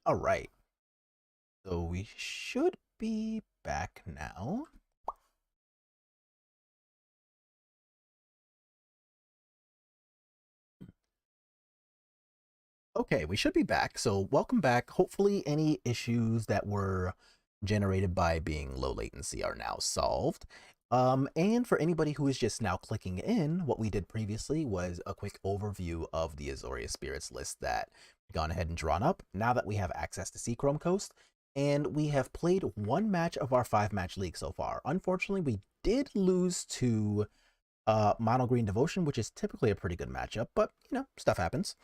All right, so we should be back now. Okay, we should be back. So welcome back. Hopefully any issues that were generated by being low latency are now solved. And for anybody who is just now clicking in, what we did previously was a quick overview of the Azorius Spirits list that we've gone ahead and drawn up now that we have access to Seachrome Coast. And we have played one match of our 5-match league so far. Unfortunately, we did lose to Mono Green Devotion, which is typically a pretty good matchup, but you know, stuff happens.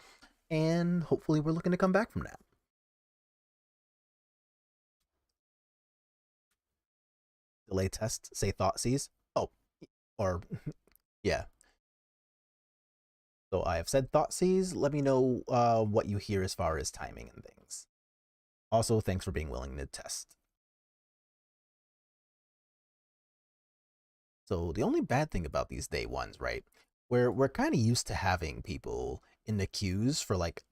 And hopefully we're looking to come back from that. Delay test, say Thoughtseize. Oh, or yeah. So I have said Thoughtseize. Let me know what you hear as far as timing and things. Also, thanks for being willing to test. So the only bad thing about these day ones, right? We're kind of used to having people in the queues for like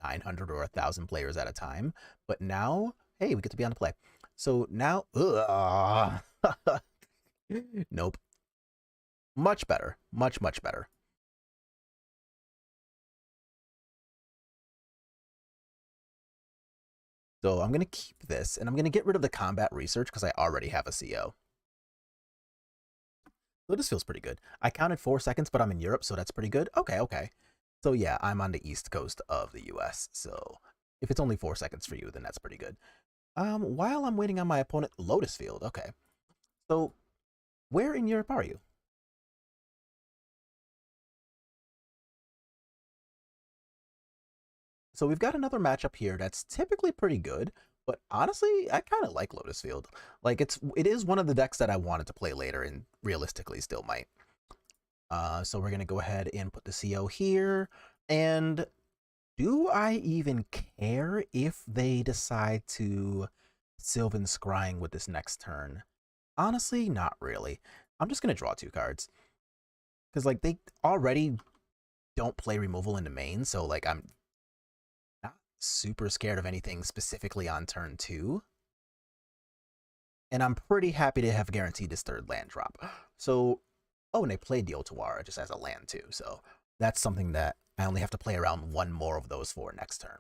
900 or 1,000 players at a time, but now, hey, we get to be on the play. So now, nope. Much better. Much better. So I'm going to keep this, and I'm going to get rid of the combat research because I already have a CO. So this feels pretty good. I counted 4 seconds, but I'm in Europe, so that's pretty good. Okay. So yeah, I'm on the east coast of the US, so if it's only 4 seconds for you, then that's pretty good. While I'm waiting on my opponent, Lotus Field, okay. So where in Europe are you? So we've got another matchup here that's typically pretty good, but honestly, I kind of like Lotus Field. Like it is one of the decks that I wanted to play later and realistically still might. So we're gonna go ahead and put the CO here. And do I even care if they decide to Sylvan Scrying with this next turn? Honestly, not really. I'm just gonna draw 2 cards. Because like they already don't play removal into main, so like I'm not super scared of anything specifically on turn 2. And I'm pretty happy to have guaranteed this 3rd land drop. So, oh, and they played the Otawara just as a land too. So that's something that I only have to play around 1 more of those for next turn.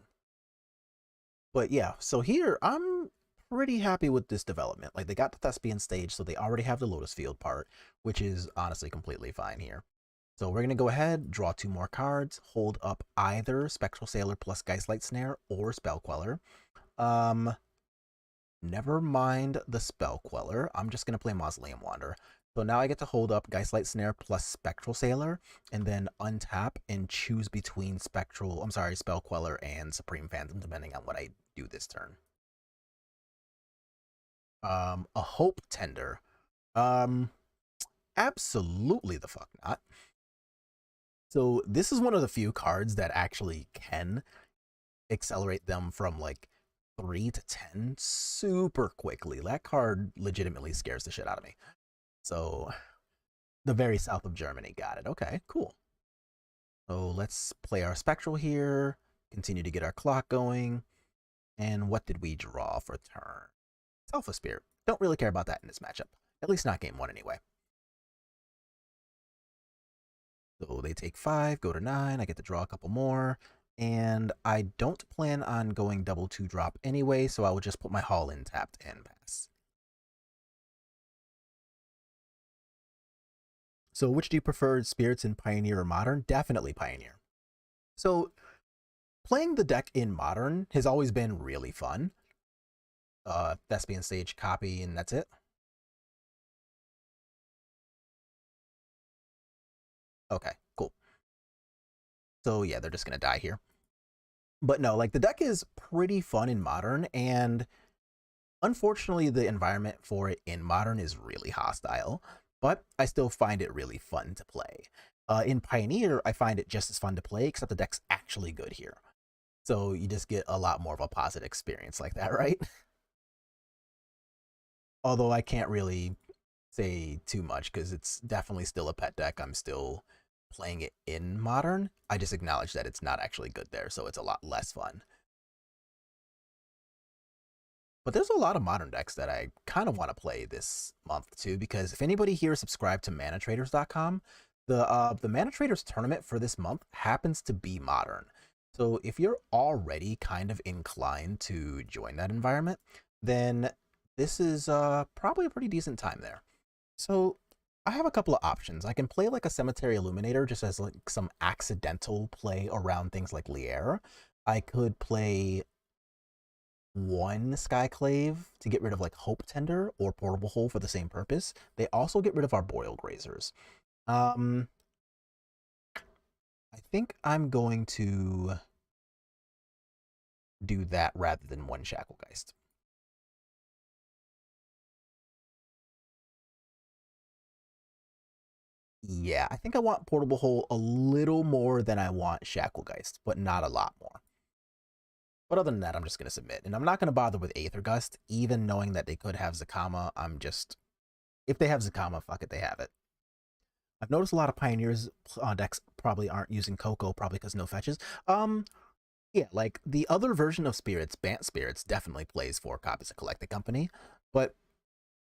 But yeah, so here I'm pretty happy with this development. Like they got the Thespian stage, so they already have the Lotus Field part, which is honestly completely fine here. So we're going to go ahead, draw 2 more cards, hold up either Spectral Sailor plus Geistlight Snare or Spell Queller. Never mind the Spell Queller. I'm just going to play Mausoleum Wander. So now I get to hold up Geistlight Snare plus Spectral Sailor, and then untap and choose between Spell Queller and Supreme Phantom, depending on what I do this turn. A Hope Tender. Absolutely the fuck not. So this is one of the few cards that actually can accelerate them from like 3 to 10 super quickly. That card legitimately scares the shit out of me. So the very south of Germany. Got it. Okay, cool. So let's play our Spectral here, continue to get our clock going. And what did we draw for turn? Alpha Spirit. Don't really care about that in this matchup. At least not game 1 anyway. So they take 5, go to 9. I get to draw a couple more. And I don't plan on going double 2-drop anyway, so I will just put my Haul in tapped and pass. So which do you prefer, Spirits in Pioneer or Modern? Definitely Pioneer. So playing the deck in Modern has always been really fun. Thespian Stage copy, and that's it. Okay, cool. So yeah, they're just gonna die here. But no, like the deck is pretty fun in Modern, and unfortunately the environment for it in Modern is really hostile, but I still find it really fun to play. In Pioneer, I find it just as fun to play, except the deck's actually good here. So you just get a lot more of a positive experience like that, right? Although I can't really say too much because it's definitely still a pet deck. I'm still playing it in Modern. I just acknowledge that it's not actually good there, so it's a lot less fun. But there's a lot of modern decks that I kind of want to play this month too, because if anybody here is subscribed to manatraders.com, the Mana Traders tournament for this month happens to be modern. So if you're already kind of inclined to join that environment, then this is probably a pretty decent time there. So I have a couple of options. I can play like a Cemetery Illuminator just as like some accidental play around things like Lier. I could play one Skyclave to get rid of like Hope Tender or Portable Hole for the same purpose. They also get rid of our Boiled Grazers. I think I'm going to do that rather than one Shacklegeist. Yeah, I think I want Portable Hole a little more than I want Shacklegeist, but not a lot more. But other than that, I'm just going to submit. And I'm not going to bother with Aether Gust, even knowing that they could have Zakama. I'm just... If they have Zakama, fuck it, they have it. I've noticed a lot of Pioneers decks probably aren't using Coco, probably because no fetches. Yeah, like, the other version of Spirits, Bant Spirits, definitely plays 4 copies of Collected Company. But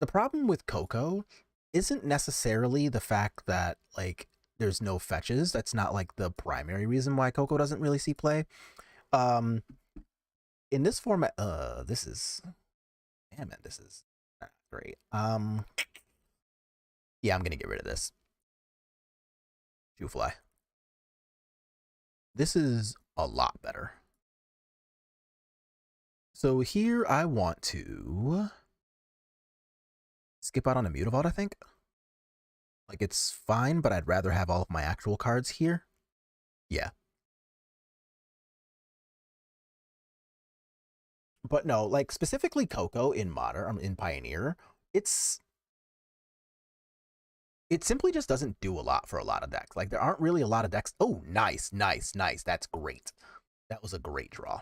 the problem with Coco isn't necessarily the fact that, like, there's no fetches. That's not, like, the primary reason why Coco doesn't really see play. In this format, this is... Damn it, this is not great. Yeah, I'm gonna get rid of this. Fly. This is a lot better. So here I want to skip out on a Mutavault, I think. Like, it's fine, but I'd rather have all of my actual cards here. Yeah. But no, like, specifically Coco in Modern, in Pioneer, it simply just doesn't do a lot for a lot of decks. Like, there aren't really a lot of decks. Oh, nice, nice, nice. That's great. That was a great draw.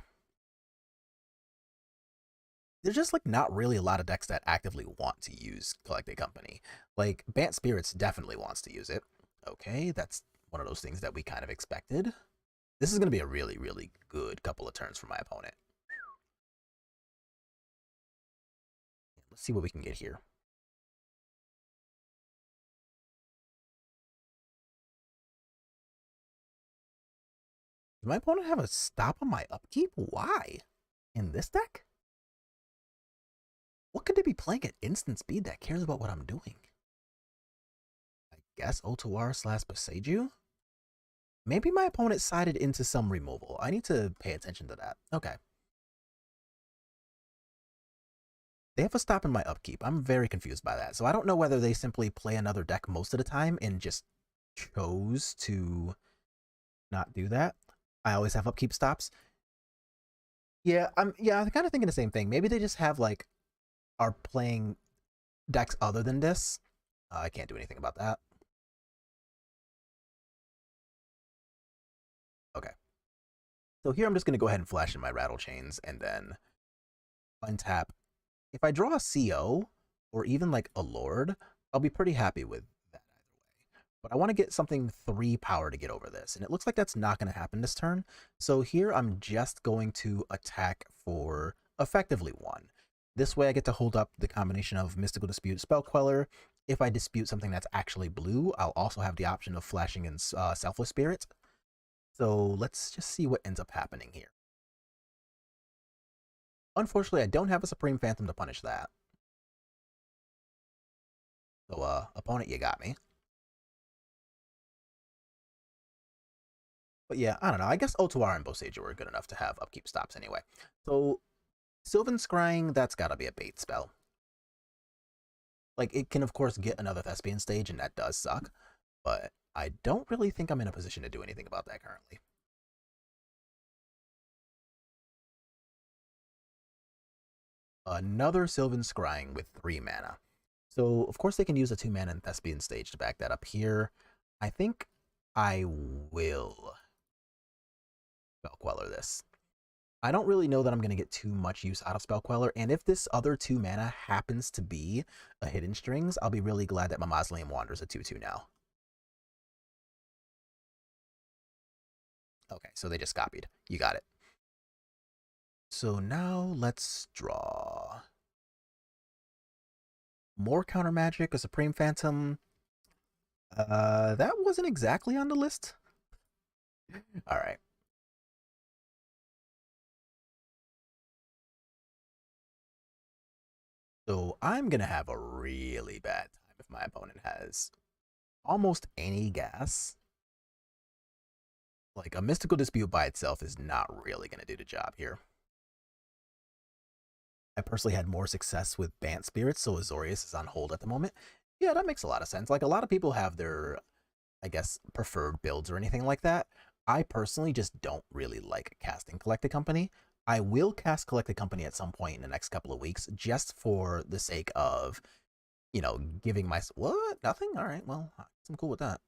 There's just, like, not really a lot of decks that actively want to use Collected Company. Like, Bant Spirits definitely wants to use it. Okay, that's one of those things that we kind of expected. This is going to be a really, really good couple of turns for my opponent. Let's see what we can get here. Does my opponent have a stop on my upkeep? Why? In this deck? What could they be playing at instant speed that cares about what I'm doing? I guess Otuar / Boseiju? Maybe my opponent sided into some removal. I need to pay attention to that. Okay. They have a stop in my upkeep. I'm very confused by that. So I don't know whether they simply play another deck most of the time and just chose to not do that. I always have upkeep stops. Yeah, I'm kind of thinking the same thing. Maybe they just have like are playing decks other than this. I can't do anything about that. Okay. So here I'm just going to go ahead and flash in my Rattle Chains and then untap. If I draw a CO or even like a Lord, I'll be pretty happy with that either way. But I want to get something 3 power to get over this, and it looks like that's not going to happen this turn. So here I'm just going to attack for effectively 1. This way I get to hold up the combination of Mystical Dispute, Spell Queller. If I dispute something that's actually blue, I'll also have the option of flashing in Selfless Spirit. So let's just see what ends up happening here. Unfortunately, I don't have a Supreme Phantom to punish that. So, opponent, you got me. But yeah, I don't know. I guess Otuar and Boseiju are good enough to have upkeep stops anyway. So, Sylvan Scrying, that's gotta be a bait spell. Like, it can, of course, get another Thespian stage, and that does suck. But I don't really think I'm in a position to do anything about that currently. Another Sylvan Scrying with 3 mana. So, of course, they can use a 2 mana and Thespian stage to back that up here. I think I will Spell Queller this. I don't really know that I'm going to get too much use out of Spell Queller, and if this other 2 mana happens to be a Hidden Strings, I'll be really glad that my Mausoleum Wanderer's a 2/2 now. Okay, so they just copied. You got it. So now let's draw. more counter magic, a Supreme Phantom. That wasn't exactly on the list. All right. So I'm gonna have a really bad time if my opponent has almost any gas. Like, a Mystical Dispute by itself is not really gonna do the job here. I personally had more success with Bant Spirits, so Azorius is on hold at the moment. Yeah, that makes a lot of sense. Like, a lot of people have their, I guess, preferred builds or anything like that. I personally just don't really like casting Collected Company. I will cast Collected Company at some point in the next couple of weeks, just for the sake of, you know, giving my... What? Nothing? All right, well, I'm cool with that.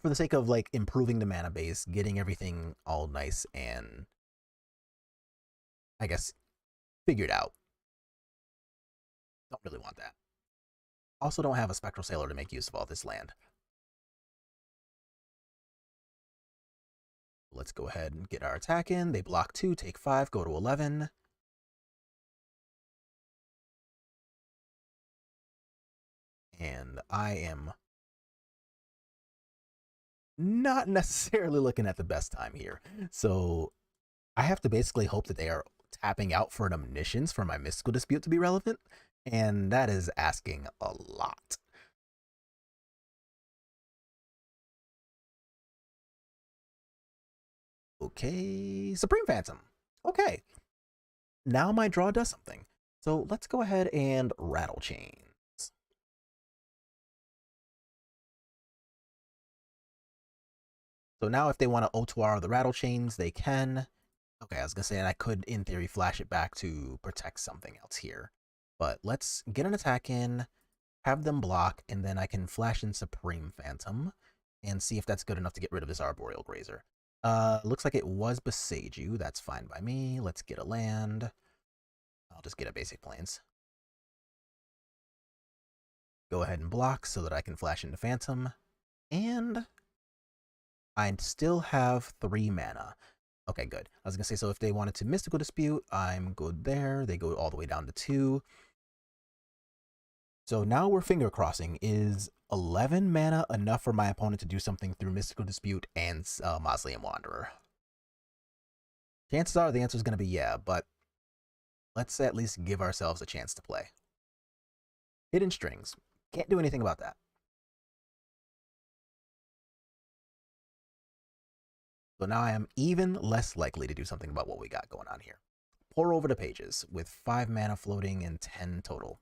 For the sake of, like, improving the mana base, getting everything all nice and, I guess, figured out. Don't really want that. Also don't have a Spectral Sailor to make use of all this land. Let's go ahead and get our attack in. They block 2, take 5, go to 11. And I am not necessarily looking at the best time here. So I have to basically hope that they are tapping out for an Omniscience for my Mystical Dispute to be relevant. And that is asking a lot. Okay, Supreme Phantom. Okay. Now my draw does something. So let's go ahead and Rattle Chains. So now if they want to Otuar the Rattle Chains, they can. Okay, I was going to say, and I could, in theory, flash it back to protect something else here. But let's get an attack in, have them block, and then I can flash in Supreme Phantom and see if that's good enough to get rid of this Arboreal Grazer. Looks like it was Beseiju. That's fine by me. Let's get a land. I'll just get a basic plains. Go ahead and block so that I can flash into Phantom. And I still have 3 mana. Okay, good. I was going to say, so if they wanted to Mystical Dispute, I'm good there. They go all the way down to 2. So now we're finger crossing. Is 11 mana enough for my opponent to do something through Mystical Dispute and Mausoleum Wanderer? Chances are the answer is going to be yeah, but let's at least give ourselves a chance to play. Hidden Strings. Can't do anything about that. So now I am even less likely to do something about what we got going on here. Pour over the pages with 5 mana floating and 10 total.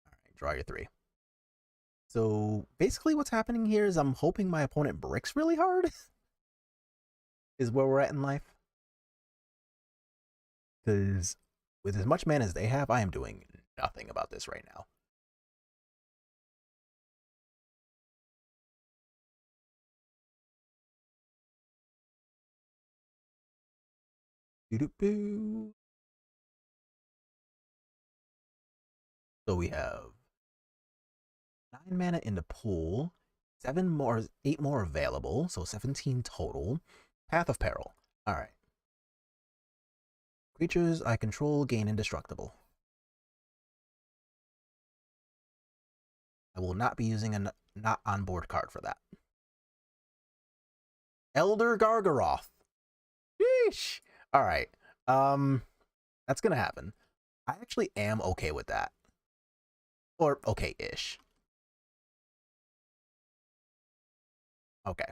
All right, draw your 3. So basically what's happening here is I'm hoping my opponent bricks really hard. Is where we're at in life. Because with as much mana as they have, I am doing nothing about this right now. Doo-doo-boo. So we have 9 mana in the pool, 8 more available, so 17 total. Path of Peril. All right. Creatures I control gain indestructible. I will not be using a not on board card for that. Elder Gargaroth. Sheesh. All right. That's gonna happen. I actually am okay with that. Or okay-ish. Okay.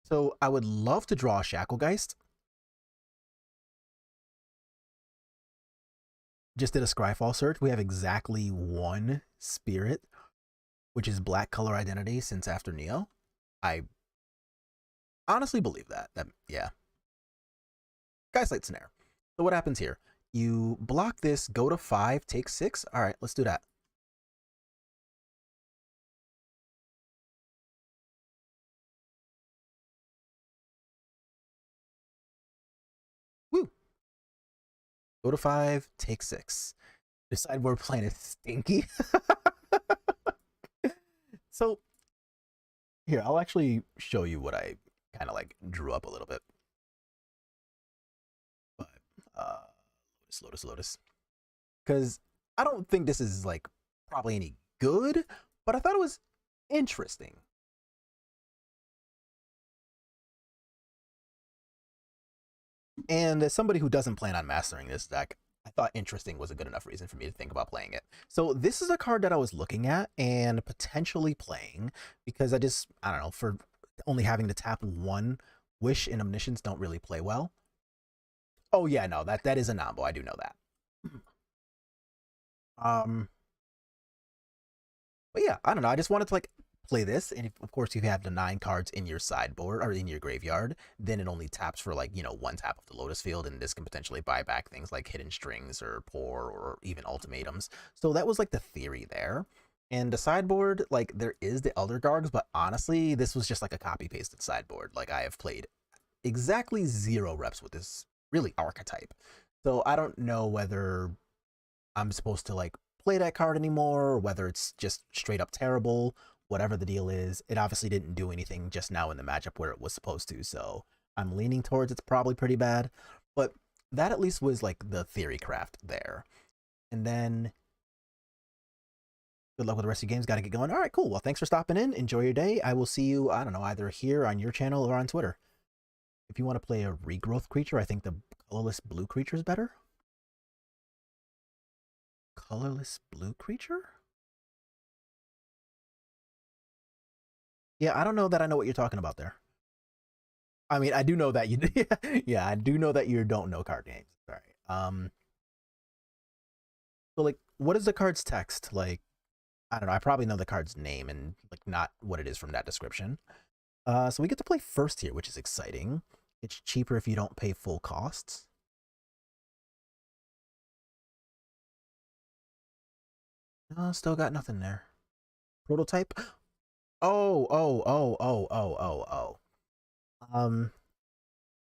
So I would love to draw a Shacklegeist. Just did a Scryfall search. We have exactly 1 spirit, which is black color identity since after Neo. I honestly believe that. Yeah. Geistlight Snare. So what happens here? You block this, go to 5, take 6. All right, let's do that. Woo. Go to 5, take 6. The sideboard plan is stinky. So here, I'll actually show you what I kind of like drew up a little bit. But Lotus. Because I don't think this is like probably any good, but I thought it was interesting. And as somebody who doesn't plan on mastering this deck, I thought interesting was a good enough reason for me to think about playing it. So this is a card that I was looking at and potentially playing because I don't know, for only having to tap one, Wish and Omniscience don't really play well. Oh yeah, no, that is a nombo. I do know that. Um, but yeah, I don't know. I just wanted to like play this, and if, of course, you have the 9 cards in your sideboard or in your graveyard, then it only taps for like one tap of the Lotus Field, and this can potentially buy back things like Hidden Strings or Pour or even Ultimatums. So that was like the theory there. And the sideboard, like there is the Elder Gargs, but honestly, this was just like a copy pasted sideboard. Like I have played exactly 0 reps with this really archetype. So I don't know whether I'm supposed to like play that card anymore, or whether it's just straight up terrible, whatever the deal is. It obviously didn't do anything just now in the matchup where it was supposed to, so I'm leaning towards it's probably pretty bad. But that at least was like the theory craft there. And then good luck with the rest of your games. Got to get going. All right, cool. Well, thanks for stopping in. Enjoy your day. I will see you, I don't know, either here on your channel or on Twitter. If you want to play a regrowth creature, I think the colorless blue creature is better. Colorless blue creature? Yeah, I don't know that I know what you're talking about there. I mean, I do know that you yeah, I do know that you don't know card games. Sorry. So like what is the card's text? Like, I don't know, I probably know the card's name and like not what it is from that description. So we get to play first here, which is exciting. It's cheaper if you don't pay full costs. Still got nothing there. Prototype? Oh.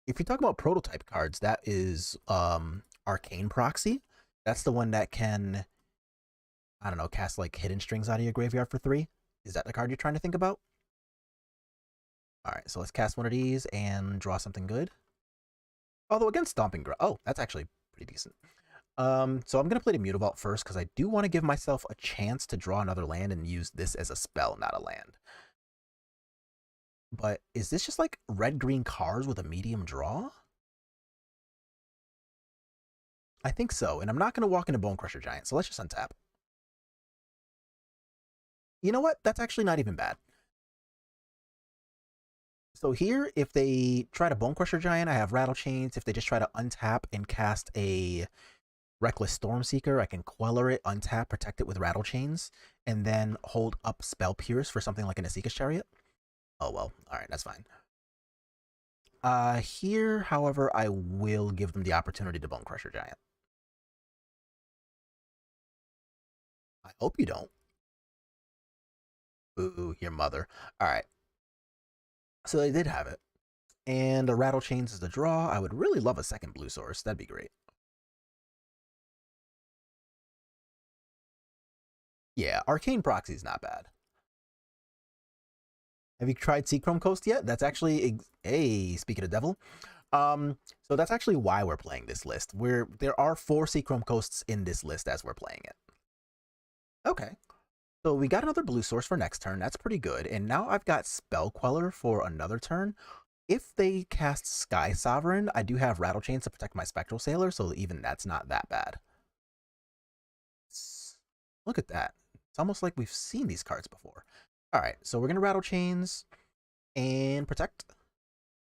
If you talk about prototype cards, that is Arcane Proxy. That's the one that can, I don't know, cast like Hidden Strings out of your graveyard for 3. Is that the card you're trying to think about? All right, so let's cast one of these and draw something good. Although against Stomping Ground, oh, that's actually pretty decent. So I'm gonna play the Mutavault first because I do want to give myself a chance to draw another land and use this as a spell, not a land. But is this just like red-green cards with a medium draw? I think so, and I'm not gonna walk into Bonecrusher Giant, so let's just untap. You know what? That's actually not even bad. So here, if they try to Bonecrusher Giant, I have Rattle Chains. If they just try to untap and cast a Reckless Stormseeker, I can Queller it, untap, protect it with Rattle Chains, and then hold up Spell Pierce for something like an Asika's Chariot. Oh well, alright, that's fine. Here, however, I will give them the opportunity to Bonecrusher Giant. I hope you don't. Ooh, your mother. Alright. So they did have it. And a Rattle Chains is the draw. I would really love a second blue source. That'd be great. Yeah, Arcane Proxy is not bad. Have you tried Seachrome Coast yet? That's actually, hey, speaking of devil. So that's actually why we're playing this list. There are 4 Seachrome Coasts in this list as we're playing it. Okay. So we got another blue source for next turn. That's pretty good. And now I've got Spell Queller for another turn. If they cast Sky Sovereign, I do have Rattle Chains to protect my Spectral Sailor, so even that's not that bad. Look at that. It's almost like we've seen these cards before. All right, so we're going to Rattle Chains and protect.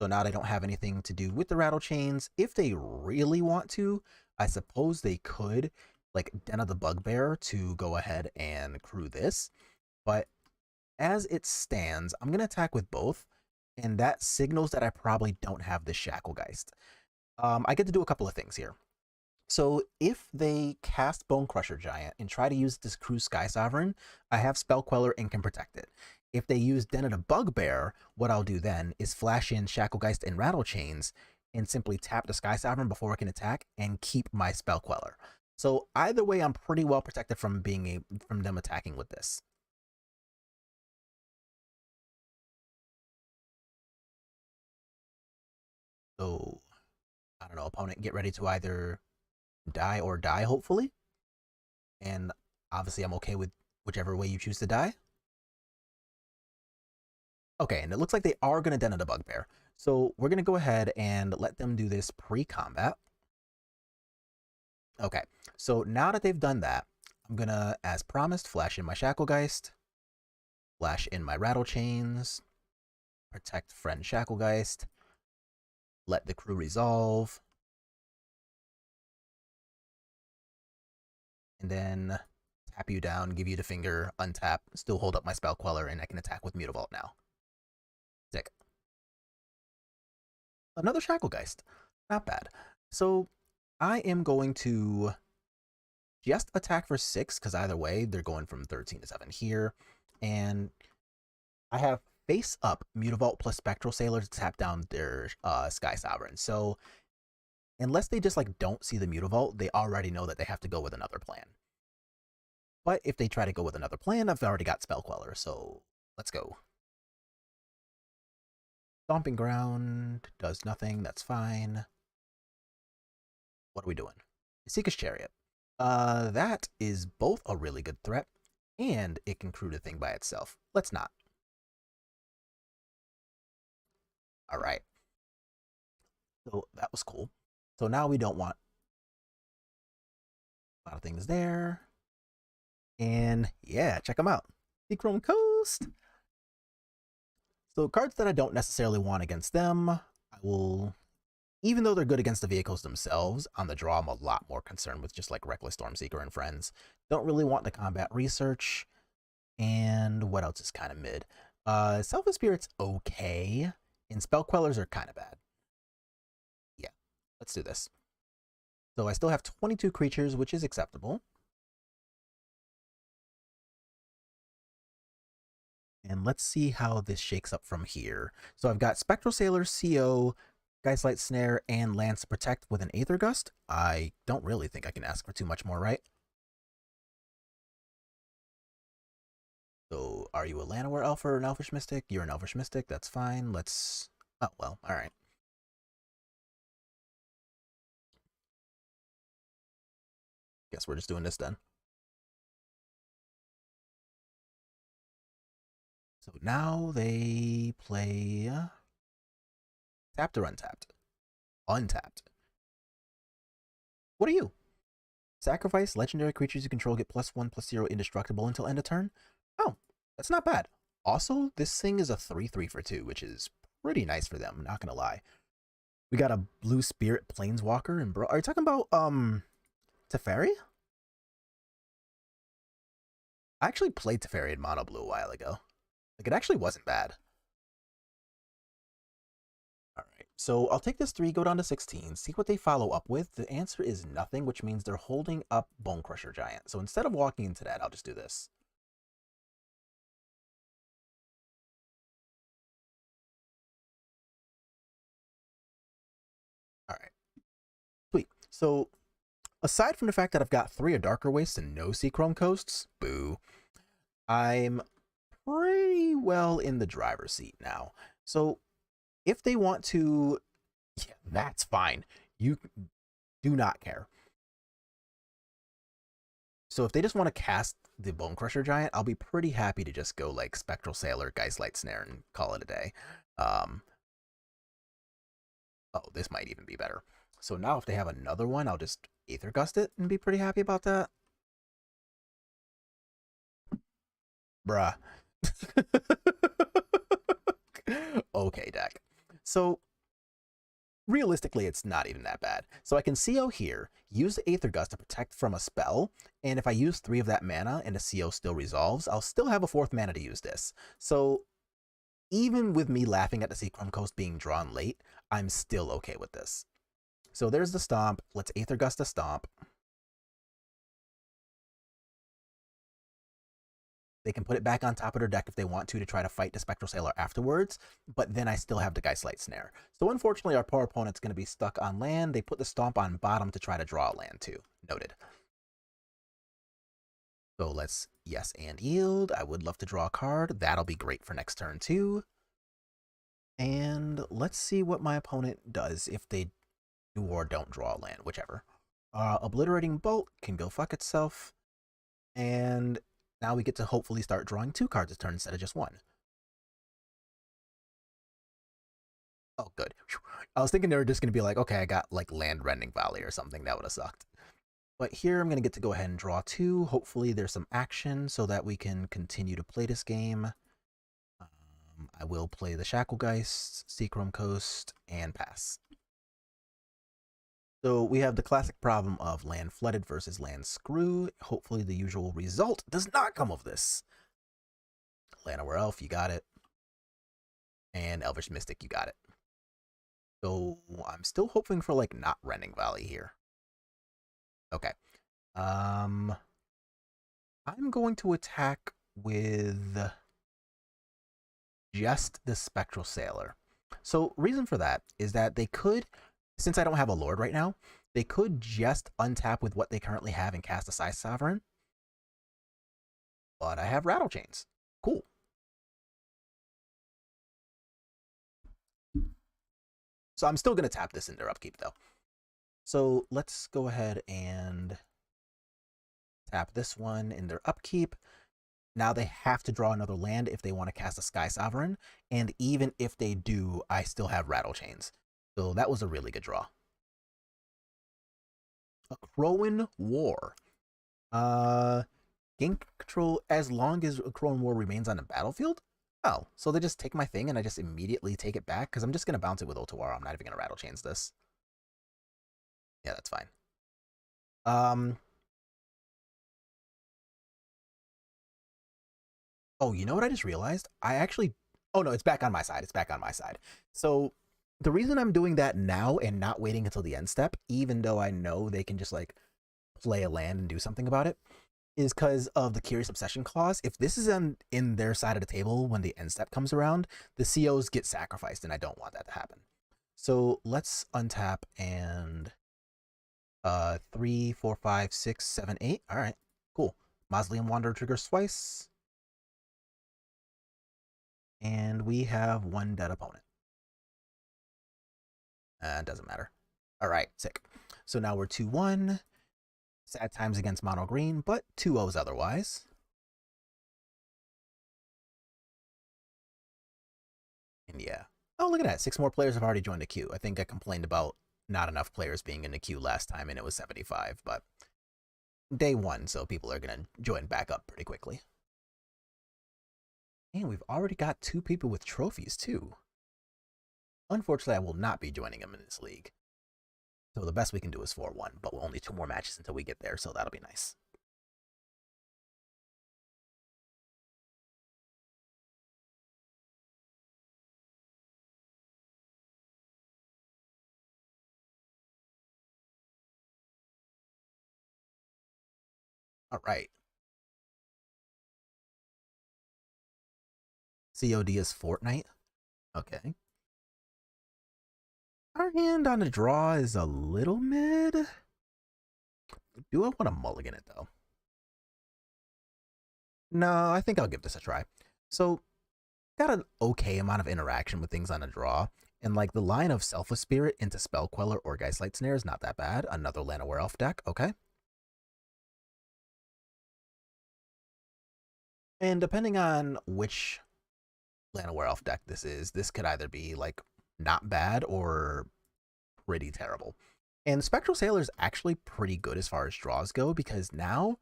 So now they don't have anything to do with the Rattle Chains. If they really want to, I suppose they could like Den of the Bugbear to go ahead and crew this. But as it stands, I'm going to attack with both. And that signals that I probably don't have the Shacklegeist. I get to do a couple of things here. So if they cast Bonecrusher Giant and try to use this crew Sky Sovereign, I have Spell Queller and can protect it. If they use Den of the Bugbear, what I'll do then is flash in Shacklegeist and Rattle Chains and simply tap the Sky Sovereign before I can attack and keep my Spell Queller. So either way, I'm pretty well protected from from them attacking with this. So I don't know, opponent, get ready to either die or die, hopefully. And obviously I'm okay with whichever way you choose to die. Okay, and it looks like they are going to den of the Bugbear. So we're going to go ahead and let them do this pre-combat. Okay, so now that they've done that, I'm going to, as promised, flash in my Shacklegeist, flash in my Rattle Chains, protect friend Shacklegeist, let the crew resolve, and then tap you down, give you the finger, untap, still hold up my Spell Queller, and I can attack with Mutavault now. Sick. Another Shacklegeist. Not bad. So I am going to just attack for 6, because either way, they're going from 13 to 7 here. And I have face up Mutavault plus Spectral Sailor to tap down their Sky Sovereign. So unless they just like don't see the Mutavault, they already know that they have to go with another plan. But if they try to go with another plan, I've already got Spell Queller, so let's go. Stomping Ground does nothing, that's fine. What are we doing? Seeker's Chariot. That is both a really good threat, and it can crew the thing by itself. Let's not. Alright. So that was cool. So now we don't want a lot of things there. And yeah, check them out. Seachrome Coast. So cards that I don't necessarily want against them, I will, even though they're good against the vehicles themselves, on the draw I'm a lot more concerned with just like Reckless Stormseeker and Friends. Don't really want the combat research. And what else is kind of mid? Selfless Spirit's okay. And Spell Quellers are kind of bad. Yeah, let's do this. So I still have 22 creatures, which is acceptable. And let's see how this shakes up from here. So I've got Spectral Sailor, CO, Geistlight Snare, and Lance to protect with an Aether Gust. I don't really think I can ask for too much more, right? So are you a Llanowar Elf or an Elfish Mystic? You're an Elfish Mystic, that's fine. Let's... oh, well, alright. Guess we're just doing this then. So now they play tapped or untapped? Untapped. What are you? Sacrifice legendary creatures you control get +1/+0 indestructible until end of turn. Oh, that's not bad. Also, this thing is a 3/3 for 2, which is pretty nice for them, not gonna lie. We got a blue spirit planeswalker and bro. Are you talking about Teferi? I actually played Teferi in Mono Blue a while ago. Like, it actually wasn't bad. Alright, so I'll take this 3, go down to 16, see what they follow up with. The answer is nothing, which means they're holding up Bone Crusher Giant. So instead of walking into that, I'll just do this. Alright. Sweet. So, aside from the fact that I've got 3 of Darker Wastes and no Seachrome Coasts, boo, I'm pretty well in the driver's seat now. So if they want to, yeah, that's fine. You do not care. So if they just want to cast the Bone Crusher Giant, I'll be pretty happy to just go like Spectral Sailor, Geistlight Snare, and call it a day. Oh, this might even be better. So now if they have another one, I'll just Aether Gust it and be pretty happy about that. Bruh. Okay, deck. So realistically, it's not even that bad. So I can CO here, use the Aether Gust to protect from a spell, and if I use 3 of that mana and the CO still resolves, I'll still have a 4th mana to use this. So even with me laughing at the Seachrome Coast being drawn late, I'm still okay with this. So there's the Stomp. Let's Aether Gust a Stomp. They can put it back on top of their deck if they want to try to fight the Spectral Sailor afterwards, but then I still have the Geistlight Snare. So unfortunately, our poor opponent's going to be stuck on land. They put the Stomp on bottom to try to draw a land too. Noted. So let's yes and yield. I would love to draw a card. That'll be great for next turn too. And let's see what my opponent does if they do or don't draw a land, whichever. Obliterating Bolt can go fuck itself. And now we get to hopefully start drawing 2 cards a turn instead of just 1. Oh, good. I was thinking they were just going to be like, okay, I got like Land Rending Valley or something. That would have sucked. But here I'm going to get to go ahead and draw 2. Hopefully there's some action so that we can continue to play this game. I will play the Shacklegeist, Seachrome Coast, and pass. So we have the classic problem of land flooded versus land screw. Hopefully the usual result does not come of this. Llanowar Elf, you got it. And Elvish Mystic, you got it. So I'm still hoping for like not Rending Valley here. Okay. I'm going to attack with just the Spectral Sailor. So reason for that is that they could, since I don't have a Lord right now, they could just untap with what they currently have and cast a Sky Sovereign. But I have Rattle Chains. Cool. So I'm still going to tap this in their upkeep, though. So let's go ahead and tap this one in their upkeep. Now they have to draw another land if they want to cast a Sky Sovereign. And even if they do, I still have Rattle Chains. So that was a really good draw. A Crowan War. Gain control as long as a Crowan War remains on the battlefield? Oh, so they just take my thing and I just immediately take it back? Because I'm just going to bounce it with Otawara. I'm not even going to Rattle Chains this. Yeah, that's fine. Oh, you know what I just realized? I actually... Oh, no, it's back on my side. It's back on my side. So the reason I'm doing that now and not waiting until the end step, even though I know they can just, like, play a land and do something about it, is because of the Curious Obsession clause. If this is in their side of the table when the end step comes around, the COs get sacrificed, and I don't want that to happen. So let's untap and 3, 4, 5, 6, 7, 8. All right, cool. Mausoleum Wanderer triggers twice. And we have 1 dead opponent. Doesn't matter. All right, sick. So now we're 2-1. Sad times against mono green, but 2-0s otherwise. And yeah. Oh, look at that. 6 more players have already joined the queue. I think I complained about not enough players being in the queue last time, and it was 75, but day 1, so people are going to join back up pretty quickly. And we've already got 2 people with trophies, too. Unfortunately, I will not be joining them in this league. So the best we can do is 4-1, but we'll only 2 more matches until we get there, so that'll be nice. All right. COD is Fortnite. Okay. Our hand on the draw is a little mid. Do I want to mulligan it, though? No, I think I'll give this a try. So, got an okay amount of interaction with things on the draw. And, like, the line of Selfless Spirit into Spell Queller or Geistlight Snare is not that bad. Another Llanowar Elf deck, okay. And depending on which Llanowar Elf deck this could either be, like, not bad or pretty terrible. And Spectral Sailor is actually pretty good as far as draws go, because now,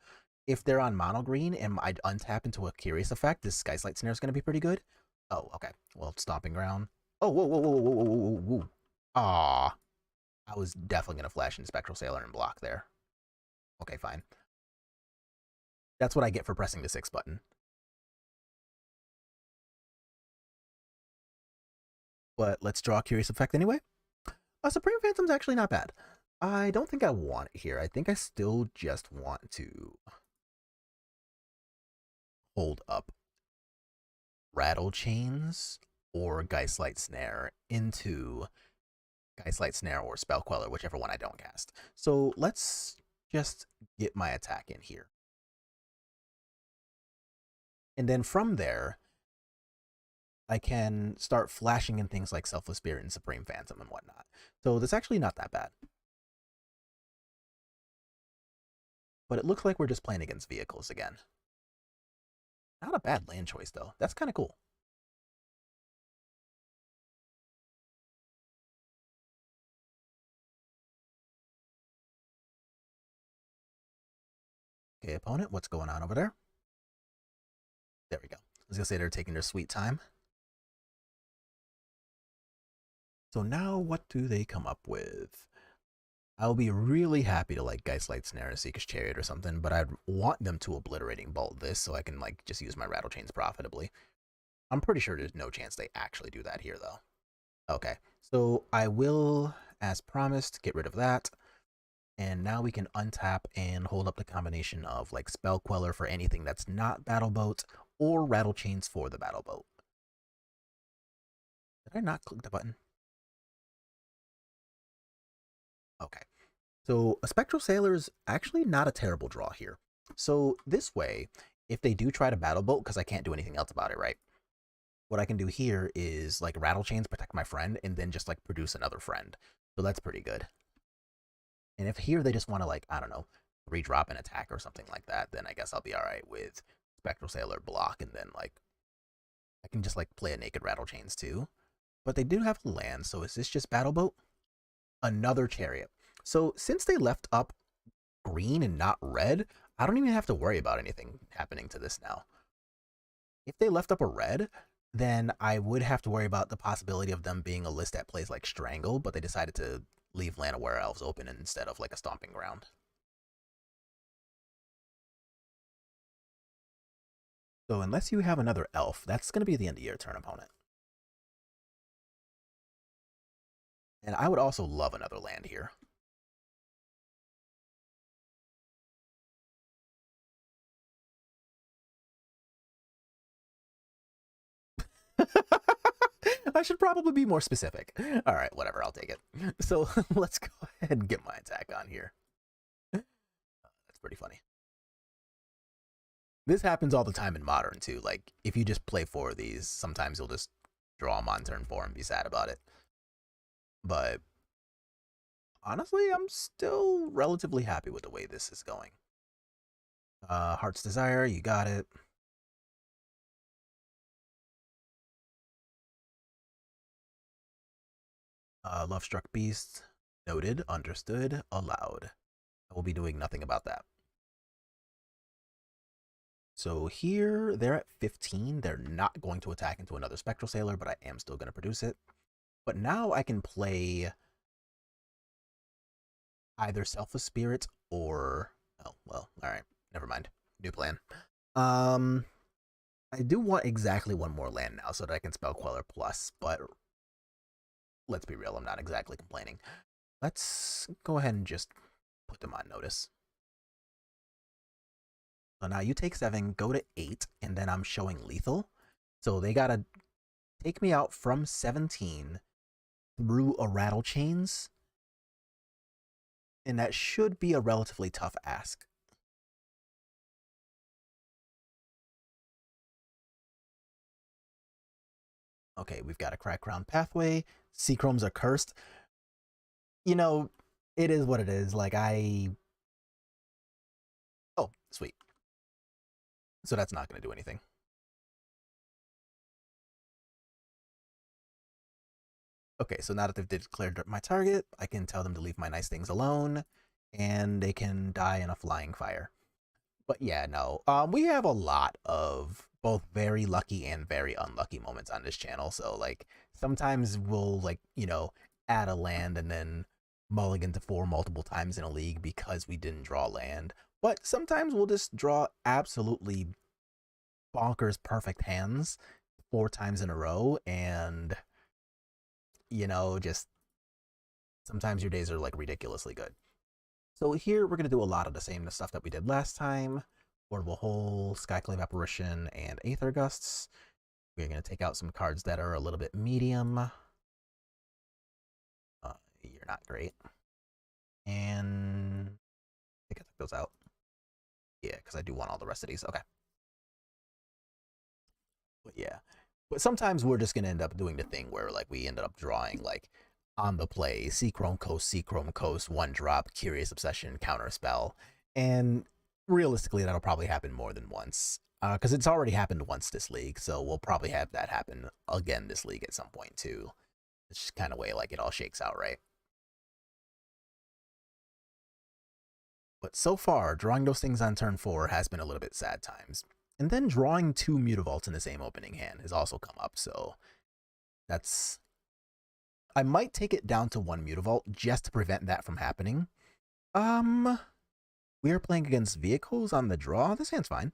if they're on mono green and I untap into a Curious effect, this Geistlight Snare is going to be pretty good. Oh, okay. Well, Stomping Ground. Oh, whoa, whoa, whoa, whoa, whoa, whoa, whoa, whoa. Aw. I was definitely going to flash into Spectral Sailor and block there. Okay, fine. That's what I get for pressing the 6 button. But let's draw a Curious effect anyway. Supreme Phantom's actually not bad. I don't think I want it here. I think I still just want to hold up Rattle Chains or Geistlight Snare into Geistlight Snare or Spell Queller, whichever one I don't cast. So let's just get my attack in here. And then from there, I can start flashing in things like Selfless Spirit and Supreme Phantom and whatnot. So that's actually not that bad. but it looks like we're just playing against vehicles again. Not a bad land choice, though. That's kind of cool. Okay, opponent, what's going on over there? There we go. I was going to say they're taking their sweet time. So now what do they come up with? I'll be really happy to like Geistlight Snare and Seeker's Chariot or something, but I'd want them to Obliterating Bolt this so I can like just use my Rattle Chains profitably. I'm pretty sure there's no chance they actually do that here though. Okay, so I will, as promised, get rid of that. And now we can untap and hold up the combination of like Spell Queller for anything that's not Battle Boat or Rattle Chains for the Battle Boat. Did I not click the button? Okay. So a Spectral Sailor is actually not a terrible draw here. So this way, if they do try to Battle Boat, because I can't do anything else about it, right? What I can do here is like Rattle Chains, protect my friend, and then just like produce another friend. So that's pretty good. And if here they just want to like, I don't know, redrop an attack or something like that, then I guess I'll be all right with Spectral Sailor block, and then like I can just like play a naked Rattle Chains too. But they do have land, so is this just Battle Boat? Another Chariot. So since they left up green and not red, I don't even have to worry about anything happening to this now. If they left up a red, then I would have to worry about the possibility of them being a list that plays like Strangle, but they decided to leave Llanowar Elves open instead of like a Stomping Ground. So unless you have another elf, that's going to be the end of your turn, opponent. And I would also love another land here. I should probably be more specific. All right, whatever, I'll take it. So let's go ahead and get my attack on here. That's pretty funny. This happens all the time in Modern, too. Like, if you just play 4 of these, sometimes you'll just draw them on turn 4 and be sad about it. But honestly, I'm still relatively happy with the way this is going. Heart's Desire, you got it. Lovestruck Beast, noted, understood, allowed. I will be doing nothing about that. So here, they're at 15. They're not going to attack into another Spectral Sailor, but I am still going to produce it. But now I can play either Selfless Spirit or... Oh, well, alright. Never mind. New plan. I do want exactly one more land now so that I can spell Queller Plus, but let's be real, I'm not exactly complaining. Let's go ahead and just put them on notice. So now you take 7, go to 8, and then I'm showing lethal. So they gotta take me out from 17 through a Rattle Chains. And that should be a relatively tough ask. Okay, we've got a Crack Ground Pathway. Seachromes are cursed. You know, it is what it is. Like, Oh, sweet. So that's not going to do anything. Okay, so now that they've declared my target, I can tell them to leave my nice things alone, and they can die in a flying fire. But yeah, no. We have a lot of both very lucky and very unlucky moments on this channel. So like sometimes we'll like, you know, add a land and then mulligan to 4 multiple times in a league because we didn't draw land. But sometimes we'll just draw absolutely bonkers perfect hands 4 times in a row, and you know, just sometimes your days are like ridiculously good. So here we're going to do a lot of the same stuff that we did last time. Portable Hole, Skyclave Apparition, and Aether Gusts. We're going to take out some cards that are a little bit medium. You're not great. And I think I took those out. Yeah, because I do want all the rest of these. Okay. But yeah. But sometimes we're just going to end up doing the thing where like we ended up drawing like on the play, Seachrome Coast, 1 drop, Curious Obsession, Counter Spell. And realistically, that'll probably happen more than once. Because it's already happened once this league, so we'll probably have that happen again this league at some point too. It's just kind of way like it all shakes out, right? But so far, drawing those things on turn 4 has been a little bit sad times. And then drawing 2 Mutavaults in the same opening hand has also come up, so that's... I might take it down to 1 Mutavault just to prevent that from happening. We are playing against vehicles on the draw. This hand's fine.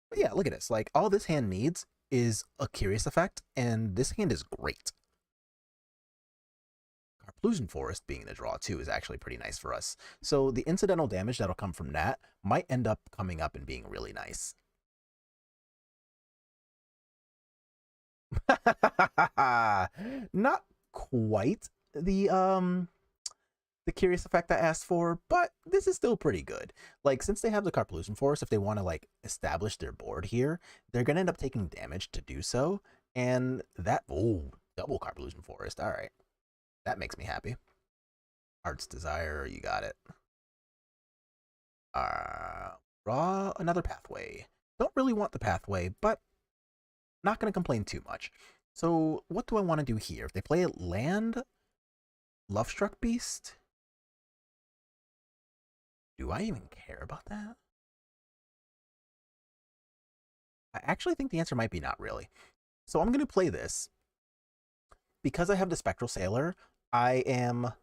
But yeah, look at this. Like, all this hand needs is a Curious Effect, and this hand is great. Carplusion Forest being the draw too is actually pretty nice for us. So the incidental damage that'll come from that might end up coming up and being really nice. Not quite the Curious Effect I asked for, but this is still pretty good. Like, since they have the Carplusion Force, if they want to like establish their board here, they're gonna end up taking damage to do so. And that double Carplusion Forest. All right. That makes me happy. Heart's Desire, you got it. Draw another pathway. Don't really want the pathway, but not going to complain too much. So what do I want to do here? If they play land, Lovestruck Beast, do I even care about that? I actually think the answer might be not really. So I'm going to play this. Because I have the Spectral Sailor, I am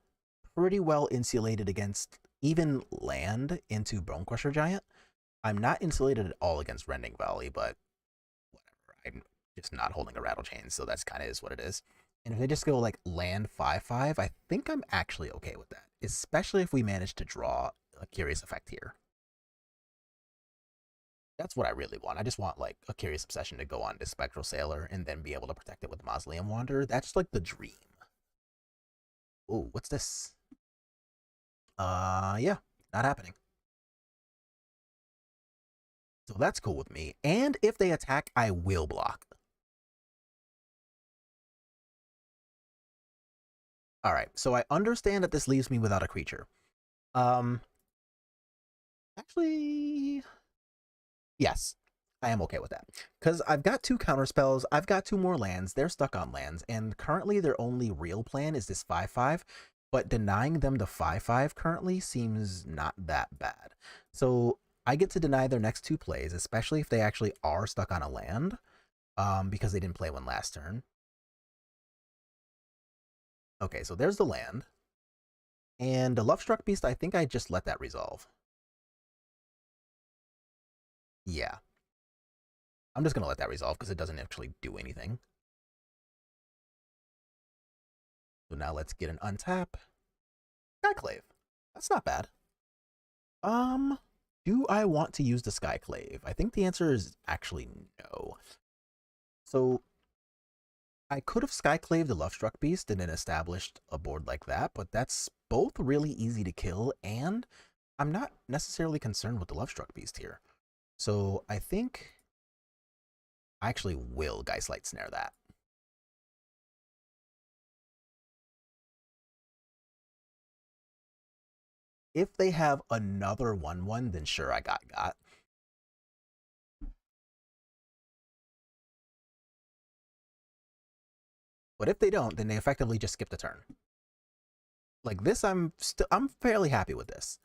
pretty well insulated against even land into Bonecrusher Giant. I'm not insulated at all against Rending Valley, but whatever. I'm just not holding a Rattle Chain, so that's kind of is what it is. And if they just go like land 5/5, I think I'm actually okay with that, especially if we manage to draw a Curious Effect here. That's what I really want. I just want like a Curious Obsession to go on to Spectral Sailor and then be able to protect it with Mausoleum Wanderer. That's like the dream. Oh, what's this? Yeah, not happening. So that's cool with me. And if they attack, I will block. All right, so I understand that this leaves me without a creature. Actually, yes, I am okay with that. Because I've got 2 counterspells, I've got 2 more lands, they're stuck on lands, and currently their only real plan is this 5/5, but denying them the 5/5 currently seems not that bad. So I get to deny their next 2 plays, especially if they actually are stuck on a land, because they didn't play one last turn. Okay, so there's the land. And the Lovestruck Beast, I think I just let that resolve. Yeah. I'm just going to let that resolve because it doesn't actually do anything. So now let's get an untap. Skyclave. That's not bad. Do I want to use the Skyclave? I think the answer is actually no. So I could have Skyclaved the Lovestruck Beast and then established a board like that, but that's both really easy to kill, and I'm not necessarily concerned with the Lovestruck Beast here. So I think I actually will Geistlight Snare that. If they have another 1/1, then sure, I got. But if they don't, then they effectively just skip the turn. Like this, I'm fairly happy with this.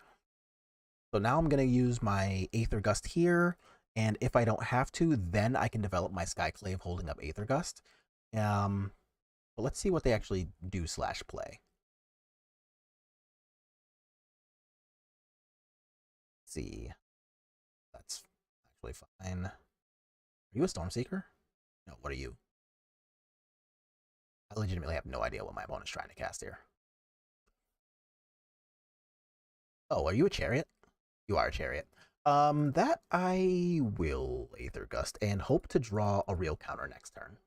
So now I'm going to use my Aether Gust here, and if I don't have to, then I can develop my Skyclave holding up Aether Gust. But let's see what they actually do / play. Let's see. That's actually fine. Are you a Stormseeker? No, what are you? I legitimately have no idea what my opponent's trying to cast here. Oh, are you a Chariot? You are a Chariot. That I will Aether Gust and hope to draw a real counter next turn.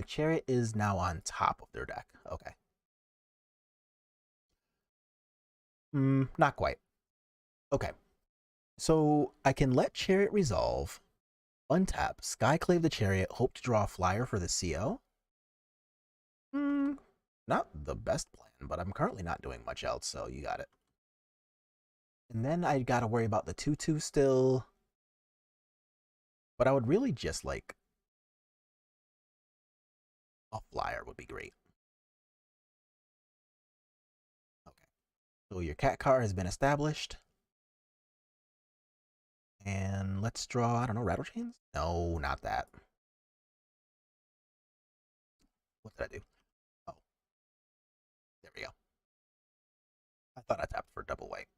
Chariot is now on top of their deck. Okay. Not quite. Okay. So I can let Chariot resolve, untap, Skyclave the Chariot, hope to draw a flyer for the CO. Not the best plan, but I'm currently not doing much else, so you got it. And then I gotta worry about the 2/2 still. But I would really just like a flyer would be great. Okay. So your cat car has been established. And let's draw, I don't know, rattle chains? No, not that. What did I do? Oh, there we go. I thought I tapped for double white.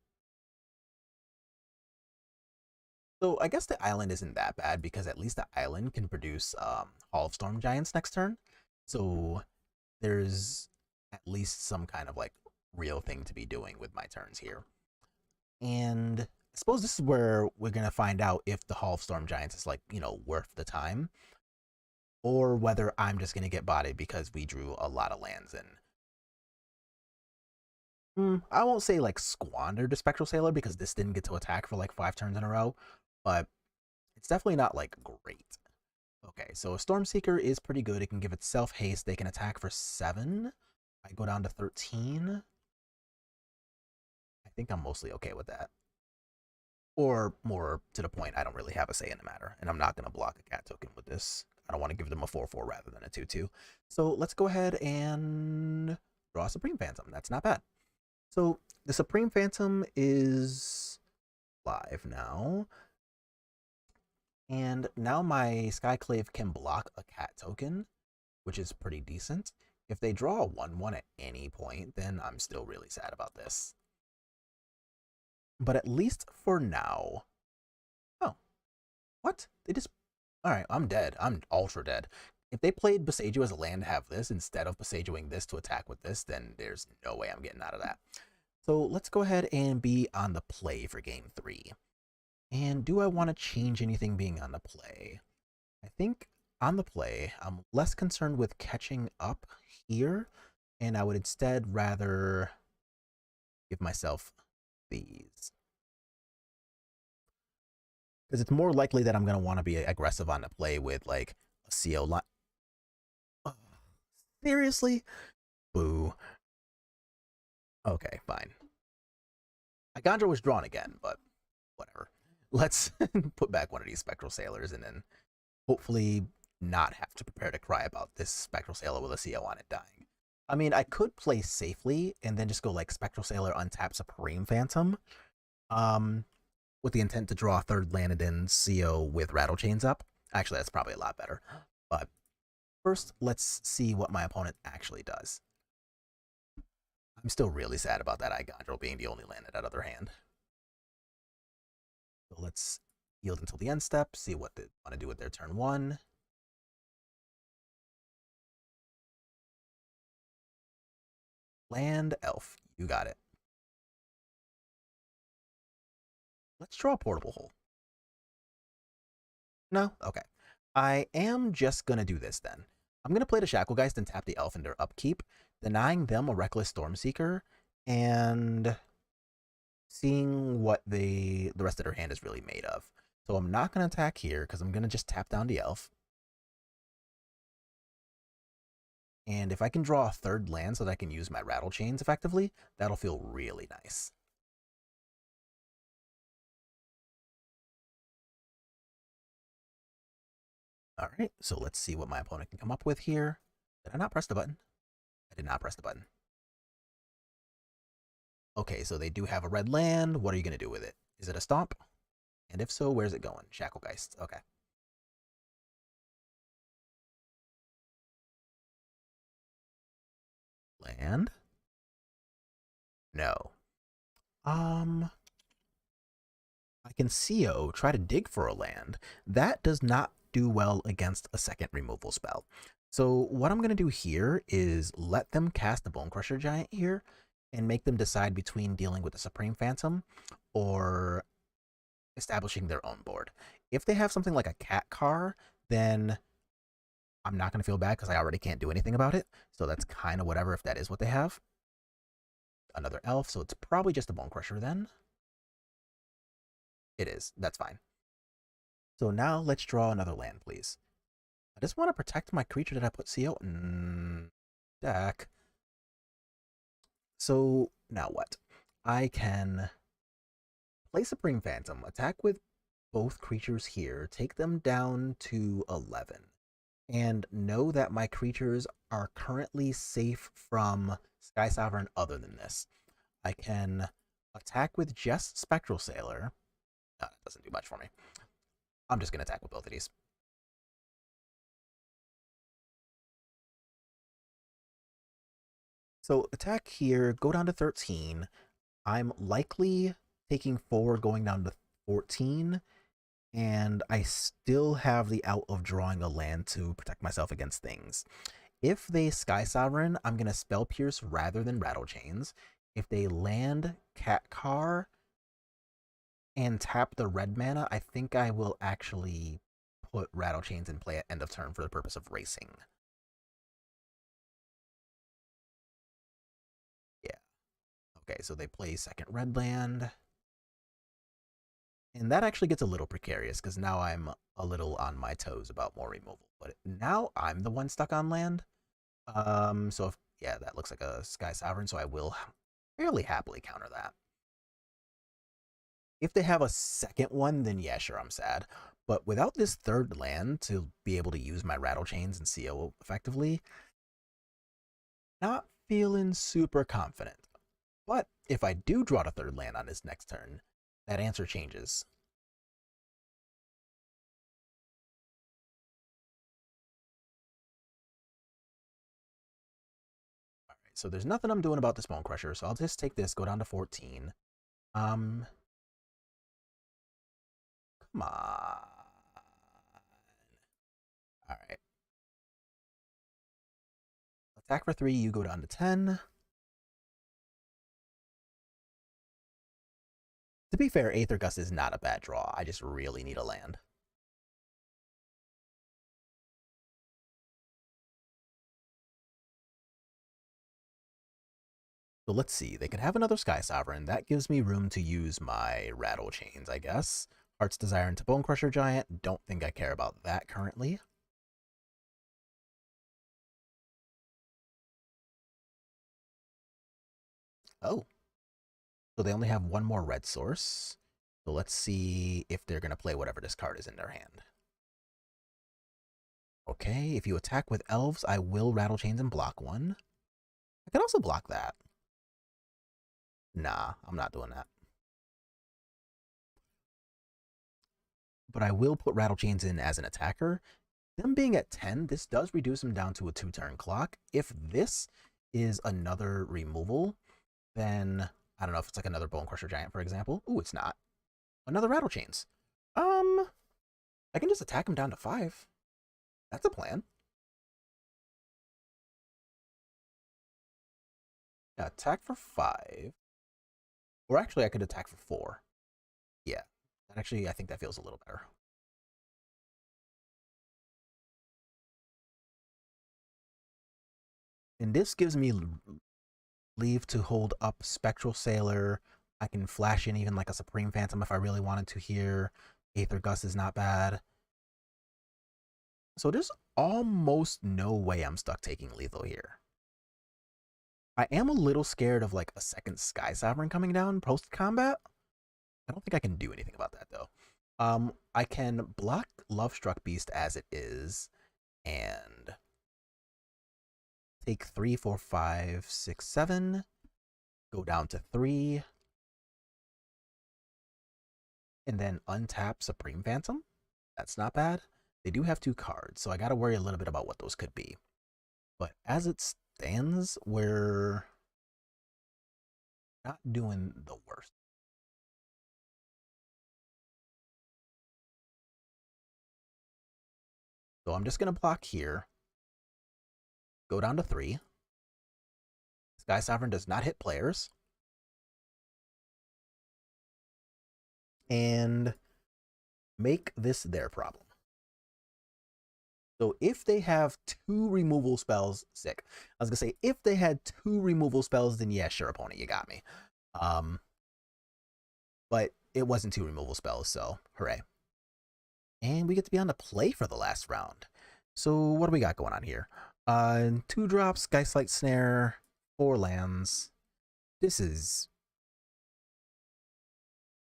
So I guess the island isn't that bad because at least the island can produce Hall of Storm Giants next turn. So there's at least some kind of like real thing to be doing with my turns here. And I suppose this is where we're going to find out if the Hall of Storm Giants is like, you know, worth the time. Or whether I'm just going to get bodied because we drew a lot of lands in. I won't say like squandered the Spectral Sailor because this didn't get to attack for like 5 turns in a row, but it's definitely not like great. Okay, so a Stormseeker is pretty good. It can give itself haste. They can attack for 7. I go down to 13. I think I'm mostly okay with that. Or more to the point, I don't really have a say in the matter, and I'm not going to block a cat token with this. I don't want to give them a 4/4 rather than a 2/2. So let's go ahead and draw a Supreme Phantom. That's not bad. So the Supreme Phantom is live now. And now my Skyclave can block a cat token, which is pretty decent. If they draw a 1/1 at any point, then I'm still really sad about this. But at least for now... Oh. What? They just... Alright, I'm dead. I'm ultra dead. If they played Boseiju as a land to have this instead of Bosejuing this to attack with this, then there's no way I'm getting out of that. So let's go ahead and be on the play for game 3. And do I want to change anything being on the play? I think on the play, I'm less concerned with catching up here, and I would instead rather give myself these. Because it's more likely that I'm going to want to be aggressive on the play with like a CO line. Seriously? Boo. Okay, fine. Agandra was drawn again, but whatever. Let's put back one of these Spectral Sailors and then hopefully not have to prepare to cry about this Spectral Sailor with a CO on it dying. I mean, I could play safely and then just go like Spectral Sailor, untap Supreme Phantom, with the intent to draw a 3rd Lanadin CO with Rattle Chains up. Actually, that's probably a lot better. But first, let's see what my opponent actually does. I'm still really sad about that Igandrel being the only land in that other hand. So let's yield until the end step, see what they want to do with their turn 1. Land Elf, you got it. Let's draw a Portable Hole. No? Okay. I am just going to do this then. I'm going to play the Shacklegeist and tap the Elf in their upkeep, denying them a Reckless Stormseeker, and seeing what the rest of their hand is really made of. So I'm not going to attack here because I'm going to just tap down the Elf. And if I can draw a 3rd land so that I can use my Rattle Chains effectively, that'll feel really nice. All right, so let's see what my opponent can come up with here. Did I not press the button? I did not press the button. Okay, so they do have a red land. What are you going to do with it? Is it a stomp? And if so, where's it going? Shacklegeist. Okay. Land? No. I can CO, try to dig for a land. That does not do well against a 2nd removal spell. So what I'm going to do here is let them cast the Bone Crusher Giant here and make them decide between dealing with the Supreme Phantom or establishing their own board. If they have something like a cat car, then I'm not going to feel bad because I already can't do anything about it. So that's kind of whatever if that is what they have. Another elf, so it's probably just a Bone Crusher then. It is. That's fine. So now let's draw another land, please. I just want to protect my creature that I put CO. Deck. So now what? I can play Supreme Phantom, attack with both creatures here, take them down to 11, and know that my creatures are currently safe from Sky Sovereign other than this. I can attack with just Spectral Sailor. It doesn't do much for me. I'm just going to attack with both of these. So attack here, go down to 13. I'm likely taking 4, going down to 14, and I still have the out of drawing a land to protect myself against things. If they Sky Sovereign, I'm going to Spell Pierce rather than Rattle Chains. If they land Cat Car and tap the red mana, I think I will actually put Rattle Chains in play at end of turn for the purpose of racing. Yeah. Okay, so they play second red land. And that actually gets a little precarious because now I'm a little on my toes about more removal. But now I'm the one stuck on land. So if, yeah, that looks like a Sky Sovereign, so I will fairly happily counter that. If they have a second one, then yeah, sure, I'm sad. But without this third land to be able to use my Rattle Chains and CO effectively, not feeling super confident. But if I do draw a third land on his next turn, that answer changes. All right, so there's nothing I'm doing about this Bone Crusher, so I'll just take this, go down to 14. Come on. All right. Attack for 3, you go down to 10. To be fair, Aether Gust is not a bad draw. I just really need a land. So let's see. They could have another Sky Sovereign. That gives me room to use my Rattle Chains, I guess. Heart's Desire into Bone Crusher Giant. Don't think I care about that currently. Oh. So they only have one more red source. So let's see if they're going to play whatever this card is in their hand. Okay, if you attack with elves, I will Rattle Chains and block one. I could also block that. Nah, I'm not doing that. But I will put Rattle Chains in as an attacker. Them being at 10, this does reduce them down to a 2-turn clock. If this is another removal, then I don't know if it's like another Bone Crusher Giant, for example. Ooh, it's not. Another Rattle Chains. I can just attack him down to 5. That's a plan. Yeah, attack for 5. Or actually, I could attack for 4. Yeah, actually, I think that feels a little better. And this gives me leave to hold up Spectral Sailor. I can flash in even like a Supreme Phantom if I really wanted to here. Aether Gust is not bad. So there's almost no way I'm stuck taking lethal here. I am a little scared of like a second Sky Sovereign coming down post-combat. I don't think I can do anything about that though. I can block Lovestruck Beast as it is and take 3, 4, 5, 6, 7, go down to 3, and then untap Supreme Phantom. That's not bad. They do have 2 cards, so I got to worry a little bit about what those could be. But as it stands, we're not doing the worst. So I'm just going to block here, go down to 3. Sky Sovereign does not hit players. And make this their problem. So if they have 2 removal spells, sick. I was going to say, if they had 2 removal spells, then yeah, sure, opponent, you got me. But it wasn't 2 removal spells, so hooray. And we get to be on the play for the last round. So what do we got going on here? 2 drops, Geistlight Snare, 4 lands. This is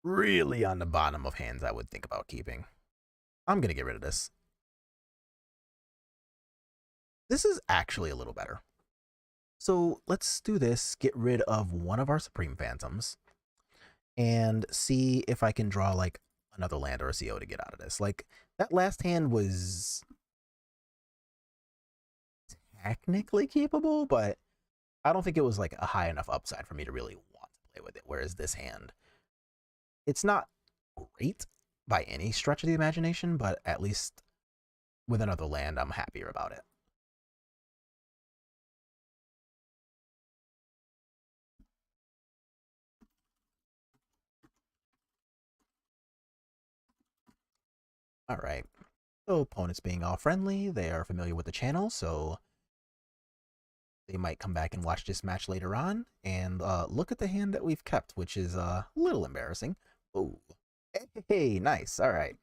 really on the bottom of hands I would think about keeping. I'm going to get rid of this. This is actually a little better. So let's do this, get rid of one of our Supreme Phantoms, and see if I can draw like another land or a CO to get out of this. Like, that last hand was technically keepable, but I don't think it was like a high enough upside for me to really want to play with it. Whereas this hand, it's not great by any stretch of the imagination, but at least with another land, I'm happier about it. All right. So opponents being all friendly, they are familiar with the channel, so they might come back and watch this match later on and look at the hand that we've kept, which is a little embarrassing. Oh, hey, nice. All right.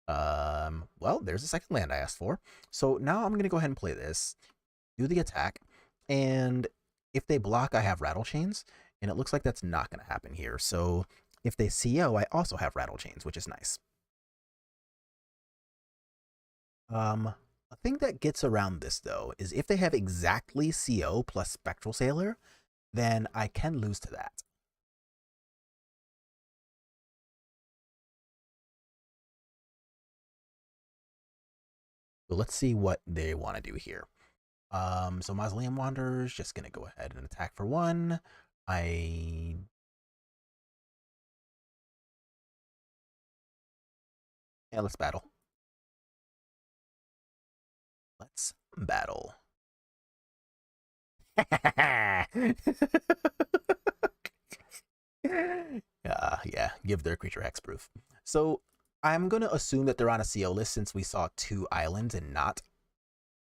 Well, there's the second land I asked for. So now I'm gonna go ahead and play this, do the attack, and if they block, I have Rattle Chains, and it looks like that's not gonna happen here. So if they CO, I also have Rattle Chains, which is nice. A thing that gets around this, though, is if they have exactly CO plus Spectral Sailor, then I can lose to that. So let's see what they want to do here. So Mausoleum Wanderer's just going to go ahead and attack for 1. Yeah, let's battle. Let's battle. Yeah, give their creature hexproof. So I'm going to assume that they're on a CO list since we saw 2 islands and not,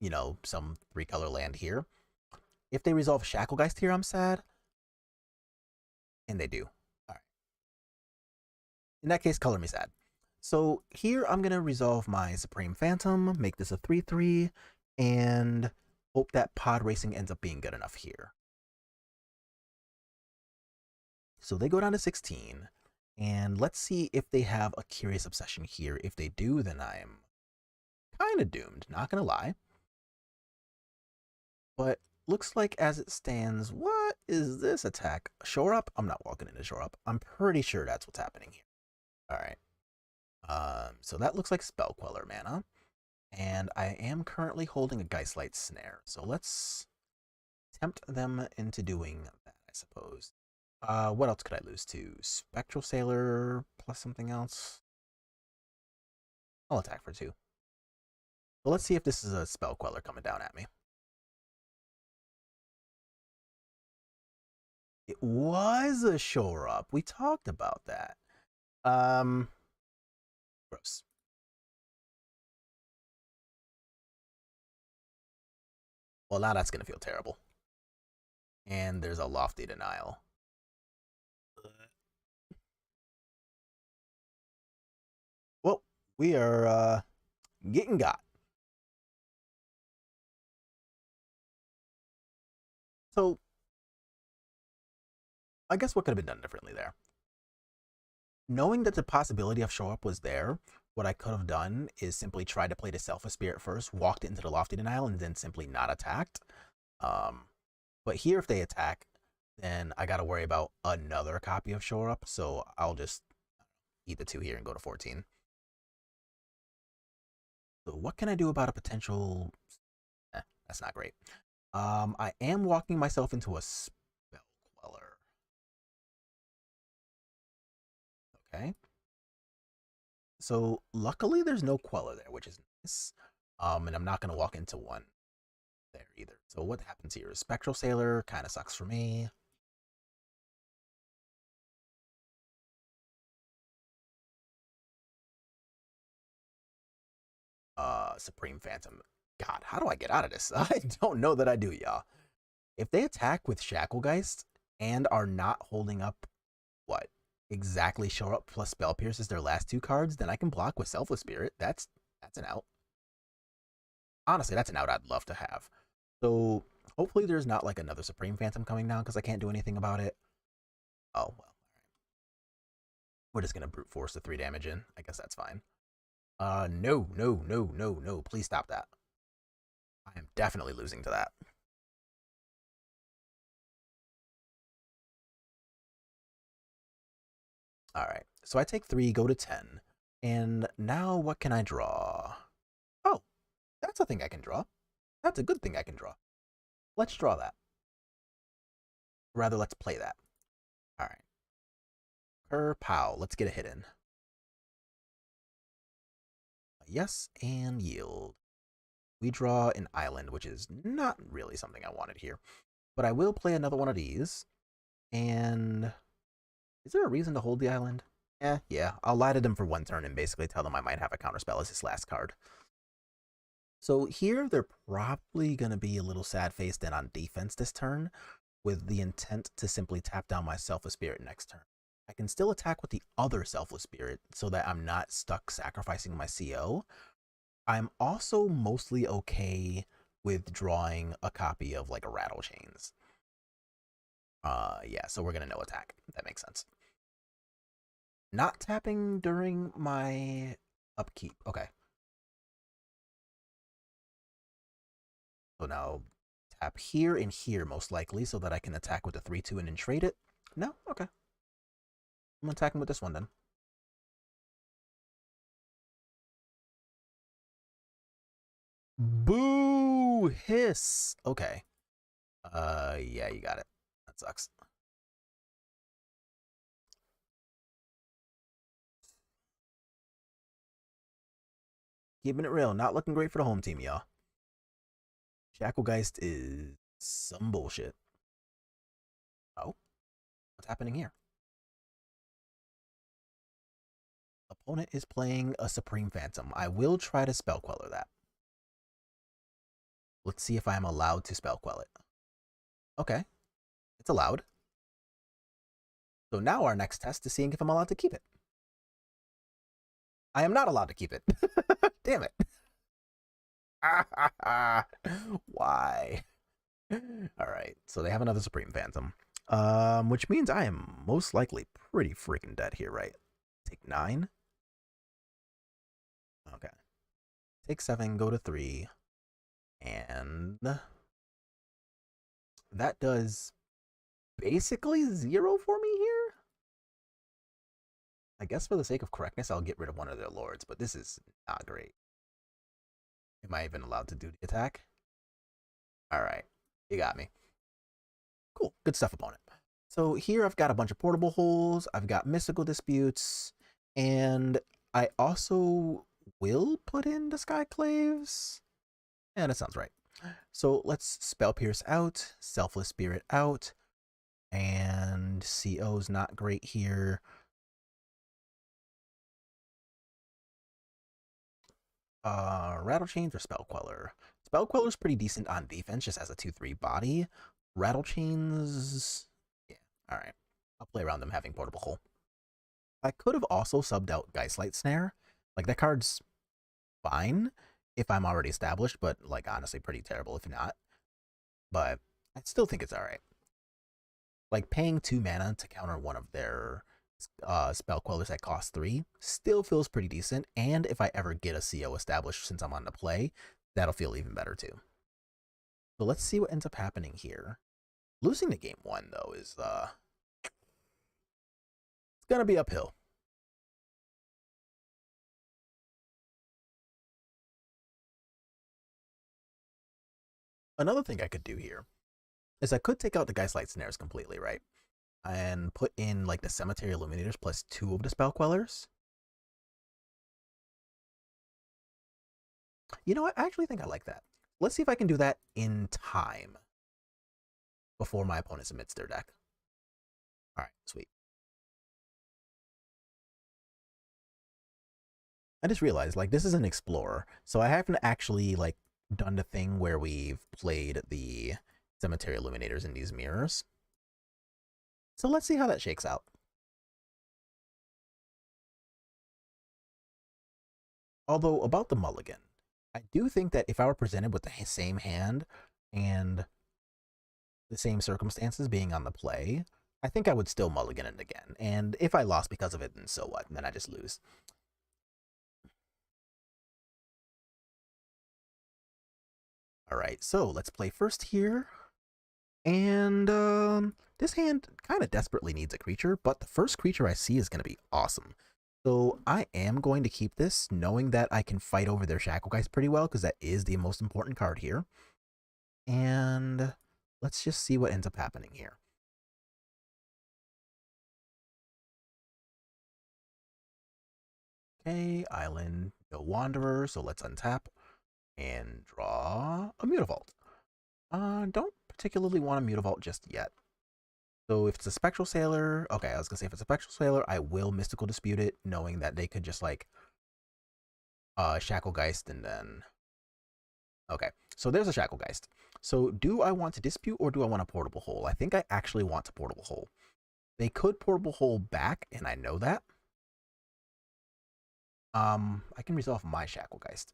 you know, some 3-color land here. If they resolve Shacklegeist here, I'm sad. And they do. All right. In that case, color me sad. So here I'm going to resolve my Supreme Phantom, make this a 3/3, and hope that Pod Racing ends up being good enough here. So they go down to 16, and let's see if they have a Curious Obsession here. If they do, then I'm kind of doomed, not going to lie. But looks like as it stands, what is this attack? Shore Up? I'm not walking into Shore Up. I'm pretty sure that's what's happening here. All right. So that looks like Spell Queller mana. And I am currently holding a Geistlight Snare. So let's tempt them into doing that, I suppose. What else could I lose to? Spectral Sailor plus something else? I'll attack for 2. But let's see if this is a Spell Queller coming down at me. It was a Shore Up. We talked about that. Gross. Well, now that's going to feel terrible. And there's a Lofty Denial. Well, we are getting got. So, I guess what could have been done differently there? Knowing that the possibility of Show Up was there, what I could have done is simply tried to play the Selfless Spirit first, walked into the Lofty Denial, and then simply not attacked. But here, if they attack, then I got to worry about another copy of Shore Up, so I'll just eat the 2 here and go to 14. So what can I do about a potential... that's not great. I am walking myself into a Spell Queller. Okay. So luckily there's no Queller there, which is nice. And I'm not going to walk into one there either. So what happens here is Spectral Sailor kind of sucks for me. Supreme Phantom. God, how do I get out of this? I don't know that I do, y'all. If they attack with Shacklegeist and are not holding up what exactly Show Up plus Spell Pierce is their last 2 cards, then I can block with Selfless Spirit. That's an out. Honestly, that's an out I'd love to have. So hopefully there's not like another Supreme Phantom coming down because I can't do anything about it. Oh, well. We're just gonna brute force the 3 damage in. I guess that's fine. No, no, no, no, no. Please stop that. I am definitely losing to that. Alright, so I take 3, go to 10. And now what can I draw? Oh, that's a thing I can draw. That's a good thing I can draw. Let's draw that. Rather, let's play that. Alright. Pow. Let's get a hit in. Yes, and yield. We draw an island, which is not really something I wanted here. But I will play another one of these. And is there a reason to hold the island? Yeah. I'll lie to them for 1 turn and basically tell them I might have a counterspell as his last card. So here they're probably going to be a little sad-faced and on defense this turn with the intent to simply tap down my Selfless Spirit next turn. I can still attack with the other Selfless Spirit so that I'm not stuck sacrificing my CO. I'm also mostly okay with drawing a copy of like a Rattle Chains. Yeah, so we're gonna no attack. That makes sense. Not tapping during my upkeep. Okay. So now tap here and here most likely so that I can attack with the 3/2 and then trade it. No? Okay. I'm attacking with this one then. Boo! Hiss! Okay. Yeah, you got it. That sucks. Keeping it real. Not looking great for the home team, y'all. Shacklegeist is some bullshit. Oh? What's happening here? Opponent is playing a Supreme Phantom. I will try to Spell Queller that. Let's see if I am allowed to Spell Quell it. Okay. It's allowed. So now our next test is seeing if I'm allowed to keep it. I am not allowed to keep it. Damn it. Why? Alright, so they have another Supreme Phantom. Which means I am most likely pretty freaking dead here, right? Take 9. Okay. Take 7, go to 3. And that does basically 0 for me here. I guess for the sake of correctness, I'll get rid of one of their lords, but this is not great. Am I even allowed to do the attack? Alright, you got me. Cool, good stuff, opponent. So here I've got a bunch of portable holes, I've got mystical disputes, and I also will put in the Skyclaves. Yeah, that sounds right. So let's Spell Pierce out, Selfless Spirit out, and CO's not great here. Rattle Chains or Spell Queller? Spell Queller's pretty decent on defense, just as a 2/3 body. Rattle Chains, yeah, alright. I'll play around them having Portable Hole. I could have also subbed out Geistlight Snare. Like, that card's fine if I'm already established, but, like, honestly pretty terrible if not. But I still think it's alright. Like, paying 2 mana to counter one of their Spell Quellers that cost 3 still feels pretty decent, and if I ever get a CO established since I'm on the play, that'll feel even better too. So let's see what ends up happening here. Losing the game 1 though is it's gonna be uphill. Another thing I could do here is I could take out the Geistlight Snares completely, right? And put in like the Cemetery Illuminators plus 2 of the Spell Quellers. You know what? I actually think I like that. Let's see if I can do that in time before my opponent submits their deck. Alright, sweet. I just realized, like, this is an Explorer, so I haven't actually, like, done the thing where we've played the Cemetery Illuminators in these mirrors. So let's see how that shakes out. Although, about the mulligan, I do think that if I were presented with the same hand and the same circumstances being on the play, I think I would still mulligan it again. And if I lost because of it, then so what? And then I just lose. All right, so let's play first here. And this hand kind of desperately needs a creature, but the first creature I see is going to be awesome. So I am going to keep this, knowing that I can fight over their Shacklegeist pretty well, because that is the most important card here. And let's just see what ends up happening here. Okay, island, no wanderer, so let's untap and draw a Mutavault. Don't particularly want a Mutavault just yet. So if it's a Spectral Sailor, okay, I was gonna say if it's a Spectral Sailor, I will Mystical Dispute it, knowing that they could just like Shacklegeist and then okay. So there's a Shacklegeist. So do I want to dispute or do I want a Portable Hole? I think I actually want a Portable Hole. They could Portable Hole back, and I know that. I can resolve my Shacklegeist.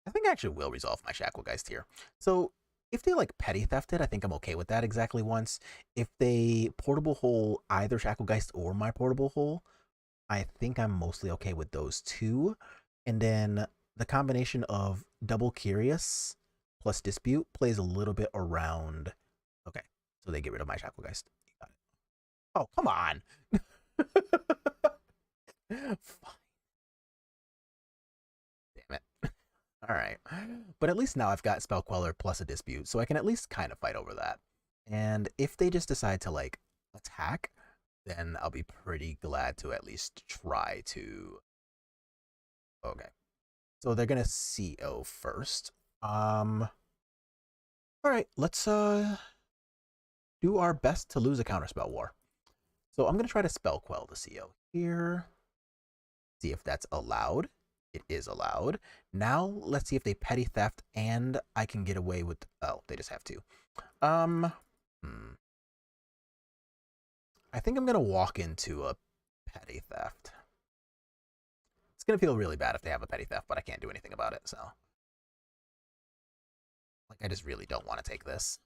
I think I actually will resolve my Shacklegeist here. So if they like petty thefted, I think I'm okay with that exactly once. If they Portable Hole either Shacklegeist or my Portable Hole, I think I'm mostly okay with those two. And then the combination of Double Curious plus Dispute plays a little bit around. Okay, so they get rid of my Shacklegeist. Got it. Oh, come on. Damn it. All right. But at least now I've got Spell Queller plus a Dispute, so I can at least kind of fight over that. And if they just decide to, like, attack, then I'll be pretty glad to at least try to... Okay. So they're going to CO first. All right, let's do our best to lose a Counterspell War. So I'm going to try to Spell Quell the CO here. See if that's allowed. It is allowed. Now let's see if they petty theft and I can get away with... Oh, they just have to. I think I'm going to walk into a petty theft. It's going to feel really bad if they have a petty theft, but I can't do anything about it, so... Like, I just really don't want to take this.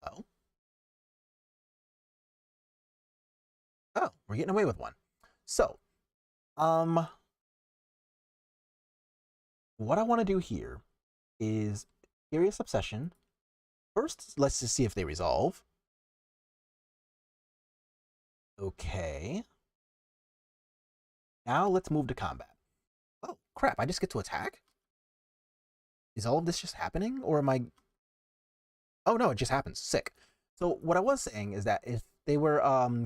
Oh. Oh, we're getting away with one. So, what I want to do here is Curious Obsession. First, let's just see if they resolve. Okay. Now let's move to combat. Oh, crap, I just get to attack? Is all of this just happening? Or am I... Oh, no, it just happens. Sick. So what I was saying is that if they were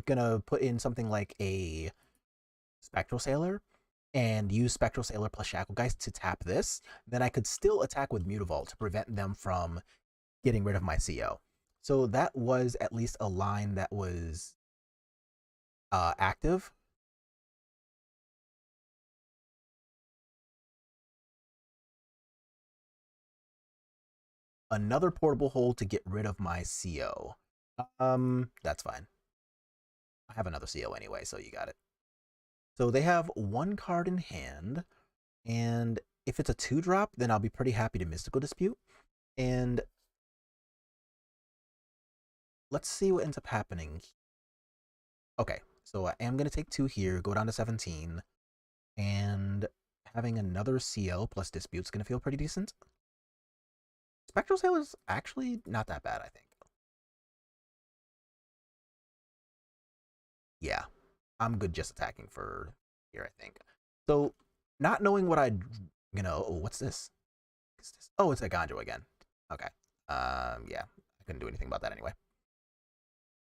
gonna put in something like a Spectral Sailor and use Spectral Sailor plus Shacklegeist to tap this, then I could still attack with Mutavault to prevent them from getting rid of my CO. So that was at least a line that was active. Another Portable Hole to get rid of my CO. That's fine. I have another CO anyway, so you got it. So they have one card in hand, and if it's a 2-drop, then I'll be pretty happy to Mystical Dispute. And let's see what ends up happening. Okay, so I am going to take 2 here, go down to 17, and having another CO plus Dispute is going to feel pretty decent. Spectral Sailor's actually not that bad, I think. Yeah, I'm good just attacking for here, I think. So, not knowing what I'd, oh, what's this? Oh, it's a Ganjo again. Okay. Yeah, I couldn't do anything about that anyway.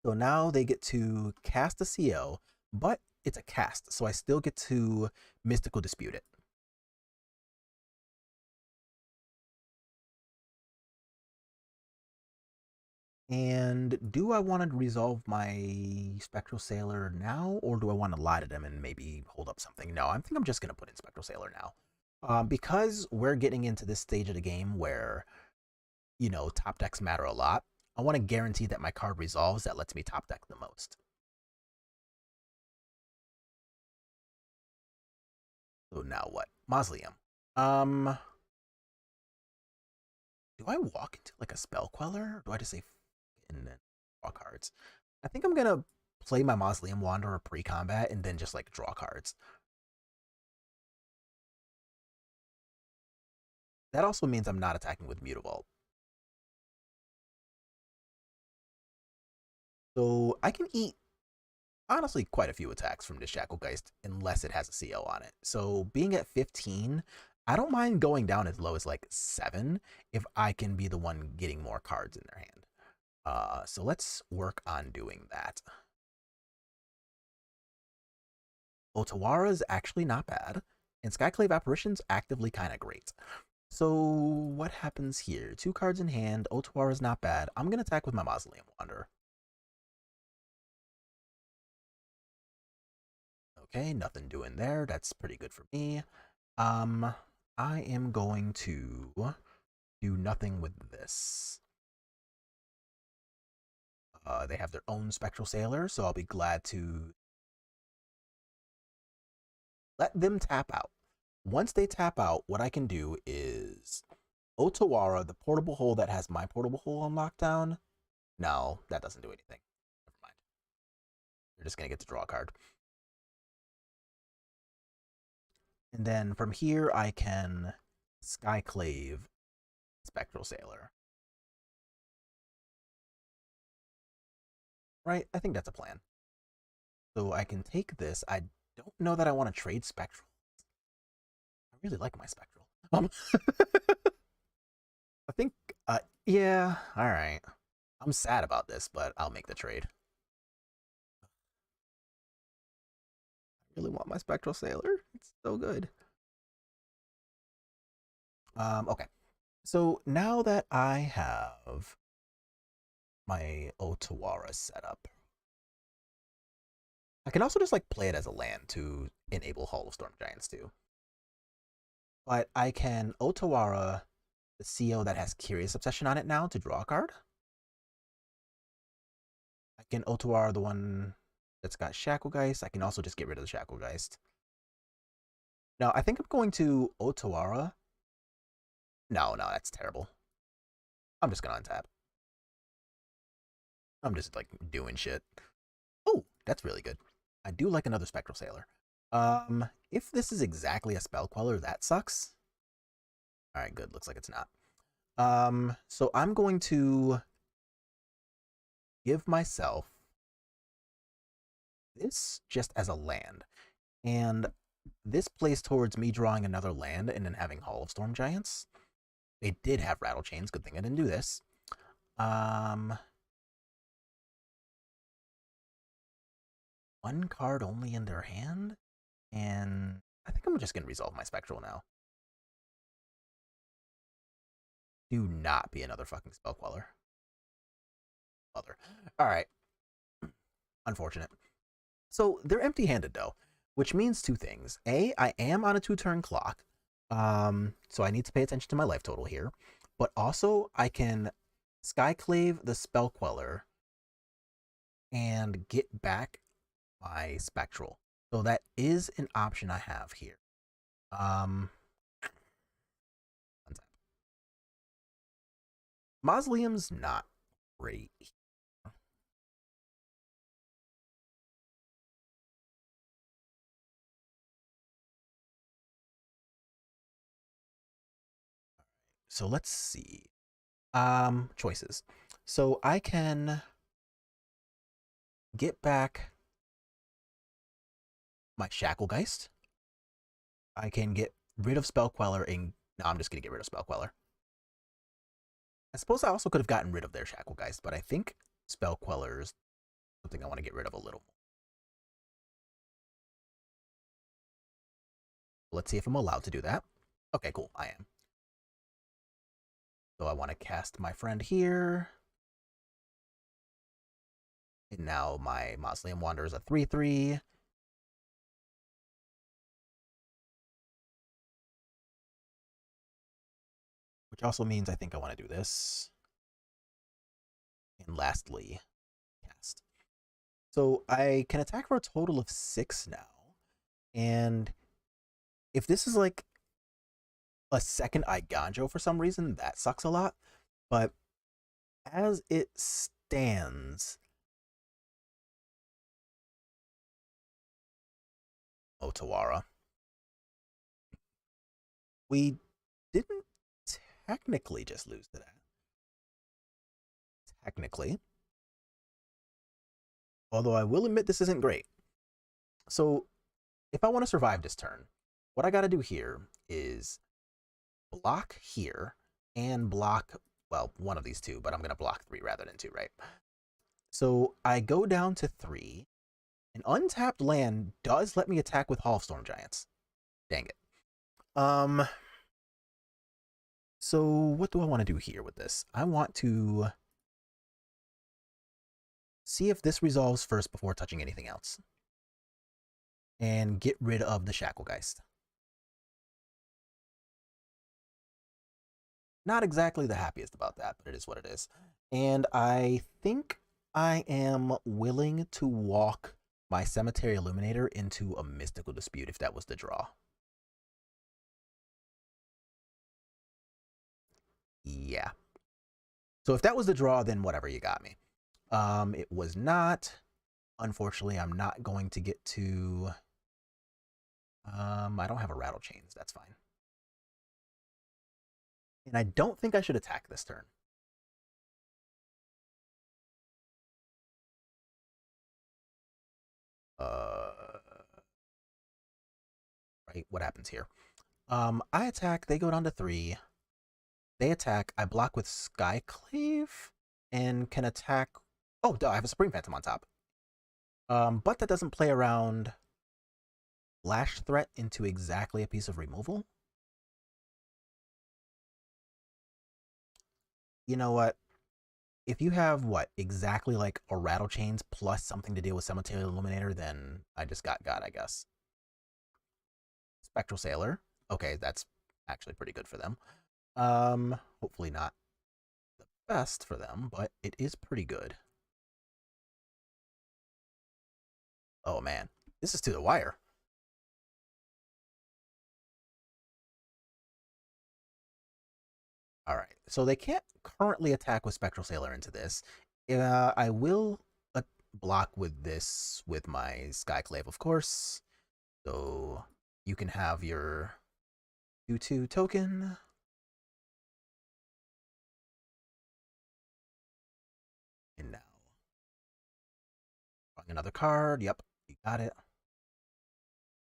So now they get to cast a CO, but it's a cast, so I still get to Mystical Dispute it. And do I want to resolve my Spectral Sailor now, or do I want to lie to them and maybe hold up something? No, I think I'm just going to put in Spectral Sailor now. Because we're getting into this stage of the game where, top decks matter a lot, I want to guarantee that my card resolves that lets me top deck the most. So now what? Mausoleum. Do I walk into like a spell queller? Or do I just say and then draw cards? I think I'm gonna play my Mausoleum Wanderer pre-combat and then just like draw cards. That also means I'm not attacking with Mutavault. So I can eat honestly quite a few attacks from this Shacklegeist unless it has a CO on it. So being at 15, I don't mind going down as low as like 7 if I can be the one getting more cards in their hand. So let's work on doing that. Otawara is actually not bad, and Skyclave Apparition's actively kind of great. So what happens here? 2 cards in hand. Otawara is not bad. I'm going to attack with my Mausoleum Wanderer. Okay, nothing doing there. That's pretty good for me. I am going to do nothing with this. They have their own Spectral Sailor, so I'll be glad to let them tap out. Once they tap out, what I can do is Otawara, the portable hole that has my portable hole on lockdown. No, that doesn't do anything. Never mind. You're just going to get to draw a card. And then from here, I can Skyclave Spectral Sailor. Right? I think that's a plan. So I can take this. I don't know that I want to trade Spectral. I really like my Spectral. I think, yeah, all right. I'm sad about this, but I'll make the trade. I really want my Spectral Sailor. It's so good. Okay. So now that I have my Otawara set up, I can also just like play it as a land to enable Hall of Storm Giants too. But I can Otawara the CO that has Curious Obsession on it now to draw a card. I can Otawara the one that's got Shacklegeist. I can also just get rid of the Shacklegeist. Now, I think I'm going to Otawara. No, that's terrible. I'm just going to untap. I'm just like doing shit. Oh, that's really good. I do like another Spectral Sailor. If this is exactly a Spell Queller, that sucks. All right, good. Looks like it's not. So I'm going to give myself this just as a land. And this plays towards me drawing another land and then having Hall of Storm Giants. It did have Rattle Chains. Good thing I didn't do this. One card only in their hand. And I think I'm just going to resolve my Spectral now. Do not be another fucking Spell Queller. Mother. Alright. Unfortunate. So they're empty-handed though, which means 2 things. A, I am on a 2-turn clock. So I need to pay attention to my life total here. But also I can Skyclave the Spell Queller and get back my Spectral. So that is an option I have here. Mausoleum's not great. So let's see. Choices. So I can get back my Shacklegeist. I can get rid of Spell Queller and no, I'm just gonna get rid of Spell Queller. I suppose I also could have gotten rid of their Shacklegeist, but I think Spell Queller is something I want to get rid of a little more. Let's see if I'm allowed to do that. Okay, cool, I am. So I want to cast my friend here. And now my Mausoleum Wanderer is a 3/3. Which also means I think I want to do this. And lastly, cast. So I can attack for a total of 6 now. And if this is like a second Iganjo for some reason. That sucks a lot. But as it stands, Otawara, we didn't technically just lose to that. Technically. Although I will admit this isn't great. So if I want to survive this turn, what I got to do here is block here and block, well, one of these two, but I'm going to block 3 rather than 2, right? So I go down to 3. An untapped land does let me attack with Hall of Storm Giants. Dang it. So what do I want to do here with this? I want to see if this resolves first before touching anything else. And get rid of the Shacklegeist. Not exactly the happiest about that, but it is what it is. And I think I am willing to walk my Cemetery Illuminator into a Mystical Dispute if that was the draw. Yeah. So if that was the draw, then whatever, you got me. It was not. Unfortunately, I'm not going to get to... I don't have a Rattle Chains. That's fine. And I don't think I should attack this turn. Right, what happens here? I attack, they go down to 3. They attack, I block with Skyclave and can attack... Oh, duh, I have a Supreme Phantom on top. But that doesn't play around Flash Threat into exactly a piece of removal. You know what? If you have, what, exactly like a Rattle Chains plus something to deal with Cemetery Illuminator, then I just got God, I guess. Spectral Sailor. Okay, that's actually pretty good for them. Hopefully not the best for them, but it is pretty good. Oh man, this is to the wire. All right, so they can't currently attack with Spectral Sailor into this. I will block with this with my Skyclave, of course. So you can have your 2/2 token. And now, drawing another card. Yep, you got it.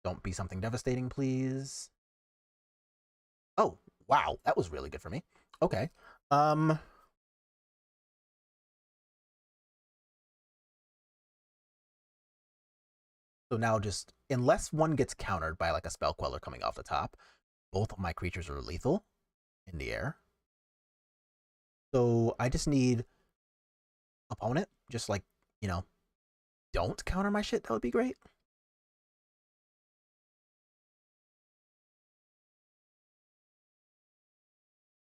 Don't be something devastating, please. Oh, wow, that was really good for me. Okay. So now just, unless one gets countered by like a Spell Queller coming off the top, both of my creatures are lethal in the air. So I just need opponent, just like, you know, don't counter my shit. That would be great.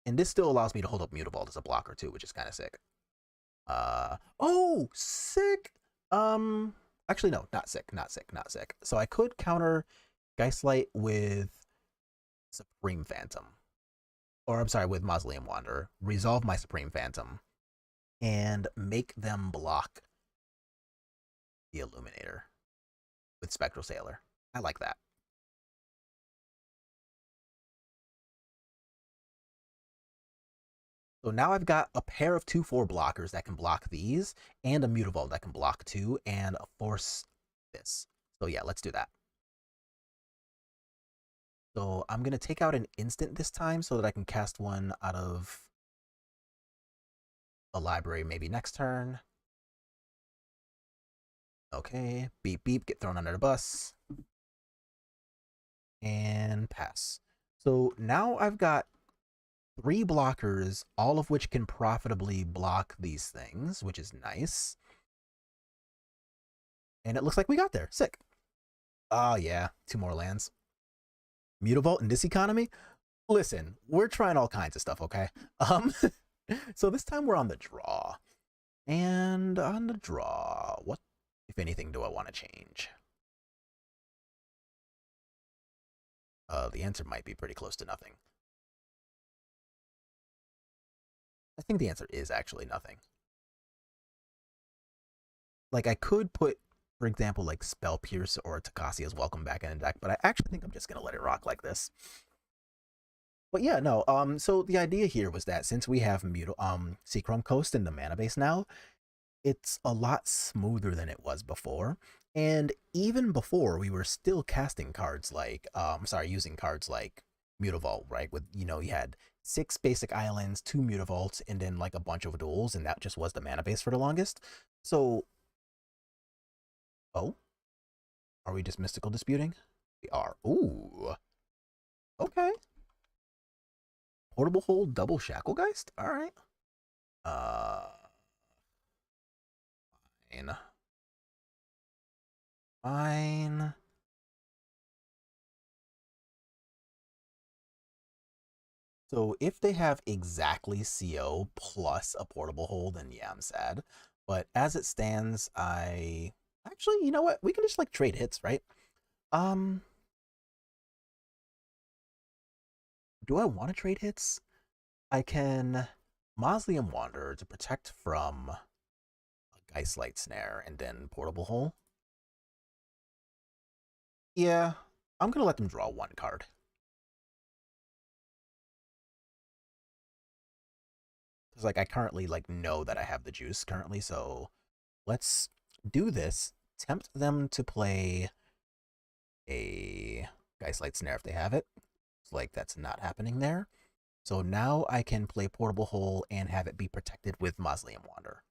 And this still allows me to hold up Mutavault as a blocker too, which is kind of sick. Oh, sick. Actually, no, not sick, not sick, not sick. So I could counter Geistlight with Supreme Phantom. Or, I'm sorry, with Mausoleum Wanderer. Resolve my Supreme Phantom. And make them block the Illuminator with Spectral Sailor. I like that. So now I've got a pair of 2/4 blockers that can block these, and a Mutavault that can block 2, and a force this. So yeah, let's do that. So I'm going to take out an instant this time so that I can cast one out of a library maybe next turn. Okay, beep beep, get thrown under the bus. And pass. So now I've got 3 blockers, all of which can profitably block these things, which is nice. And it looks like we got there. Sick. Oh, yeah. 2 more lands. Mutavault in this economy? Listen, we're trying all kinds of stuff, okay? So this time we're on the draw. And on the draw, what, if anything, do I want to change? The answer might be pretty close to nothing. think the answer is actually nothing. Like, I could put, for example, like Spell Pierce or Takasia's Welcome back in a deck, but I actually think I'm just gonna let it rock like this. But yeah, no, so the idea here was that since we have Seachrome Coast in the mana base now, it's a lot smoother than it was before. And even before, we were still casting cards like, using cards like Mutavault, right? With, you had 6 basic islands, 2 Mutavaults, and then like a bunch of duels, and that just was the mana base for the longest. So, oh, are we just mystical disputing? We are. Ooh, okay. Portable Hold, double Shacklegeist? Alright. Fine. Fine. So if they have exactly CO plus a Portable Hold, then yeah, I'm sad. But as it stands, actually, you know what? We can just like trade hits, right? Do I want to trade hits? I can Mausoleum Wanderer to protect from a Geistlight Snare and then Portable Hole. Yeah, I'm gonna let them draw 1 card. Because like I currently like know that I have the juice currently, so let's do this. Tempt them to play a Geistlight Snare if they have it. It's like that's not happening there. So now I can play Portable Hole and have it be protected with Mausoleum Wanderer.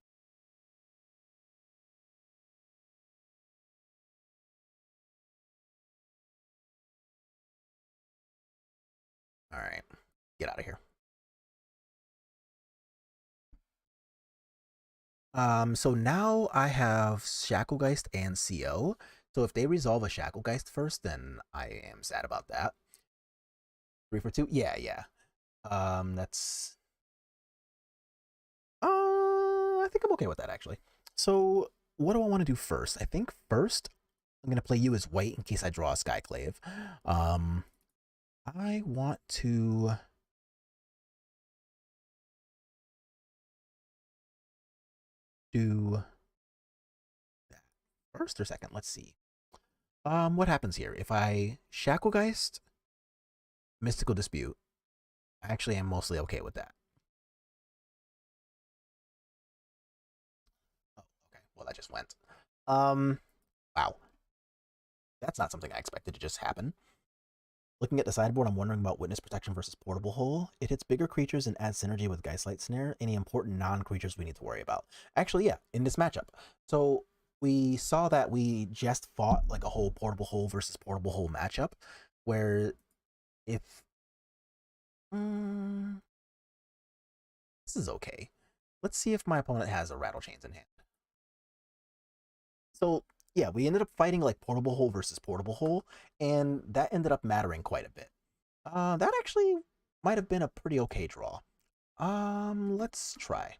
All right, get out of here. So now I have Shacklegeist and CO. So if they resolve a Shacklegeist first, then I am sad about that. 3 for 2? Yeah, yeah. That's I think I'm okay with that actually. So what do I want to do first? I think first I'm gonna play you as white in case I draw a Skyclave. I want to do that first or second. Let's see. What happens here? If I Shacklegeist, Mystical Dispute, I actually am mostly okay with that. Oh, okay. Well, that just went. Wow. That's not something I expected to just happen. Looking at the sideboard, I'm wondering about Witness Protection versus Portable Hole. It hits bigger creatures and adds synergy with Geistlight Snare. Any important non-creatures we need to worry about? Actually, yeah, in this matchup. So we saw that we just fought like a whole Portable Hole versus Portable Hole matchup, where if this is okay. Let's see if my opponent has a Rattle Chains in hand. So yeah, we ended up fighting like Portable Hole versus Portable Hole, and that ended up mattering quite a bit. That actually might have been a pretty okay draw. Let's try.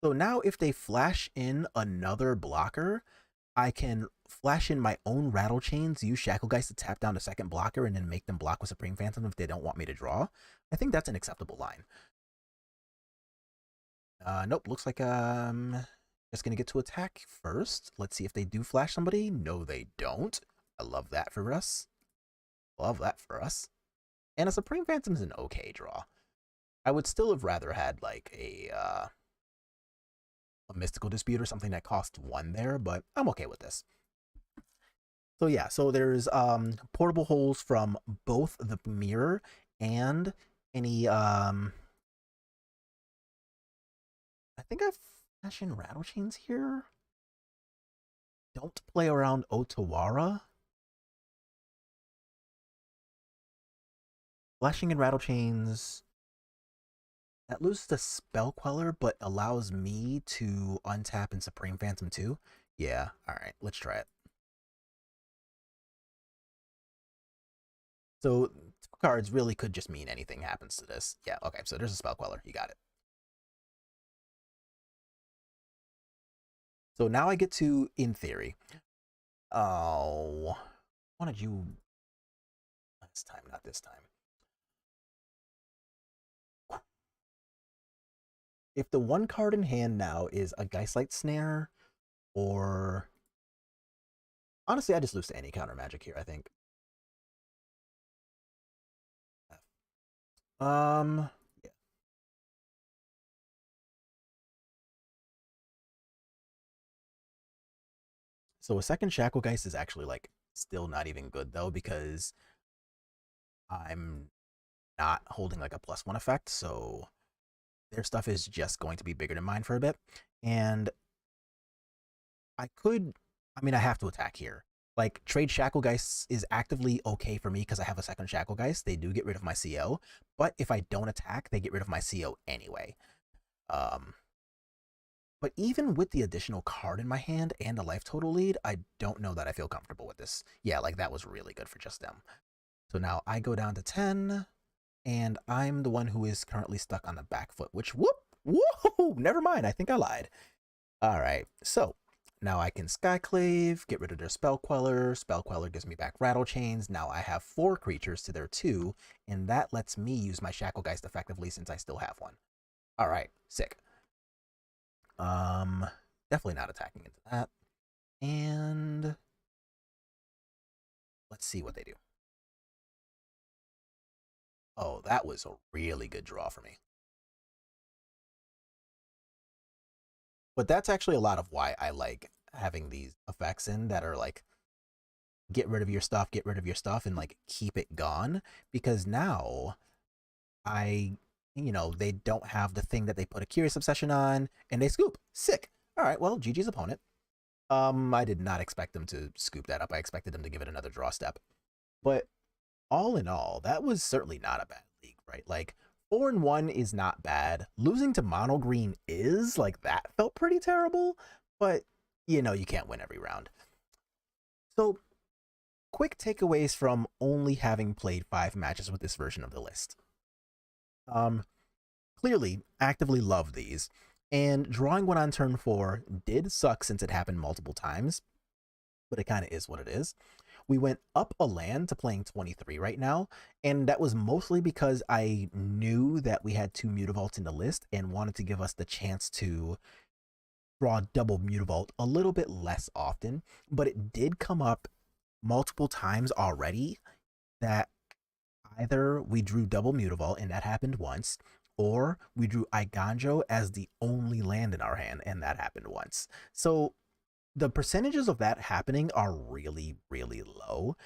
So now if they flash in another blocker, I can flash in my own Rattle Chains, use Shacklegeist to tap down the second blocker, and then make them block with Supreme Phantom if they don't want me to draw. I think that's an acceptable line. Nope, looks like just gonna get to attack first. Let's see if they do flash somebody. No, they don't. I love that for us. Love that for us. And a Supreme Phantom's an okay draw. I would still have rather had like a Mystical Dispute or something that cost 1 there, but I'm okay with this. So yeah, so there's Portable Holes from both the mirror and any I think I've flashed in Rattle Chains here. Don't play around Otawara. Flashing in Rattle Chains, that loses the Spell Queller, but allows me to untap and Supreme Phantom too. Yeah, alright, let's try it. So, 2 cards really could just mean anything happens to this. Yeah, okay, so there's a Spell Queller. You got it. So now I get to, in theory. Oh, wanted you last time, not this time. If the one card in hand now is a Geistlight Snare, or honestly, I just lose to any counter magic here, I think. Yeah. So a second Shacklegeist is actually like still not even good though, because I'm not holding like a +1 effect, so their stuff is just going to be bigger than mine for a bit. And I mean, I have to attack here. Like, trade Shacklegeists is actively okay for me because I have a second Shacklegeist. They do get rid of my CO, but if I don't attack, they get rid of my CO anyway. But even with the additional card in my hand and a life total lead, I don't know that I feel comfortable with this. Yeah, like that was really good for just them. So now I go down to 10, and I'm the one who is currently stuck on the back foot, which, whoa, never mind. I think I lied. All right, so now I can Skyclave, get rid of their Spell Queller. Spell Queller gives me back Rattle Chains. Now I have 4 creatures to their 2, and that lets me use my Shacklegeist effectively since I still have one. All right, sick. Definitely not attacking into that. And let's see what they do. Oh, that was a really good draw for me. But that's actually a lot of why I like having these effects in that are like, get rid of your stuff, and like keep it gone. Because now they don't have the thing that they put a Curious Obsession on, and they scoop. Sick. All right, well, GG's opponent. I did not expect them to scoop that up. I expected them to give it another draw step. But all in all, that was certainly not a bad league, right? Like, 4-1 is not bad. Losing to mono green is, like, that felt pretty terrible, but, you can't win every round. So, quick takeaways from only having played 5 matches with this version of the list. Clearly, actively love these, and drawing one on turn 4 did suck since it happened multiple times, but it kind of is what it is. We went up a land to playing 23 right now, and that was mostly because I knew that we had 2 Mutavaults in the list and wanted to give us the chance to draw double Mutavault a little bit less often, but it did come up multiple times already that either we drew double Mutavault, and that happened once, or we drew Eiganjo as the only land in our hand, and that happened once. So the percentages of that happening are really, really low.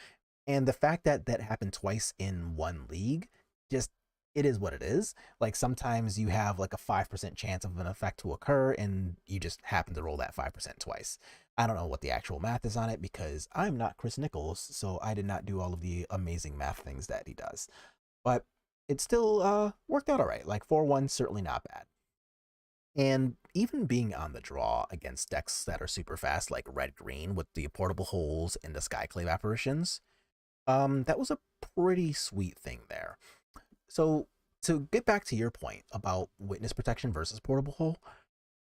And the fact that that happened twice in one league, just, it is what it is. Like, sometimes you have like a 5% chance of an effect to occur, and you just happen to roll that 5% twice. I don't know what the actual math is on it because I'm not Chris Nichols, so I did not do all of the amazing math things that he does. But it still worked out all right. Like, 4-1, certainly not bad. And even being on the draw against decks that are super fast, like red-green with the portable holes and the Skyclave apparitions, that was a pretty sweet thing there. So to get back to your point about witness protection versus portable hole,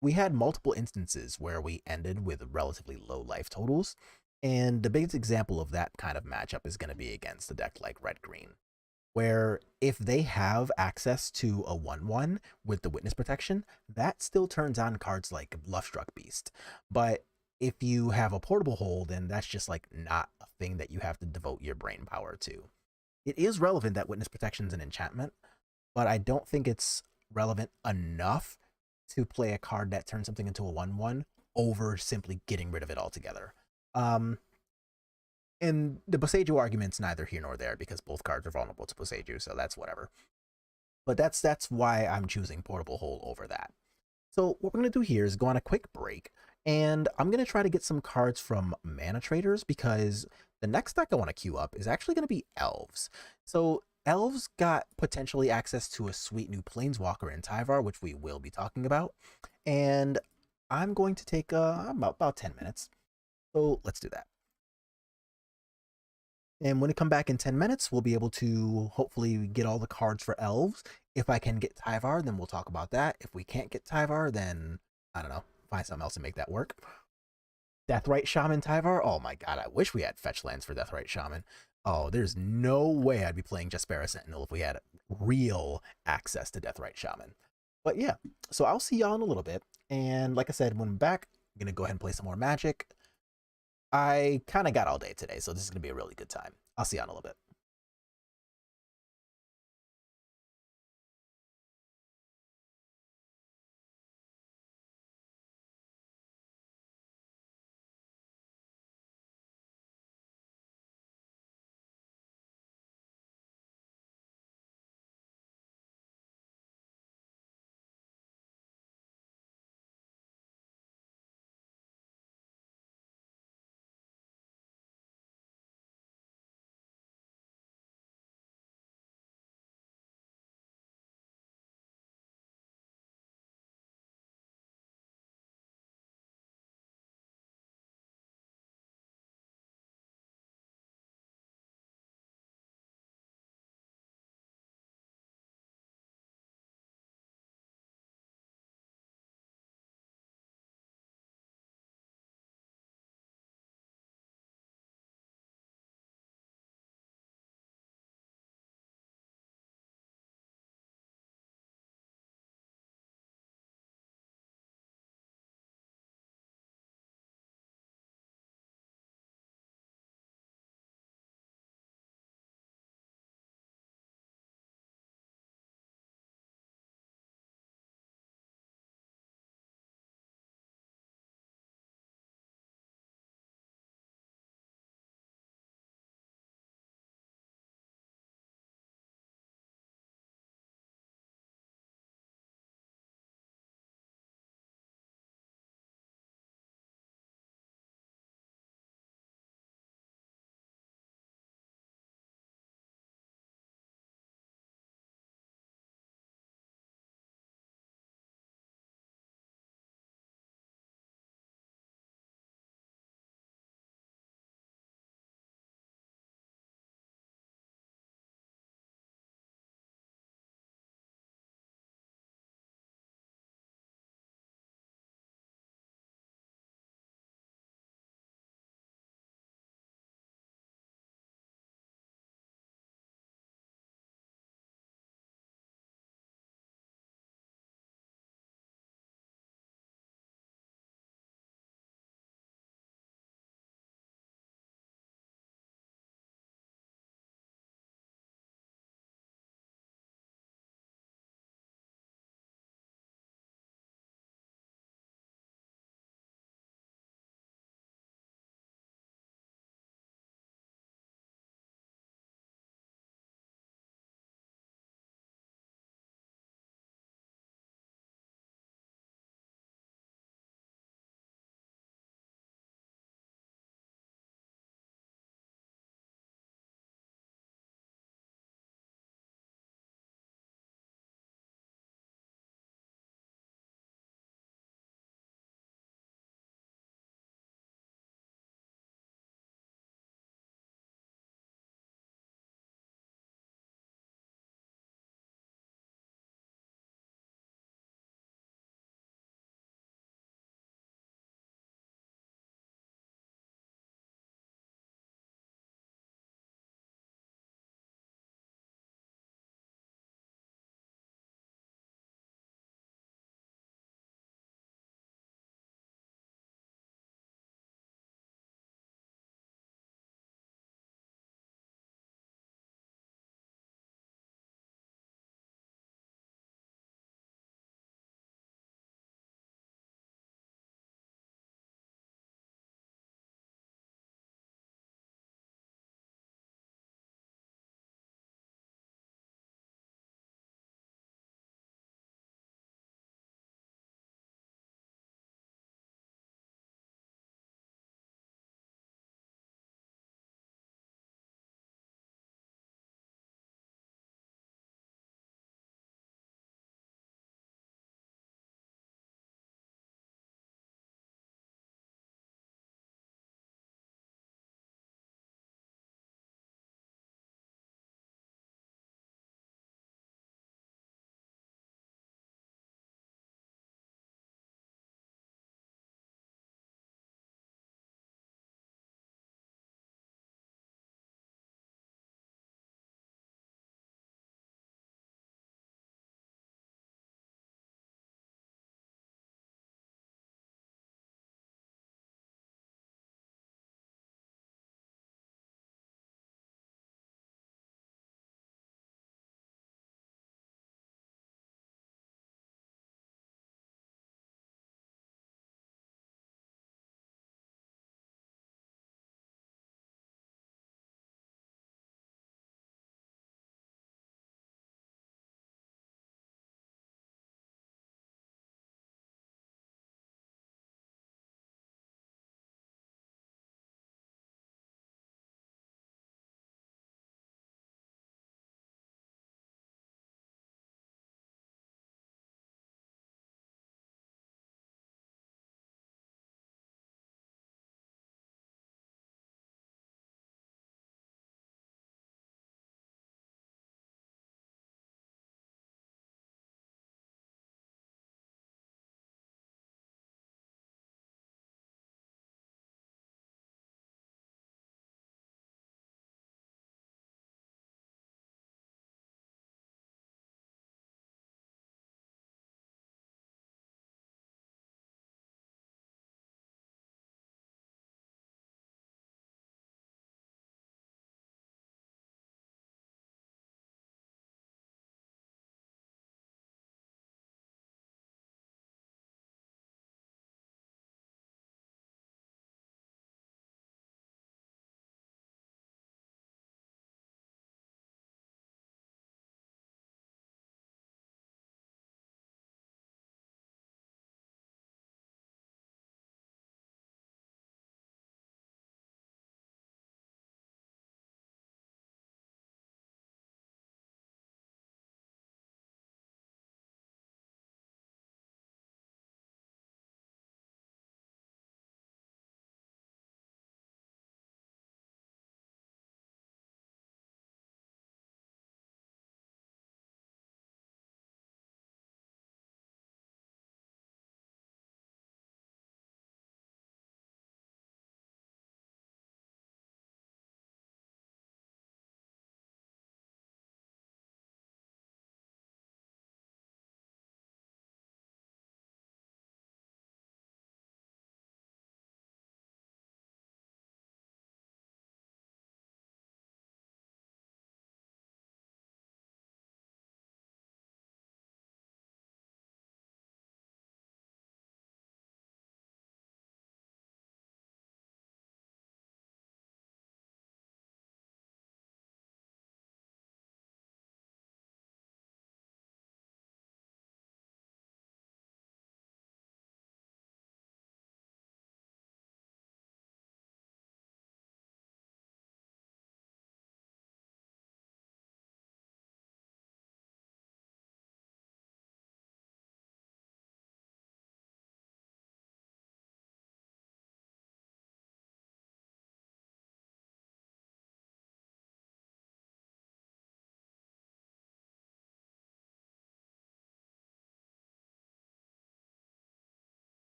we had multiple instances where we ended with relatively low life totals, and the biggest example of that kind of matchup is going to be against a deck like red-green, where if they have access to a 1-1 with the witness protection, that still turns on cards like Bluffstruck Beast. But if you have a portable hole, then that's just like not a thing that you have to devote your brain power to. It is relevant that witness protection is an enchantment, but I don't think it's relevant enough to play a card that turns something into a 1-1 over simply getting rid of it altogether. And the Boseiju argument's neither here nor there because both cards are vulnerable to Boseiju, so that's whatever. But that's why I'm choosing Portable Hole over that. So what we're going to do here is go on a quick break, and I'm going to try to get some cards from Mana Traders because the next deck I want to queue up is actually going to be Elves. So Elves got potentially access to a sweet new Planeswalker in Tyvar, which we will be talking about, and I'm going to take about 10 minutes. So let's do that. And when we come back in 10 minutes, we'll be able to hopefully get all the cards for Elves. If I can get Tyvar, then we'll talk about that. If we can't get Tyvar, then, I don't know, find something else to make that work. Deathrite Shaman Tyvar? Oh my god, I wish we had fetch lands for Deathrite Shaman. Oh, there's no way I'd be playing Jaspera Sentinel if we had real access to Deathrite Shaman. But yeah, so I'll see y'all in a little bit. And like I said, when I'm back, I'm going to go ahead and play some more Magic. I kind of got all day today, so this is going to be a really good time. I'll see y'all in a little bit.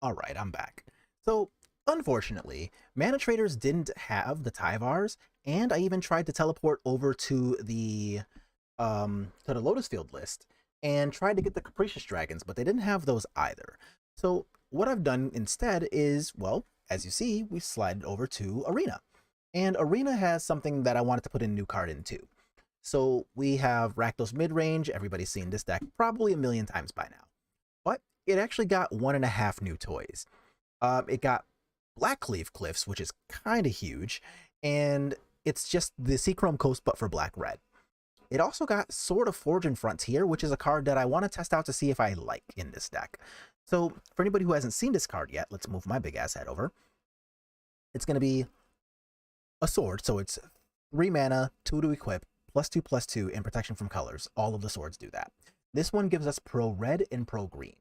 All right, I'm back. So, unfortunately, Mana Traders didn't have the Tyvars, and I even tried to teleport over to the Lotus Field list and tried to get the Capricious Dragons, but they didn't have those either. So, what I've done instead is, well, as you see, we slided over to Arena. And Arena has something that I wanted to put a new card in too. So we have Rakdos Midrange. Everybody's seen this deck probably a million times by now. But it actually got 1.5 new toys. It got Blackleaf Cliffs, which is kind of huge, and it's just the Seachrome Coast but for black-red. It also got Sword of Fortune Frontier, which is a card that I want to test out to see if I like in this deck. So for anybody who hasn't seen this card yet, let's move my big ass head over. It's going to be a sword, so it's 3 mana, 2 to equip, +2/+2, and protection from colors. All of the swords do that. This one gives us pro red and pro green.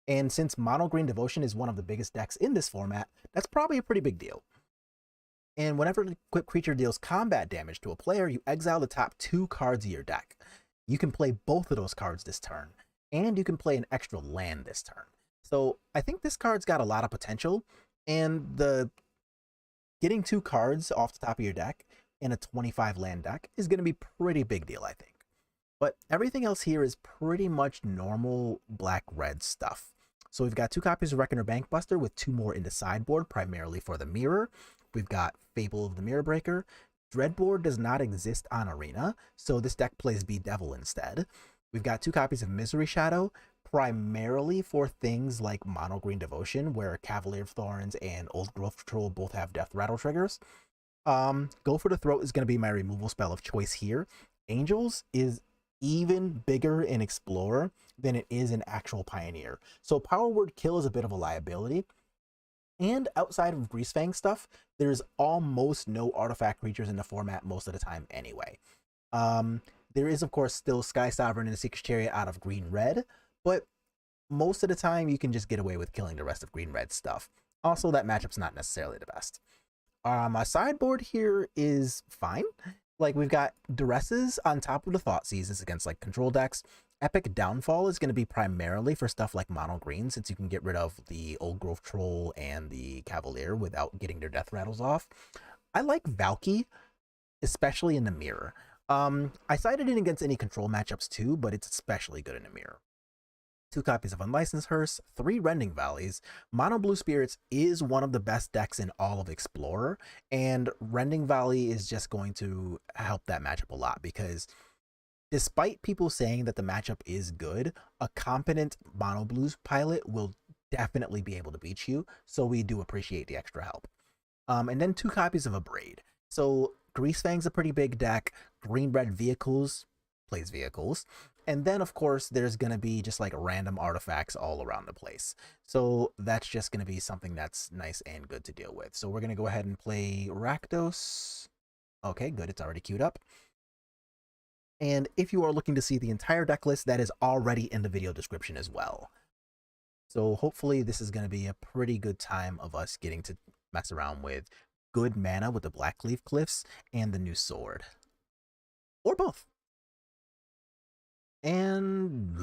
And since Mono Green Devotion is one of the biggest decks in this format, that's probably a pretty big deal. And whenever an equipped creature deals combat damage to a player, you exile the top 2 cards of your deck. You can play both of those cards this turn, and you can play an extra land this turn. So I think this card's got a lot of potential, and the getting 2 cards off the top of your deck in a 25 land deck is going to be a pretty big deal, I think. But everything else here is pretty much normal black-red stuff. So we've got 2 copies of Reckoner Bankbuster with 2 more in the sideboard, primarily for the mirror. We've got Fable of the Mirror Breaker. Dreadboard does not exist on Arena, so this deck plays Bedevil instead. We've got 2 copies of Misery Shadow, primarily for things like Mono Green Devotion, where Cavalier of Thorns and Old Growth Patrol both have Death Rattle triggers. Go for the Throat is going to be my removal spell of choice here. Angels is even bigger in Explorer than it is in actual Pioneer. So Power Word Kill is a bit of a liability. And outside of Greasefang stuff, there's almost no artifact creatures in the format most of the time anyway. There is, of course, still Sky Sovereign and the Seeker's Chariot out of green-red, but most of the time you can just get away with killing the rest of green-red stuff. Also, that matchup's not necessarily the best. My sideboard here is fine. Like, we've got Duresses on top of the Thoughtseizes against, like, control decks. Epic Downfall is going to be primarily for stuff like Mono Green, since you can get rid of the Old Growth Troll and the Cavalier without getting their death rattles off. I like Valky, especially in the mirror. I sided in against any control matchups too, but it's especially good in the mirror. 2 copies of Unlicensed Hearse, 3 Rending Valleys. Mono Blue Spirits is one of the best decks in all of Explorer, and Rending Valley is just going to help that matchup a lot, because despite people saying that the matchup is good, a competent Mono Blues pilot will definitely be able to beat you, so we do appreciate the extra help. And then 2 copies of Abrade. So Greasefang's a pretty big deck. Green-red Vehicles plays Vehicles. And then, of course, there's going to be just like random artifacts all around the place. So that's just going to be something that's nice and good to deal with. So we're going to go ahead and play Rakdos. Okay, good. It's already queued up. And if you are looking to see the entire deck list, that is already in the video description as well. So hopefully this is going to be a pretty good time of us getting to mess around with good mana with the Blackleaf Cliffs and the new sword. Or both. And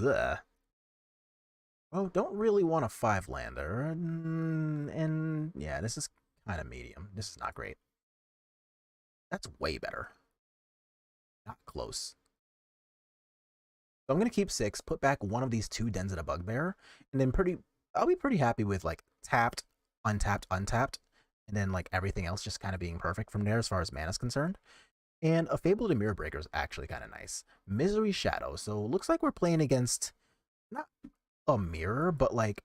oh, don't really want a 5-lander, and yeah, this is kind of medium. This is not great. That's way better. Not close. So I'm gonna keep 6, put back one of these 2 Dens of the Bugbear, and then I'll be pretty happy with like tapped, untapped, untapped, and then like everything else just kind of being perfect from there as far as mana is concerned. And a Fable of the Mirror Breaker is actually kind of nice. Misery Shadow. So looks like we're playing against not a mirror, but like,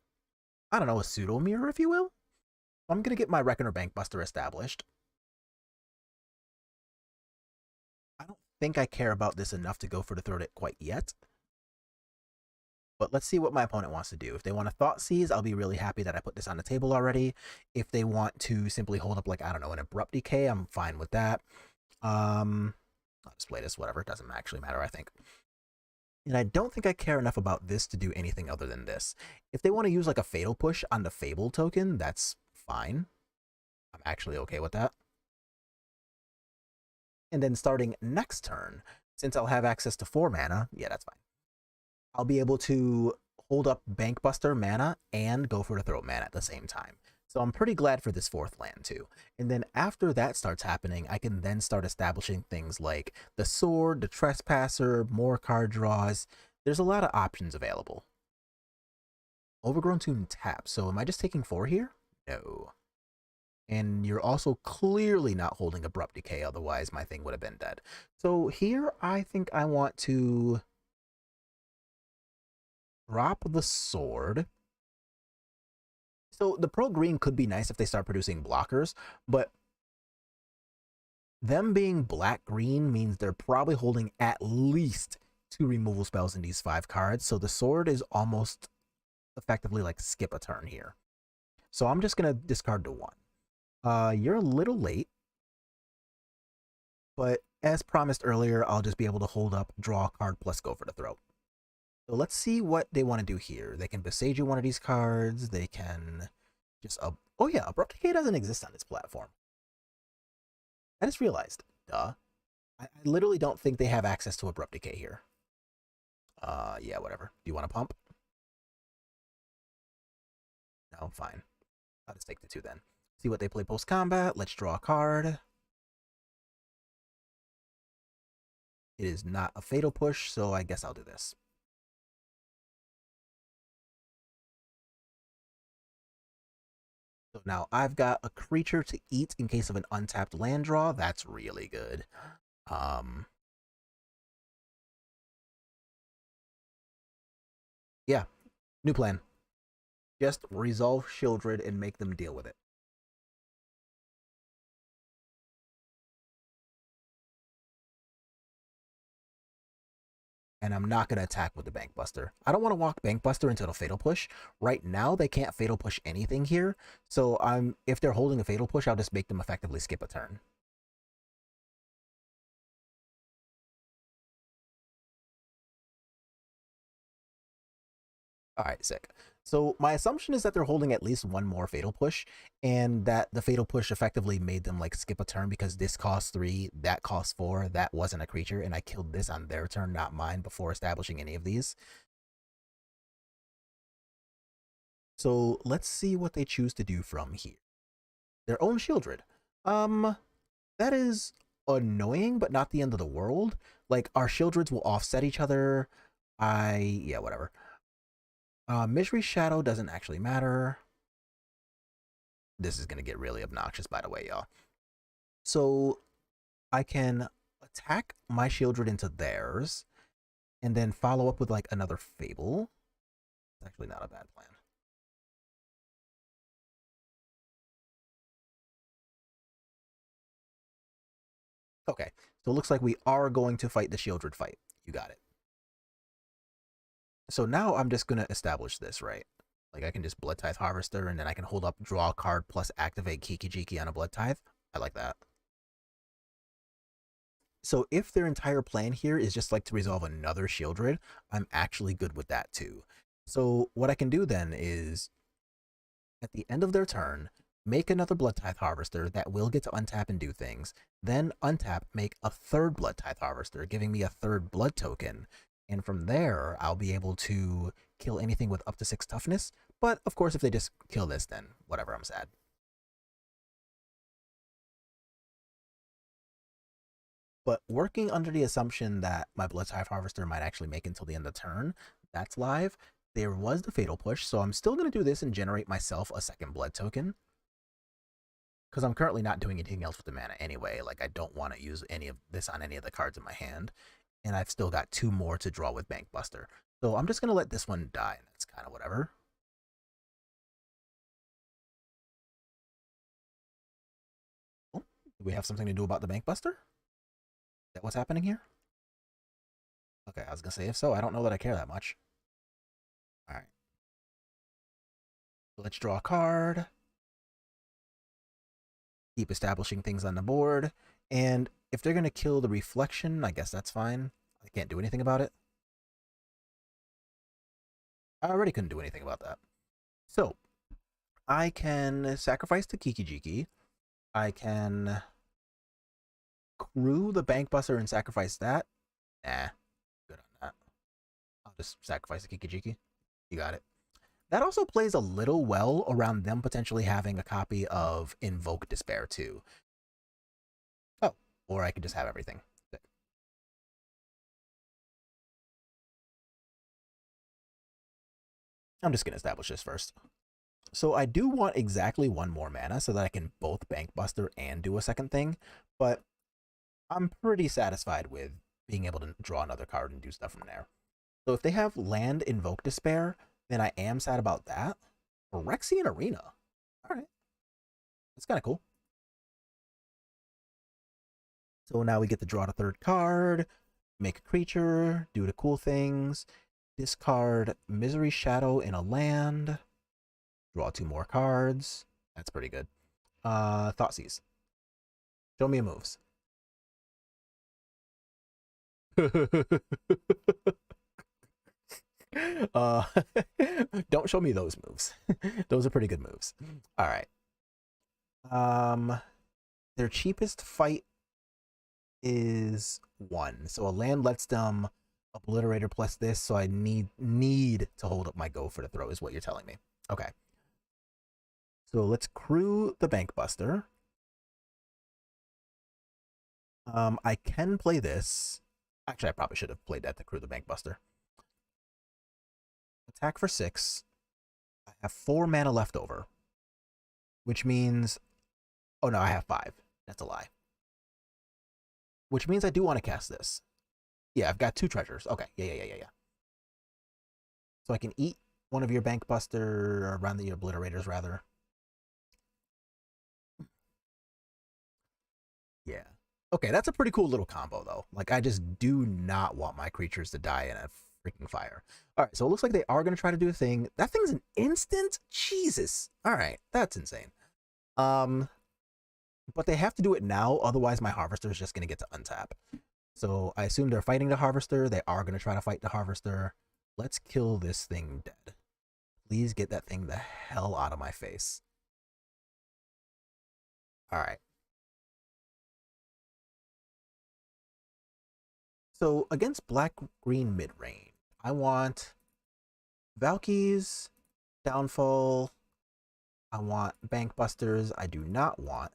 I don't know, a pseudo mirror, if you will. I'm going to get my Reckoner Bankbuster established. I don't think I care about this enough to go for the Throat It quite yet. But let's see what my opponent wants to do. If they want to Thoughtseize, I'll be really happy that I put this on the table already. If they want to simply hold up, like, I don't know, an Abrupt Decay, I'm fine with that. I'll just play this, whatever. It doesn't actually matter, I think. And I don't think I care enough about this to do anything other than this. If they want to use like a Fatal Push on the Fable token, that's fine. I'm actually okay with that. And then starting next turn, since I'll have access to 4 mana, yeah, that's fine. I'll be able to hold up Bankbuster mana and Go for the Throat mana at the same time. So I'm pretty glad for this 4th land too. And then after that starts happening, I can then start establishing things like the Sword, the Trespasser, more card draws. There's a lot of options available. Overgrown Tomb tap. So am I just taking 4 here? No. And you're also clearly not holding Abrupt Decay, otherwise my thing would have been dead. So here I think I want to drop the Sword. So the pro green could be nice if they start producing blockers, but them being black green means they're probably holding at least 2 removal spells in these 5 cards. So the Sword is almost effectively like skip a turn here. So I'm just gonna discard to 1. You're a little late, but as promised earlier, I'll just be able to hold up, draw a card, plus Go for the Throat. So let's see what they want to do here. They can Besage one of these cards. They can just... oh yeah, Abrupt Decay doesn't exist on this platform. I just realized. Duh. I literally don't think they have access to Abrupt Decay here. Yeah, whatever. Do you want to pump? No, fine. I'll just take the 2 then. See what they play post-combat. Let's draw a card. It is not a Fatal Push, so I guess I'll do this. So now I've got a creature to eat in case of an untapped land draw. That's really good. Yeah, new plan. Just resolve Shieldred and make them deal with it. And I'm not going to attack with the Bankbuster. I don't want to walk Bankbuster into a Fatal Push. Right now, they can't Fatal Push anything here. So if they're holding a Fatal Push, I'll just make them effectively skip a turn. Alright, sick. So my assumption is that they're holding at least 1 more Fatal Push, and that the Fatal Push effectively made them like skip a turn because this costs 3, that costs 4, that wasn't a creature, and I killed this on their turn, not mine, before establishing any of these. So let's see what they choose to do from here. Their own Shieldred. That is annoying, but not the end of the world. Like, our Shieldreds will offset each other. Yeah, whatever. Misery Shadow doesn't actually matter. This is going to get really obnoxious, by the way, y'all. So I can attack my Shieldred into theirs, and then follow up with like another Fable. It's actually not a bad plan. Okay, so it looks like we are going to fight the Shieldred fight. You got it. So now I'm just going to establish this, right? Like, I can just Blood Tithe Harvester, and then I can hold up, draw a card, plus activate Kiki-Jiki on a Blood Tithe. I like that. So if their entire plan here is just like to resolve another Shieldred, I'm actually good with that too. So what I can do then is, at the end of their turn, make another Blood Tithe Harvester that will get to untap and do things, then untap, make a 3rd Blood Tithe Harvester, giving me a 3rd blood token, and from there, I'll be able to kill anything with up to 6 toughness, but of course if they just kill this, then whatever, I'm sad. But working under the assumption that my Blood Tithe Harvester might actually make it until the end of the turn, that's live. There was the Fatal Push, so I'm still going to do this and generate myself a 2nd blood token. Because I'm currently not doing anything else with the mana anyway. Like, I don't want to use any of this on any of the cards in my hand. And I've still got 2 more to draw with Bankbuster. So I'm just going to let this one die, and that's kind of whatever. Oh, do we have something to do about the Bankbuster? Is that what's happening here? Okay, I was going to say, if so, I don't know that I care that much. Alright. Let's draw a card. Keep establishing things on the board. And if they're going to kill the Reflection, I guess that's fine. I can't do anything about it. I already couldn't do anything about that. So, I can sacrifice the Kiki-Jiki. I can crew the Bankbuster and sacrifice that. Nah, good on that. I'll just sacrifice the Kiki-Jiki. You got it. That also plays a little well around them potentially having a copy of Invoke Despair too. Oh, or I could just have everything. I'm just going to establish this first. So I do want exactly one more mana so that I can both Bankbuster and do a second thing, but I'm pretty satisfied with being able to draw another card and do stuff from there. So if they have land Invoke Despair, then I am sad about that. Phyrexian Arena. All right. That's kind of cool. So now we get to draw the third card, make a creature, do the cool things, discard Misery Shadow in a land, draw 2 more cards. That's pretty good. Thoughtseize. Show me your moves. Don't show me those moves. Those are pretty good moves. All right. Their cheapest fight is 1. So a land lets them Obliterator plus this, so I need to hold up my go for the throw is what you're telling me. Okay. So let's crew the Bankbuster. I can play this. Actually, I probably should have played that to crew the Bankbuster. Attack for 6. I have 4 mana left over, which means, oh no, I have 5. That's a lie. Which means I do want to cast this. Yeah, I've got 2 treasures. Okay, yeah. So I can eat one of your Bankbuster, or around the Obliterators, rather. Yeah. Okay, that's a pretty cool little combo, though. Like, I just do not want my creatures to die in a freaking fire. All right, so it looks like they are going to try to do a thing. That thing's an instant? Jesus. All right, that's insane. But they have to do it now, otherwise my Harvester is just going to get to untap. So I assume they're fighting the Harvester. They are going to try to fight the Harvester. Let's kill this thing dead. Please get that thing the hell out of my face. All right. So against black-green mid-range, I want Valky's Downfall. I want Bankbusters. I do not want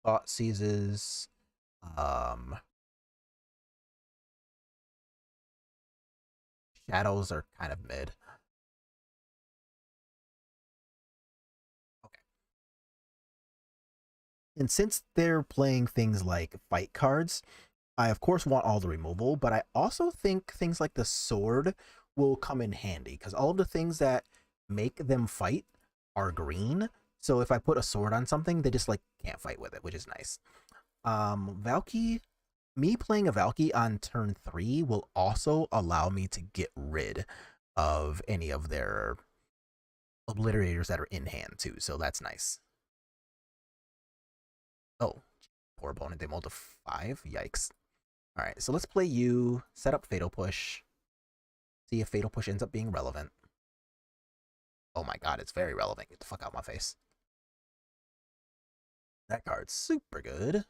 Thoughtseizes. Shadows are kind of mid. Okay. And since they're playing things like fight cards, I of course want all the removal, but I also think things like the sword will come in handy because all of the things that make them fight are green. So if I put a sword on something, they just like can't fight with it, which is nice. Valky, me playing a Valky on turn 3 will also allow me to get rid of any of their obliterators that are in hand too, so that's nice. Oh, poor opponent, they mulled a 5. Yikes. All right, so let's play you, set up Fatal Push, see if Fatal Push ends up being relevant. Oh my god, it's very relevant. Get the fuck out of my face. That card's super good.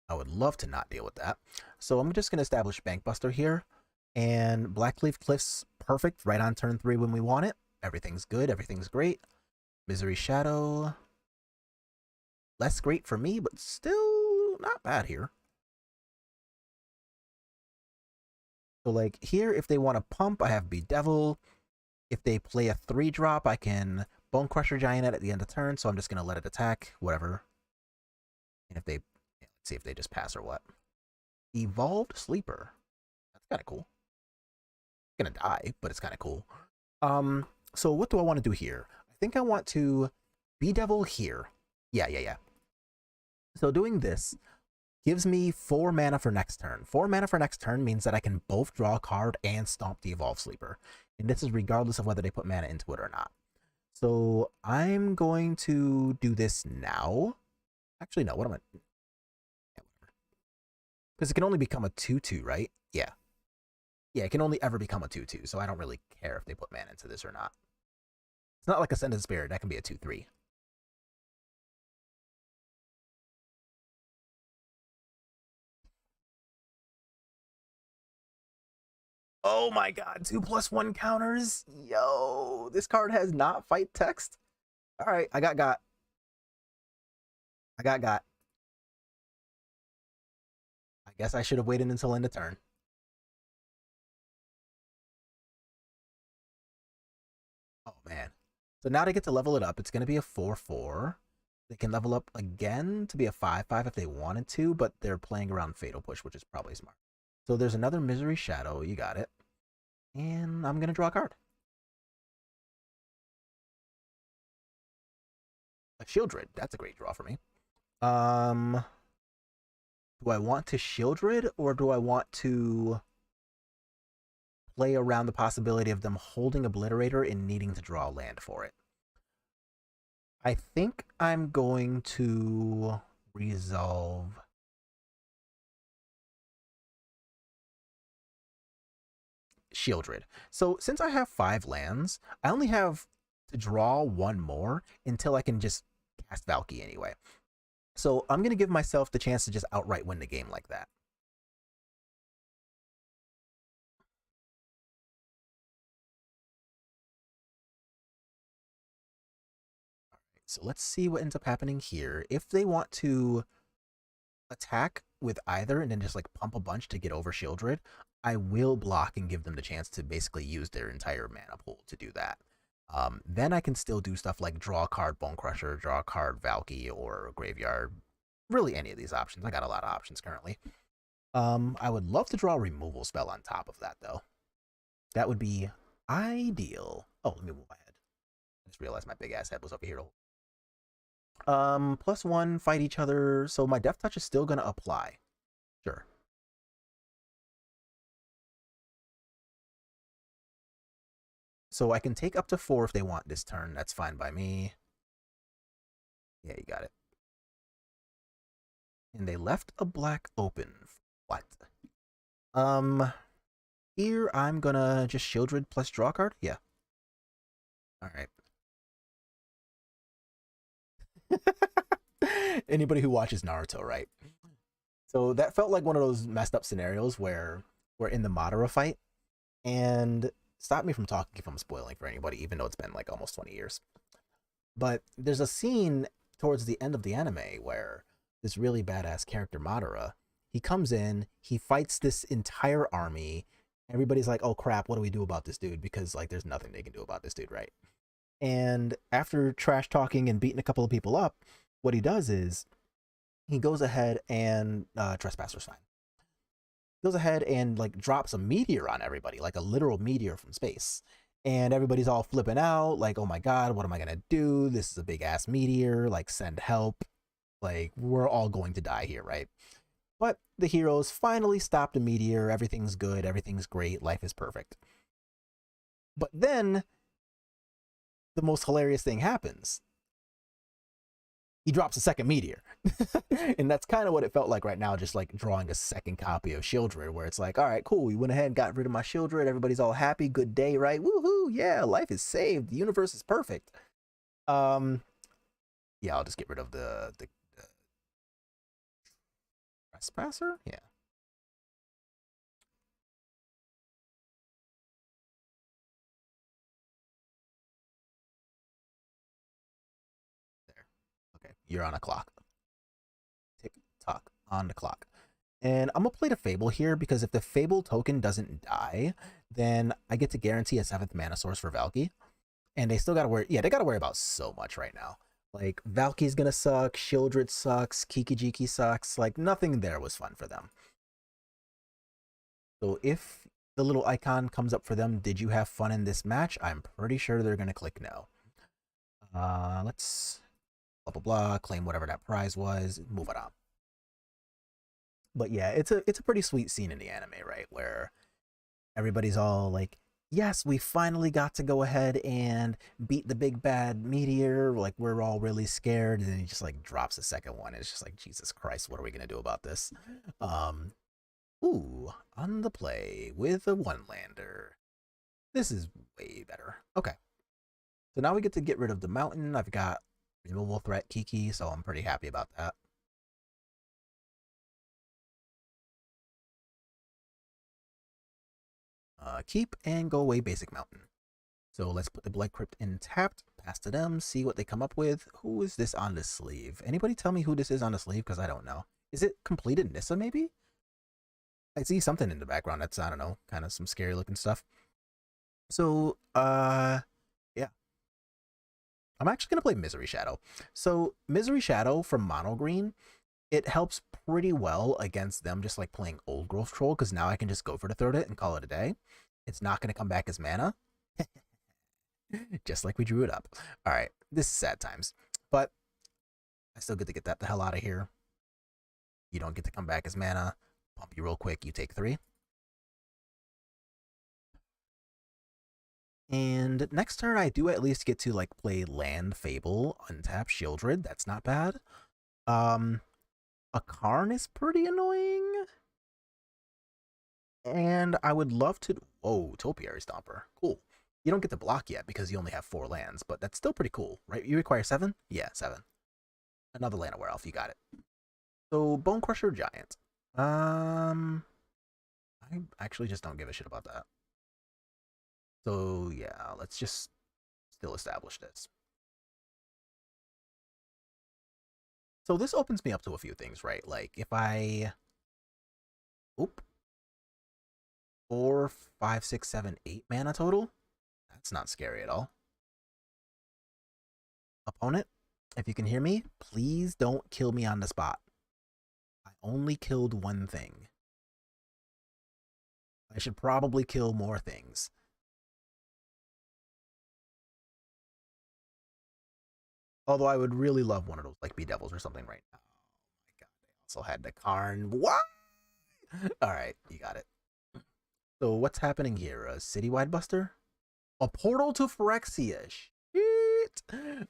I would love to not deal with that. So I'm just going to establish Bankbuster here. And Blackleaf Cliff's perfect right on turn 3 when we want it. Everything's good. Everything's great. Misery Shadow. Less great for me, but still not bad here. So like here, if they want to pump, I have Bedevil. If they play a 3-drop, I can Bone Crusher Giant at the end of turn. So I'm just going to let it attack, whatever. And if they, let's see if they just pass or what. Evolved Sleeper. That's kind of cool. It's gonna die, but it's kind of cool. So what do I want to do here? I think I want to Bedevil here. Yeah. So doing this gives me 4 mana for next turn. 4 mana for next turn means that I can both draw a card and stomp the Evolved Sleeper. And this is regardless of whether they put mana into it or not. So I'm going to do this now. Actually, no, what am I? Because it can only become a 2/2, right? Yeah. Yeah, it can only ever become a 2/2, so I don't really care if they put mana into this or not. It's not like Ascended Spirit, that can be a 2/3. Oh my god, 2+1 counters. Yo, this card has not fight text. All right, I got. I guess I should have waited until end of turn. Oh man. So now they get to level it up. It's going to be a 4/4. They can level up again to be a 5/5 if they wanted to, but they're playing around Fatal Push, which is probably smart. So there's another Misery Shadow. You got it. And I'm going to draw a card. A Shieldred. That's a great draw for me. Do I want to Shieldred, or do I want to play around the possibility of them holding Obliterator and needing to draw land for it? I think I'm going to resolve Shieldred. So since I have 5 lands, I only have to draw 1 more until I can just cast Valky anyway. So I'm going to give myself the chance to just outright win the game like that. All right, so let's see what ends up happening here. If they want to attack with either and then just like pump a bunch to get over Shieldred, I will block and give them the chance to basically use their entire mana pool to do that. Then I can still do stuff like draw a card Bone Crusher, draw a card Valky, or Graveyard. Really any of these options. I got a lot of options currently. I would love to draw a removal spell on top of that, though. That would be ideal. Oh, let me move my head. I just realized my big-ass head was over here. +1, fight each other. So my Death Touch is still going to apply. Sure. So I can take up to 4 if they want this turn. That's fine by me. Yeah, you got it. And they left a black open. What? Here I'm gonna just Shieldred plus draw a card? Yeah. Alright. Anybody who watches Naruto, right? So that felt like one of those messed up scenarios where we're in the Madara fight, and stop me from talking if I'm spoiling for anybody, even though it's been like almost 20 years. But there's a scene towards the end of the anime where this really badass character, Madara, he comes in, he fights this entire army. Everybody's like, oh crap, what do we do about this dude? Because like there's nothing they can do about this dude, right? And after trash talking and beating a couple of people up, what he does is he goes ahead and Trespasser's fine. Goes ahead and like drops a meteor on everybody, like a literal meteor from space. And everybody's all flipping out, like, oh my god, what am I gonna do? This is a big ass meteor, like send help. Like, we're all going to die here, right? But the heroes finally stop the meteor, everything's good, everything's great, life is perfect. But then the most hilarious thing happens. He drops a second meteor. And that's kind of what it felt like right now, just like drawing a second copy of Shieldred, where it's like, all right, cool, we went ahead and got rid of my Shieldred, everybody's all happy, good day, right? Woohoo, yeah, life is saved, the universe is perfect. Yeah, I'll just get rid of the Trespasser? Yeah. There. Okay, you're on a clock. Tick tock on the clock. And I'm gonna play the Fable here because if the Fable token doesn't die, then I get to guarantee a 7th mana source for Valky. And they still gotta worry, yeah, they gotta worry about so much right now. Like, Valky's gonna suck, Shieldred sucks, Kikijiki sucks, like, nothing there was fun for them. So if the little icon comes up for them, did you have fun in this match? I'm pretty sure they're gonna click no. Let's blah blah blah, claim whatever that prize was, move it on. But yeah, it's a pretty sweet scene in the anime, right? Where everybody's all like, yes, we finally got to go ahead and beat the big bad meteor. Like, we're all really scared. And then he just like drops a second one. It's just like, Jesus Christ, what are we going to do about this? Ooh, on the play with a 1-lander. This is way better. Okay. So now we get to get rid of the mountain. I've got removal threat Kiki, so I'm pretty happy about that. keep and go away basic mountain. So let's put the Blood Crypt in tapped, pass to them, see what they come up with. Who is this on the sleeve? Anybody tell me who this is on the sleeve? Because I don't know. Is it completed Nissa maybe? I see something in the background that's, I don't know, kind of some scary looking stuff. So, yeah. I'm actually going to play Misery Shadow. So, Misery Shadow from Mono Green, it helps pretty well against them just like playing Old Growth Troll, because now I can just go for the third hit and call it a day. It's not going to come back as mana. Just like we drew it up. All right, this is sad times, but I still get to get that the hell out of here. You don't get to come back as mana. Pump you real quick. You take 3. And next turn, I do at least get to like play Land, Fable, untap, Shieldred. That's not bad. A Karn is pretty annoying. And I would love to... Oh, Topiary Stomper. Cool. You don't get to block yet because you only have 4 lands, but that's still pretty cool, right? You require 7? Yeah, 7. Another Land Aware Elf, you got it. So, Bone Crusher Giant. I actually just don't give a shit about that. So, yeah, let's just still establish this. So this opens me up to a few things, right? Like, if I... Oop. 4, 5, 6, 7, 8 mana total? That's not scary at all. Opponent, if you can hear me, please don't kill me on the spot. I only killed one thing. I should probably kill more things. Although I would really love one of those, like Bedevils or something right now. Oh my god, they also had the Karn. What? Alright, you got it. So what's happening here? A citywide buster? A portal to Phyrexia. Shit.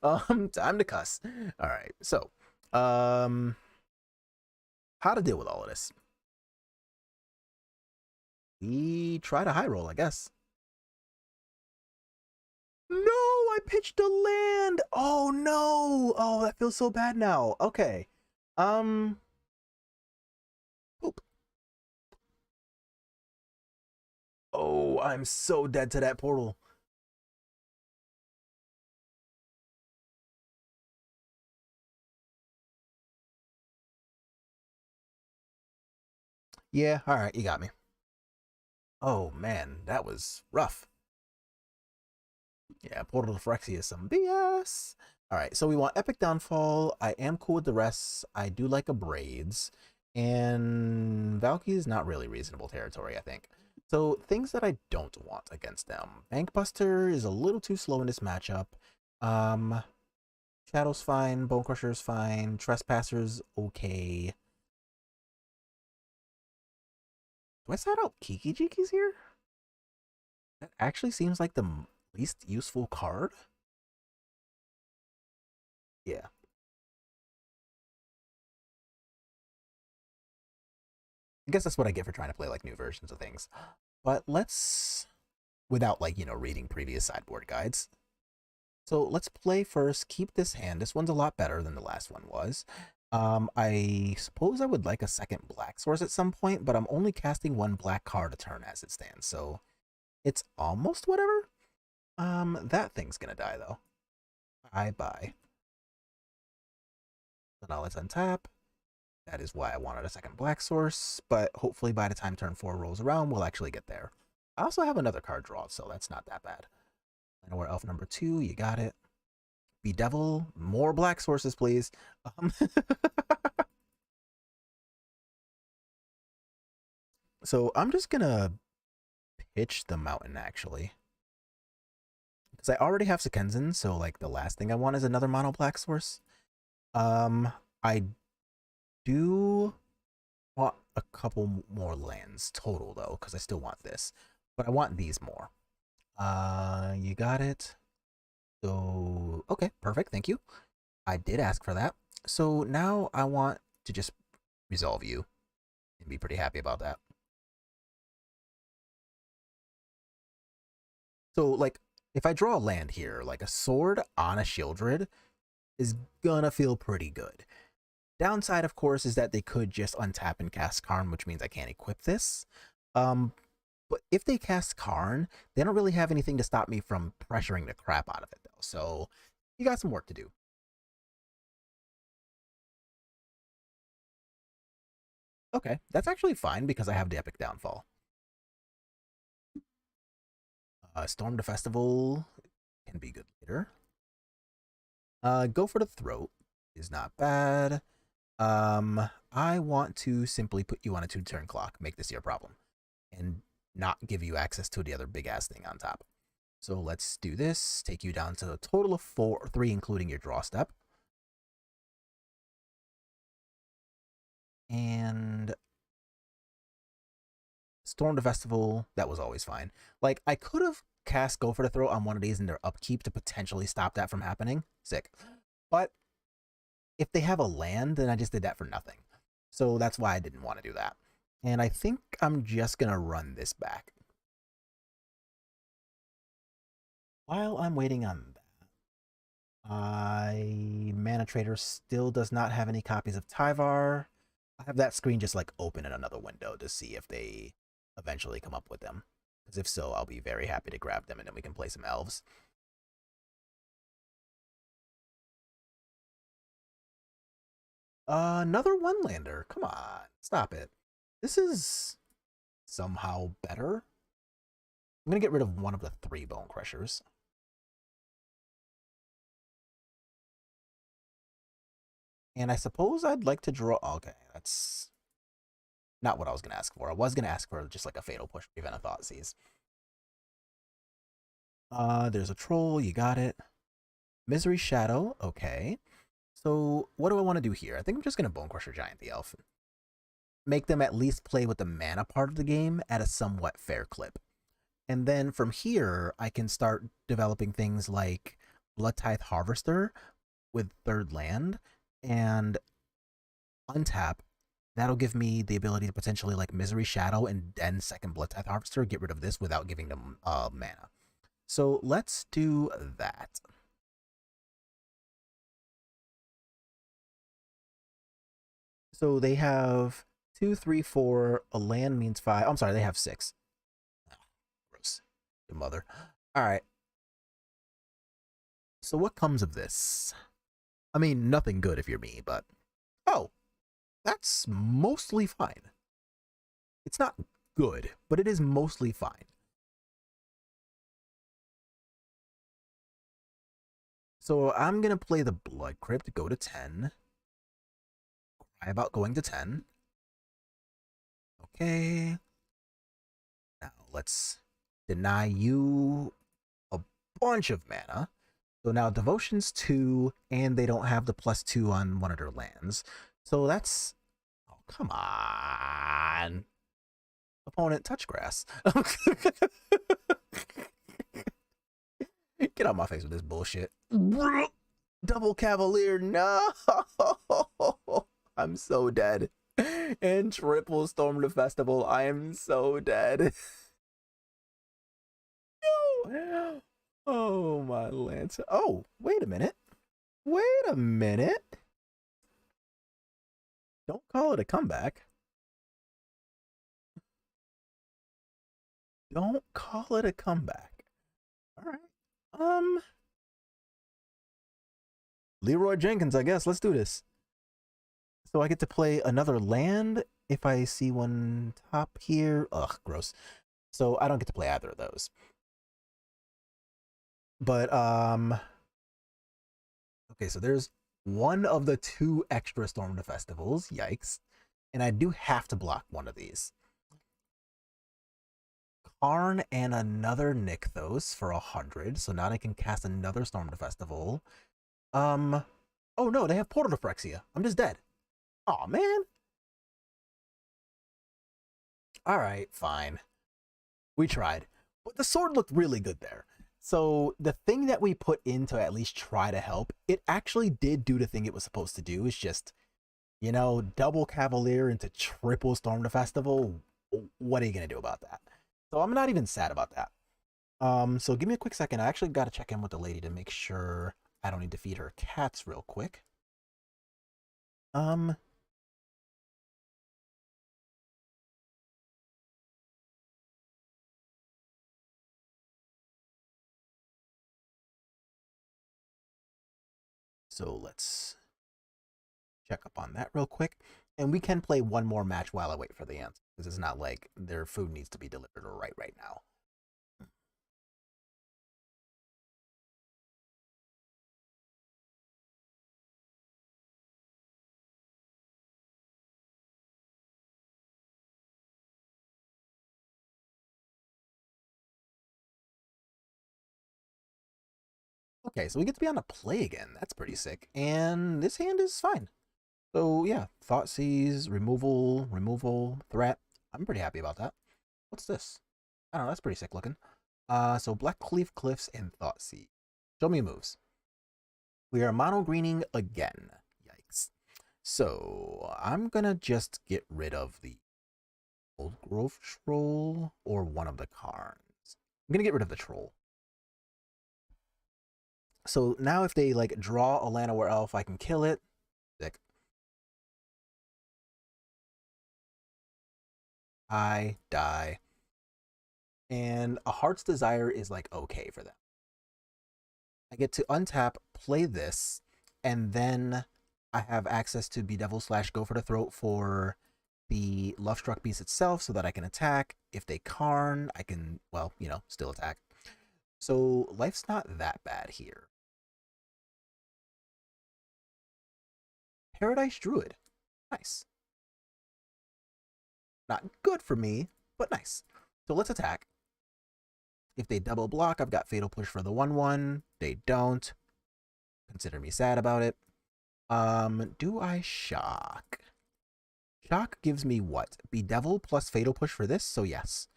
Time to cuss. Alright, so how to deal with all of this? We try to high roll, I guess. No, I pitched a land. Oh no. Oh, that feels so bad now. Okay. Oop. Oh, I'm so dead to that portal. Yeah, all right, you got me. Oh man, that was rough. Yeah, Portal to Phyrexia is some BS. All right, so we want Epic Downfall. I am cool with the rest. I do like Abrades. And Valky is not really reasonable territory, I think. So things that I don't want against them. Bankbuster is a little too slow in this matchup. Shadow's fine. Bone Crusher's fine. Trespassers, okay. Do I side out Kiki Jiki's here? That actually seems like the least useful card. Yeah. I guess that's what I get for trying to play like new versions of things. But let's, without like, you know, reading previous sideboard guides. So let's play first, keep this hand. This one's a lot better than the last one was. I suppose I would like a second black source at some point, but I'm only casting 1 black card a turn as it stands, so it's almost whatever. That thing's gonna die though. Bye. So now let's untap. That is why I wanted a second black source, but hopefully by the time turn 4 rolls around, we'll actually get there. I also have another card draw, so that's not that bad. Llanowar Elf number 2, you got it. Bedevil, more black sources, please. So I'm just gonna pitch the mountain, actually. Because I already have Sekenzen, so like the last thing I want is another mono black source. I do want a couple more lands total, though, because I still want this. But I want these more. You got it. So, okay, perfect, thank you. I did ask for that. So now I want to just resolve you and be pretty happy about that. So, like, if I draw a land here, like a sword on a Shieldred is gonna feel pretty good. Downside, of course, is that they could just untap and cast Karn, which means I can't equip this. But But if they cast Karn, they don't really have anything to stop me from pressuring the crap out of it, though. So you got some work to do. Okay, that's actually fine because I have the Epic Downfall. Storm the Festival can be good later. Go for the Throat is not bad. I want to simply put you on a 2-turn clock, make this your problem, and not give you access to the other big ass thing on top. So let's do this. Take you down to a total of 3, including your draw step. And Storm the Festival, that was always fine. Like, I could have cast Go for the Throat on one of these in their upkeep to potentially stop that from happening. Sick. But if they have a land, then I just did that for nothing. So that's why I didn't want to do that. And I think I'm just going to run this back. While I'm waiting on that, Mana Trader still does not have any copies of Tyvar. I have that screen just like open in another window to see if they eventually come up with them. Because if so, I'll be very happy to grab them and then we can play some elves. Another one-lander. Come on, stop it. This is somehow better. I'm going to get rid of one of the 3 Bone Crushers. And I suppose I'd like to draw... Okay, that's not what I was going to ask for. I was going to ask for just like a Fatal Push, prevent a Thoughtseize. There's a Troll, you got it. Misery Shadow, okay. So what do I want to do here? I think I'm just going to Bone Crusher Giant the Elf. Make them at least play with the mana part of the game at a somewhat fair clip. And then from here, I can start developing things like Blood Tithe Harvester with 3rd land and untap. That'll give me the ability to potentially like Misery Shadow and then 2nd Blood Tithe Harvester, get rid of this without giving them mana. So let's do that. So they have 2, 3, 4. A land means 5. I'm sorry, they have 6. Oh, gross. Your mother. All right. So what comes of this? I mean, nothing good if you're me, but... Oh, that's mostly fine. It's not good, but it is mostly fine. So I'm going to play the Blood Crypt, go to 10. Cry about going to 10. Okay. Now let's deny you a bunch of mana. So now Devotion's 2, and they don't have the +2 on one of their lands. So that's... Oh, come on. Opponent, touch grass. Get out my face with this bullshit. Double Cavalier, no! I'm so dead. And triple Storm the Festival, I am so dead. No! Oh, my Lance. Oh, wait a minute. Wait a minute. Don't call it a comeback. Don't call it a comeback. All right. Leroy Jenkins, I guess. Let's do this. So I get to play another land if I see one top here. Ugh, gross. So I don't get to play either of those. But, okay, so there's one of the 2 extra Storm the Festivals. Yikes. And I do have to block one of these. Karn and another Nykthos for 100. So now I can cast another Storm the Festival. Oh no, they have Portal to Phyrexia. I'm just dead. Aw, man. Alright, fine. We tried. But the sword looked really good there. So the thing that we put in to at least try to help, it actually did do the thing it was supposed to do. It's just, you know, double Cavalier into triple Storm the Festival. What are you going to do about that? So I'm not even sad about that. So give me a quick second. I actually got to check in with the lady to make sure I don't need to feed her cats real quick. So let's check up on that real quick. And we can play one more match while I wait for the answer, because it's not like their food needs to be delivered right now. Okay, so we get to be on a play again. That's pretty sick. And this hand is fine. So yeah, Thoughtseize, removal, threat. I'm pretty happy about that. What's this? I don't know, that's pretty sick looking. So Blackcleave Cliffs and Thoughtseize. Show me moves. We are mono greening again. Yikes. So I'm gonna just get rid of the Old Grove Troll or one of the cards. I'm gonna get rid of the troll. So now if they like draw a Llanowar Elf, I can kill it. Sick. I die. And a Heart's Desire is like okay for them. I get to untap, play this, and then I have access to Bedevil / Go for the Throat for the Lovestruck Beast itself so that I can attack. If they Karn, I can, well, you know, still attack. So life's not that bad here. Paradise Druid. Nice. Not good for me, but nice. So let's attack. If they double block, I've got Fatal Push for the 1/1. They don't. Consider me sad about it. Do I shock? Shock gives me what? Bedevil plus Fatal Push for this, so yes.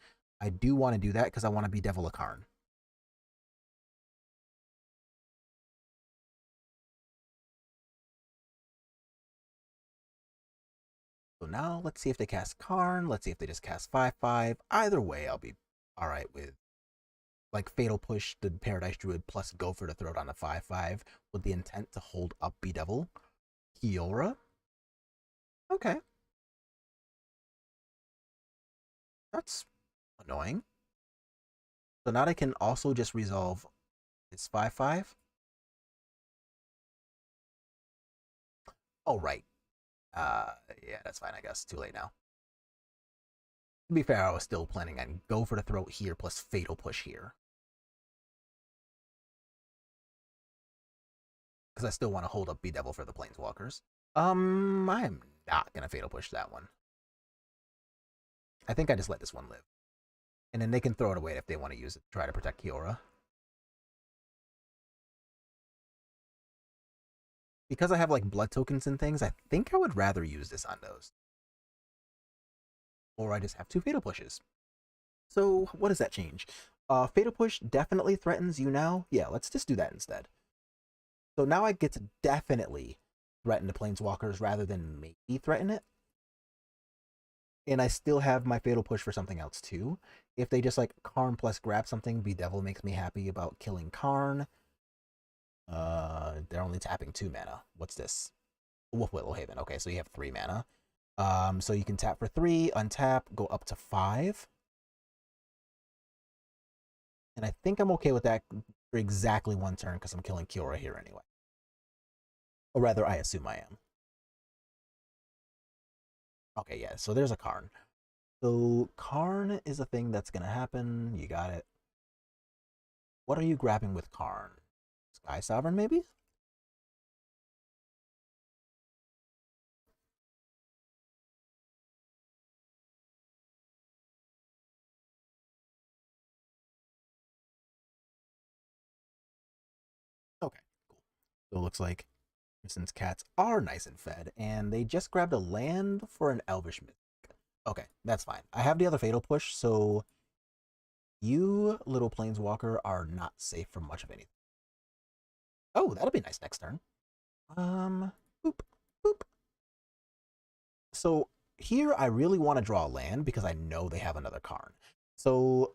I do want to do that because I want to Bedevil a Karn. So now let's see if they cast Karn. Let's see if they just cast 5/5. Either way, I'll be alright with like Fatal Push the Paradise Druid plus Go for the Throat on a 5/5 with the intent to hold up Bedevil. Kiora. Okay. That's annoying. So now I can also just resolve this 5/5. Oh, right. Yeah, that's fine, I guess. Too late now. To be fair, I was still planning on Go for the Throat here plus Fatal Push here. Because I still want to hold up Bedevil for the Planeswalkers. I am not going to Fatal Push that one. I think I just let this one live. And then they can throw it away if they want to use it to try to protect Kiora. Because I have like blood tokens and things, I think I would rather use this on those. Or I just have 2 Fatal Pushes. So what does that change? Fatal Push definitely threatens you now. Yeah, let's just do that instead. So now I get to definitely threaten the Planeswalkers rather than maybe threaten it. And I still have my Fatal Push for something else too. If they just like Karn plus grab something, Bedevil makes me happy about killing Karn. They're only tapping 2 mana. What's this? Wolf Willowhaven. Okay, so you have 3 mana. So you can tap for 3, untap, go up to 5. And I think I'm okay with that for exactly 1 turn because I'm killing Kiora here anyway. Or rather, I assume I am. Okay, yeah, so there's a Karn. So Karn is a thing that's going to happen. You got it. What are you grabbing with Karn? Sky Sovereign, maybe? Okay, cool. So it looks like since cats are nice and fed, and they just grabbed a land for an Elvish Myth. Okay, that's fine. I have the other Fatal Push, so you, little Planeswalker, are not safe from much of anything. Oh, that'll be nice next turn. Boop, boop. So here I really want to draw a land because I know they have another Karn. So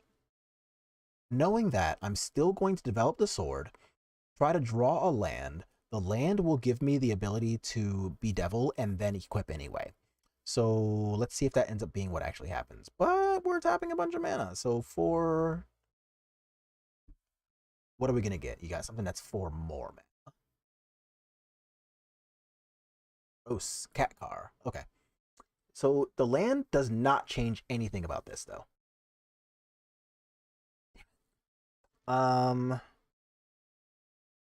knowing that, I'm still going to develop the sword, try to draw a land. The land will give me the ability to Bedevil and then equip anyway. So let's see if that ends up being what actually happens. But we're tapping a bunch of mana. So for... what are we going to get? You got something that's 4 more mana. Oh, cat car. Okay. So the land does not change anything about this though.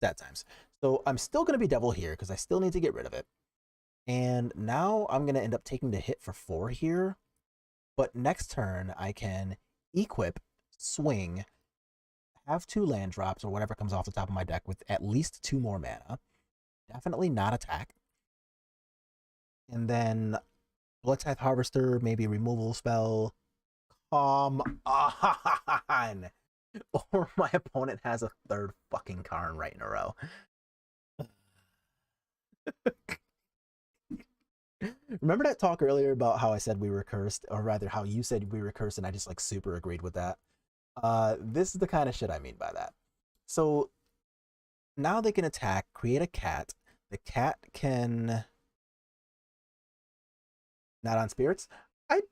That times. So I'm still gonna be devil here because I still need to get rid of it. And now I'm gonna end up taking the hit for 4 here. But next turn I can equip, swing, have 2 land drops or whatever comes off the top of my deck with at least 2 more mana. Definitely not attack. And then Blood Tithe Harvester, maybe a removal spell. Come on! Or my opponent has a 3rd fucking Karn right in a row. Remember that talk earlier about how I said we were cursed, or rather how you said we were cursed, and I just like super agreed with that? This is the kind of shit I mean by that. So now they can attack, create a cat. The cat can... Not on spirits. I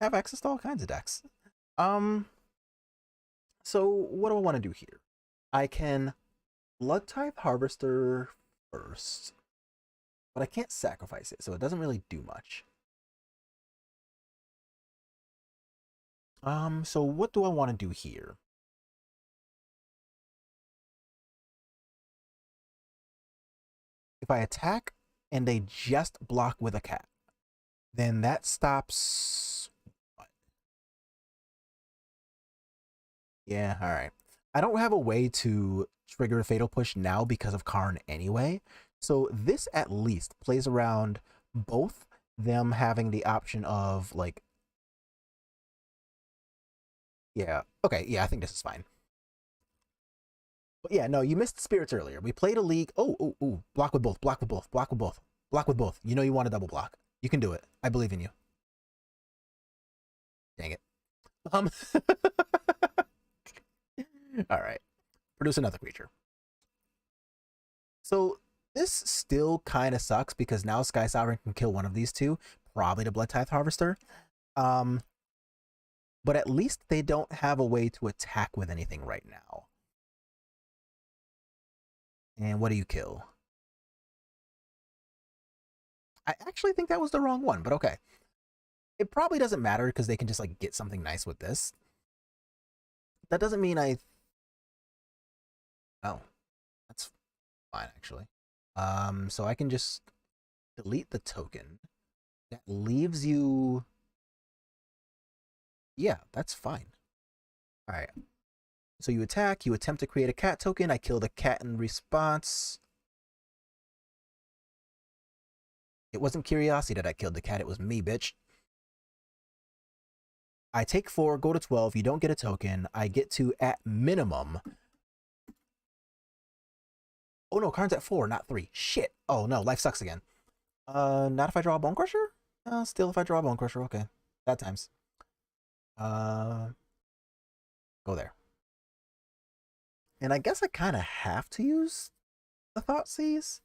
have access to all kinds of decks. So what do I want to do here? I can Blood Tithe Harvester first, but I can't sacrifice it, so it doesn't really do much. So what do I want to do here? If I attack and they just block with a cat, then that stops what? Yeah, all right. I don't have a way to trigger a Fatal Push now because of Karn anyway. So this at least plays around both them having the option of like, yeah, okay, yeah, I think this is fine. But yeah, no, you missed spirits earlier. We played a league. Oh, block with both, block with both, block with both, block with both. You know you want to double block. You can do it. I believe in you. Dang it. All right. Produce another creature. So this still kind of sucks because now Sky Sovereign can kill one of these two, probably the Blood Tithe Harvester. But at least they don't have a way to attack with anything right now. And what do you kill? I actually think that was the wrong one, but okay. It probably doesn't matter because they can just like get something nice with this. That doesn't mean I... Oh, that's fine actually. So I can just delete the token. That leaves you... Yeah, that's fine. All right. So you attack, you attempt to create a cat token. I kill the cat in response. It wasn't curiosity that I killed the cat, it was me, bitch. I take 4, go to 12, you don't get a token. I get to, at minimum... Oh no, Karn's at 4, not 3. Shit. Oh no, life sucks again. Not if I draw a Bone Crusher? Still if I draw a Bone Crusher, okay. Bad times. Go there. And I guess I kind of have to use the Thoughtseize.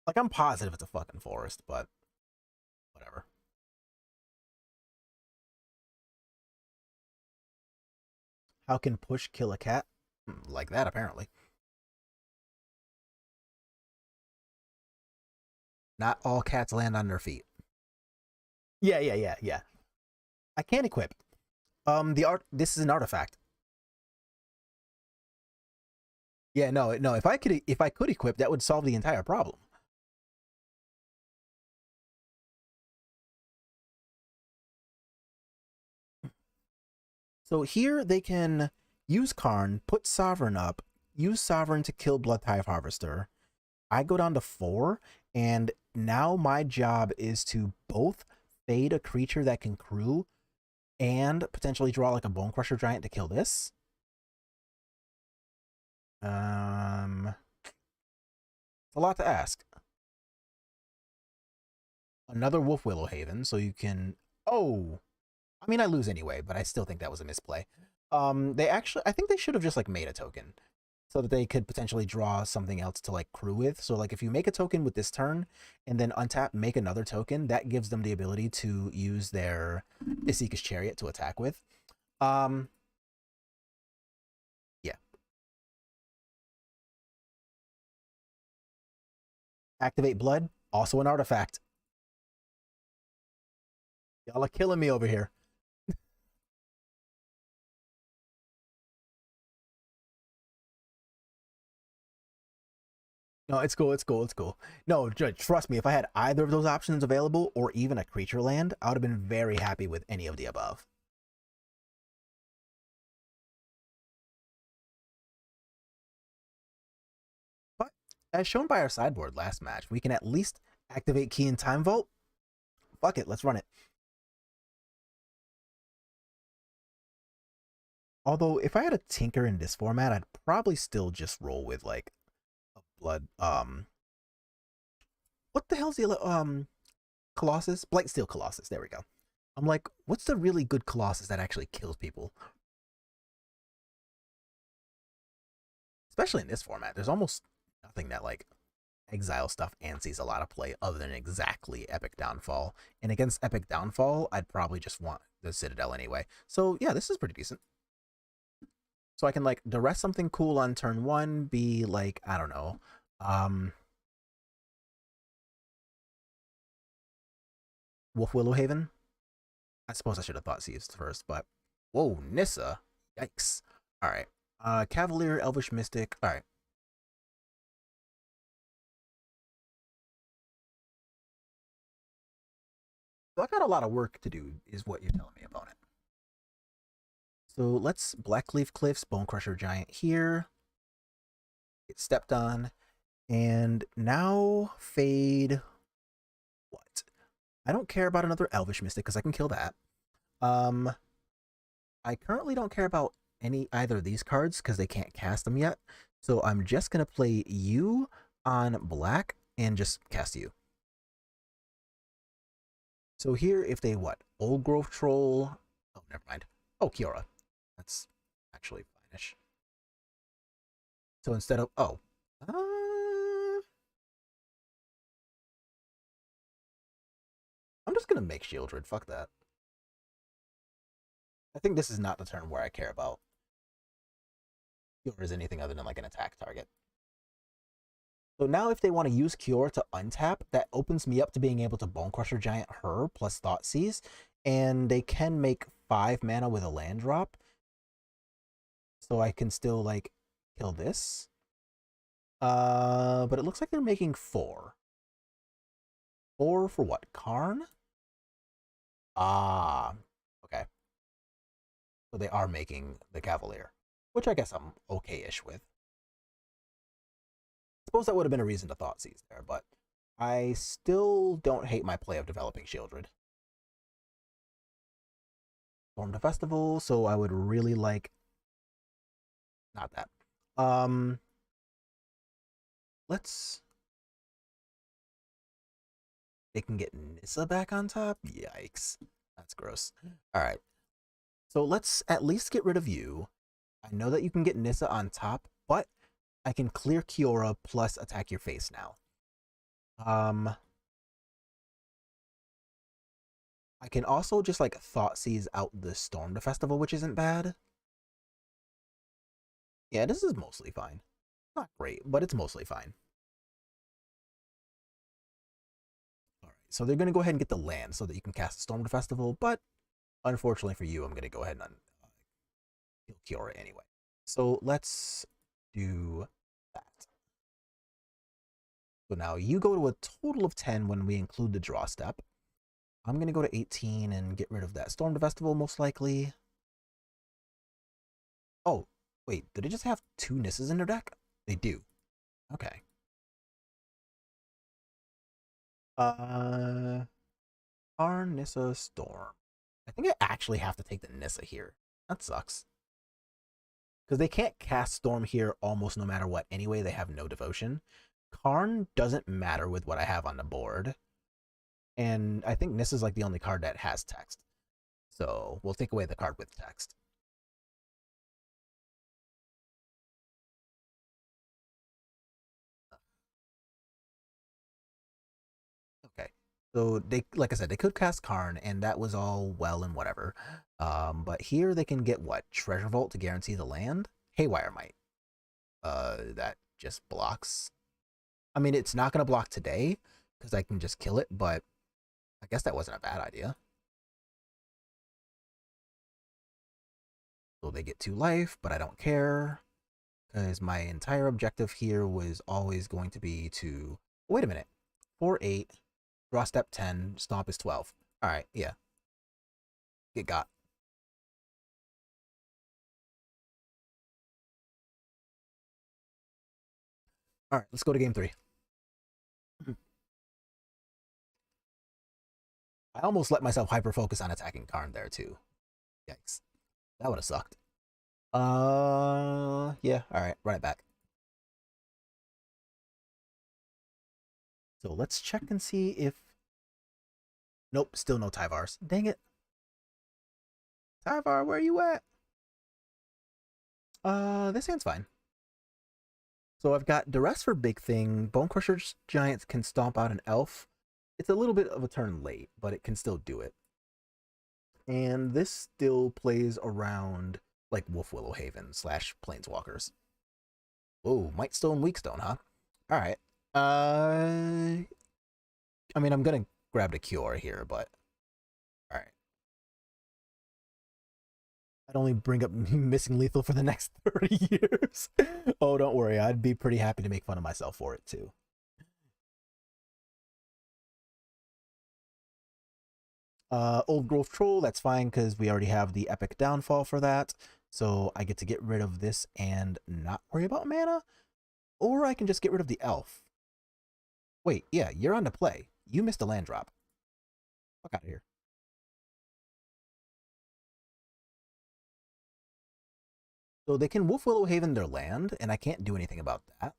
Like, I'm positive it's a fucking forest, but whatever. How can push kill a cat? Like that, apparently. Not all cats land on their feet. Yeah. I can't equip. This is an artifact. Yeah, no. If I could equip, that would solve the entire problem. So here they can use Karn, put Sovereign up, use Sovereign to kill Blood Tithe Harvester. I go down to 4, and now my job is to both fade a creature that can crew and potentially draw like a Bone Crusher Giant to kill this. It's a lot to ask. Another Wolf Willow Haven, so you can... Oh! I mean, I lose anyway, but I still think that was a misplay. They actually... I think they should have just, like, made a token so that they could potentially draw something else to, like, crew with. So, like, if you make a token with this turn and then untap, make another token, that gives them the ability to use their Isika's Chariot to attack with. Yeah. Activate Blood, also an artifact. Y'all are killing me over here. No, it's cool, it's cool, it's cool. No, trust me, if I had either of those options available or even a creature land, I would have been very happy with any of the above. But as shown by our sideboard last match, we can at least activate Key and Time Vault. Fuck it, let's run it. Although, if I had a Tinker in this format, I'd probably still just roll with, like, a Blood, what the hell's the, Colossus? Blightsteel Colossus, there we go. I'm like, what's the really good Colossus that actually kills people? Especially in this format, there's almost nothing that, like, exile stuff and sees a lot of play other than exactly Epic Downfall. And against Epic Downfall, I'd probably just want the Citadel anyway. So yeah, this is pretty decent. So I can like duress something cool on turn 1, be like, I don't know, Wolf Willowhaven. I suppose I should have thought Seas first, but whoa, Nissa. Yikes. Alright. Cavalier, Elvish Mystic. Alright. So I got a lot of work to do, is what you're telling me, opponent. So let's Blackleaf Cliffs, Bonecrusher Giant here. Get stepped on. And now fade what? I don't care about another Elvish Mystic because I can kill that. I currently don't care about either of these cards because they can't cast them yet. So I'm just going to play you on black and just cast you. So here, if they what? Old Growth Troll. Oh, never mind. Oh, Kiora. That's actually fine-ish. So instead of... Oh. I'm just going to make Shieldred. Fuck that. I think this is not the turn where I care about Kiora as anything other than like an attack target. So now if they want to use Kiora to untap, that opens me up to being able to Bonecrusher Giant her plus Thoughtseize, and they can make 5 mana with a land drop. So I can still like kill this. But it looks like they're making 4. 4 for what? Karn? Ah, okay. So they are making the Cavalier, which I guess I'm okay-ish with. I suppose that would have been a reason to Thoughtseize there, but I still don't hate my play of developing Shieldred. Storm to Festival, so I would really like... Not that. Let's... They can get Nissa back on top? Yikes. That's gross. Alright. So let's at least get rid of you. I know that you can get Nissa on top, but I can clear Kiora plus attack your face now. I can also just like Thoughtseize out the Storm to Festival, which isn't bad. Yeah, this is mostly fine. Not great, but it's mostly fine. Alright, so they're going to go ahead and get the land so that you can cast the Storm to Festival, but unfortunately for you, I'm going to go ahead and kill Kiora anyway. So let's do that. So now you go to a total of 10 when we include the draw step. I'm going to go to 18 and get rid of that Storm to Festival, most likely. Oh, wait, did they just have 2 Nissas in their deck? They do. Okay. Our Nissa Storm. I think I actually have to take the Nissa here. That sucks. Because they can't cast Storm here almost no matter what. Anyway, they have no devotion. Karn doesn't matter with what I have on the board. And I think Nissa's like the only card that has text. So we'll take away the card with text. Okay. So they, like I said, they could cast Karn, and that was all well and whatever. But here they can get what? Treasure Vault to guarantee the land? Haywire Might. That just blocks. I mean, it's not going to block today because I can just kill it, but I guess that wasn't a bad idea. So they get 2 life, but I don't care because my entire objective here was always going to be to... Wait a minute. 4-8, draw step 10, stomp is 12. All right, yeah. Get got. All right, let's go to game 3. I almost let myself hyper-focus on attacking Karn there, too. Yikes. That would have sucked. Yeah, alright, run it back. So let's check and see if... Nope, still no Tyvars. Dang it. Tyvar, where are you at? This hand's fine. So I've got Duress for Big Thing. Bonecrusher's Giants can stomp out an elf. It's a little bit of a turn late, but it can still do it. And this still plays around like Wolf Willowhaven / Planeswalkers. Oh, Might Stone, Weak Stone, huh? All right. I mean, I'm gonna grab the Cure here, but all right. I'd only bring up Missing Lethal for the next 30 years. Oh, don't worry. I'd be pretty happy to make fun of myself for it too. Old Growth Troll, that's fine because we already have the Epic Downfall for that. So I get to get rid of this and not worry about mana. Or I can just get rid of the elf. Wait, yeah, you're on to play. You missed a land drop. Fuck out of here. So they can Wolf Willowhaven their land, and I can't do anything about that.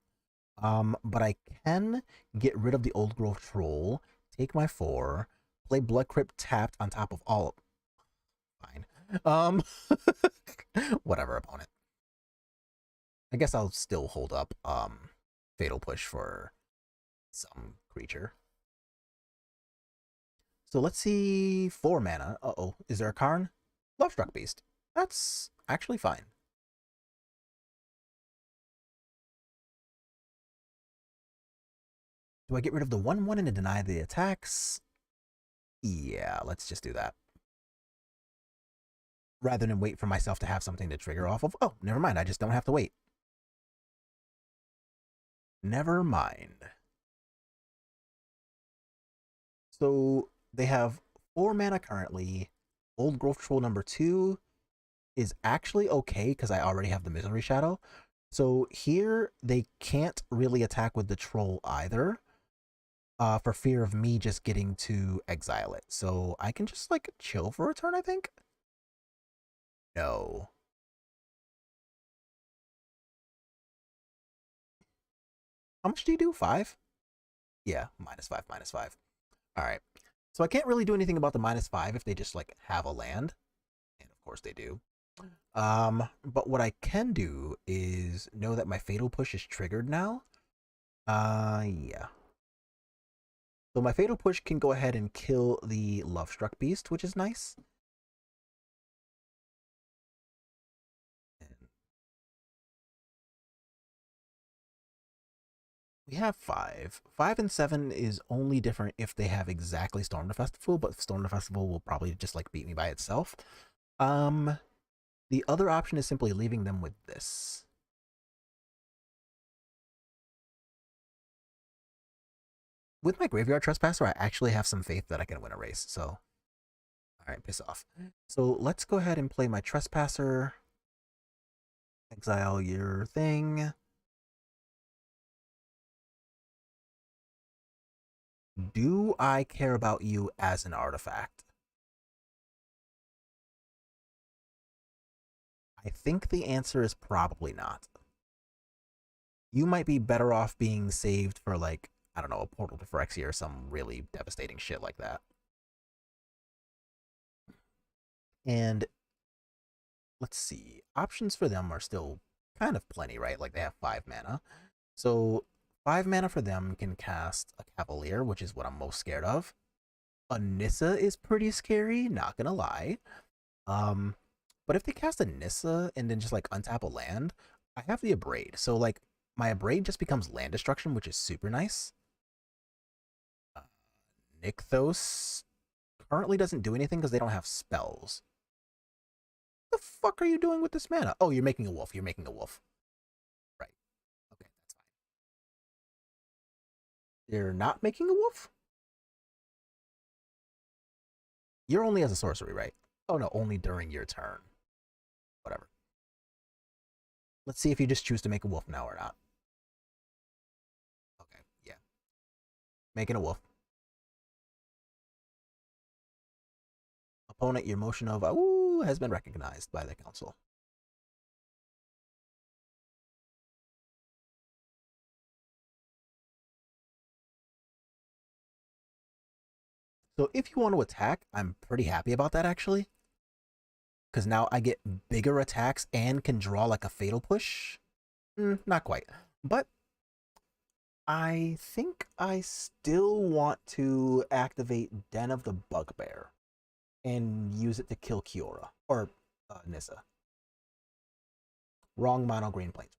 But I can get rid of the Old Growth Troll, take my 4, play Blood Crypt tapped on top of all... Fine. Whatever, opponent. I guess I'll still hold up Fatal Push for some creature. So let's see, 4 mana. Uh-oh, is there a Karn? Lovestruck Beast. That's actually fine. Do I get rid of the 1/1 and deny the attacks? Yeah, let's just do that. Rather than wait for myself to have something to trigger off of. Oh, never mind. I just don't have to wait. Never mind. So they have 4 mana currently. Old Growth Troll number 2 is actually okay because I already have the Misery Shadow. So here they can't really attack with the troll either. For fear of me just getting to exile it. So I can just like chill for a turn, I think. No. How much do you do? 5? Yeah, -5, -5. All right. So I can't really do anything about the -5 if they just like have a land. And of course they do. But what I can do is know that my Fatal Push is triggered now. Yeah. So my Fatal Push can go ahead and kill the Lovestruck Beast, which is nice. We have 5. 5 and 7 is only different if they have exactly Storm the Festival, but Storm the Festival will probably just like beat me by itself. The other option is simply leaving them with this. With my Graveyard Trespasser, I actually have some faith that I can win a race, so... Alright, piss off. So let's go ahead and play my Trespasser. Exile your thing. Do I care about you as an artifact? I think the answer is probably not. You might be better off being saved for, like, I don't know, a Portal to Phyrexia or some really devastating shit like that. And let's see. Options for them are still kind of plenty, right? Like, they have 5 mana. So 5 mana for them can cast a Cavalier, which is what I'm most scared of. A Nissa is pretty scary, not gonna lie. But if they cast a Nissa and then just like untap a land, I have the Abrade. So like my Abrade just becomes land destruction, which is super nice. Nykthos currently doesn't do anything because they don't have spells. What the fuck are you doing with this mana? Oh, you're making a wolf. You're making a wolf. Right. Okay, that's fine. You're not making a wolf? You're only as a sorcery, right? Oh no, only during your turn. Whatever. Let's see if you just choose to make a wolf now or not. Okay, yeah. Making a wolf. Opponent, your motion of ooh has been recognized by the council. So if you want to attack, I'm pretty happy about that actually. Because now I get bigger attacks and can draw like a fatal push. Not quite. But I think I still want to activate Den of the Bugbear and use it to kill Kiora or Nissa. Wrong mono green plains.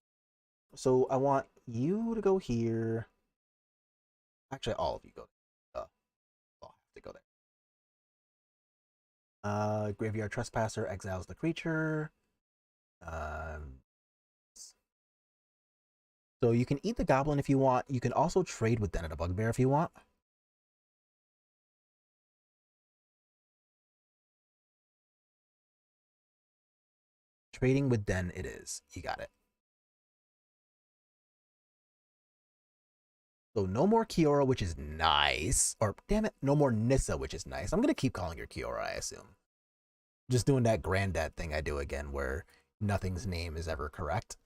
So I want you to go here. Actually, all of you go. I'll have to go there. Graveyard Trespasser exiles the creature. So you can eat the goblin if you want. You can also trade with Den of the Bugbear if you want. Trading with Den it is. You got it. So no more Kiora, which is nice. Or, damn it, no more Nissa, which is nice. I'm going to keep calling her Kiora, I assume. Just doing that granddad thing I do again where nothing's name is ever correct.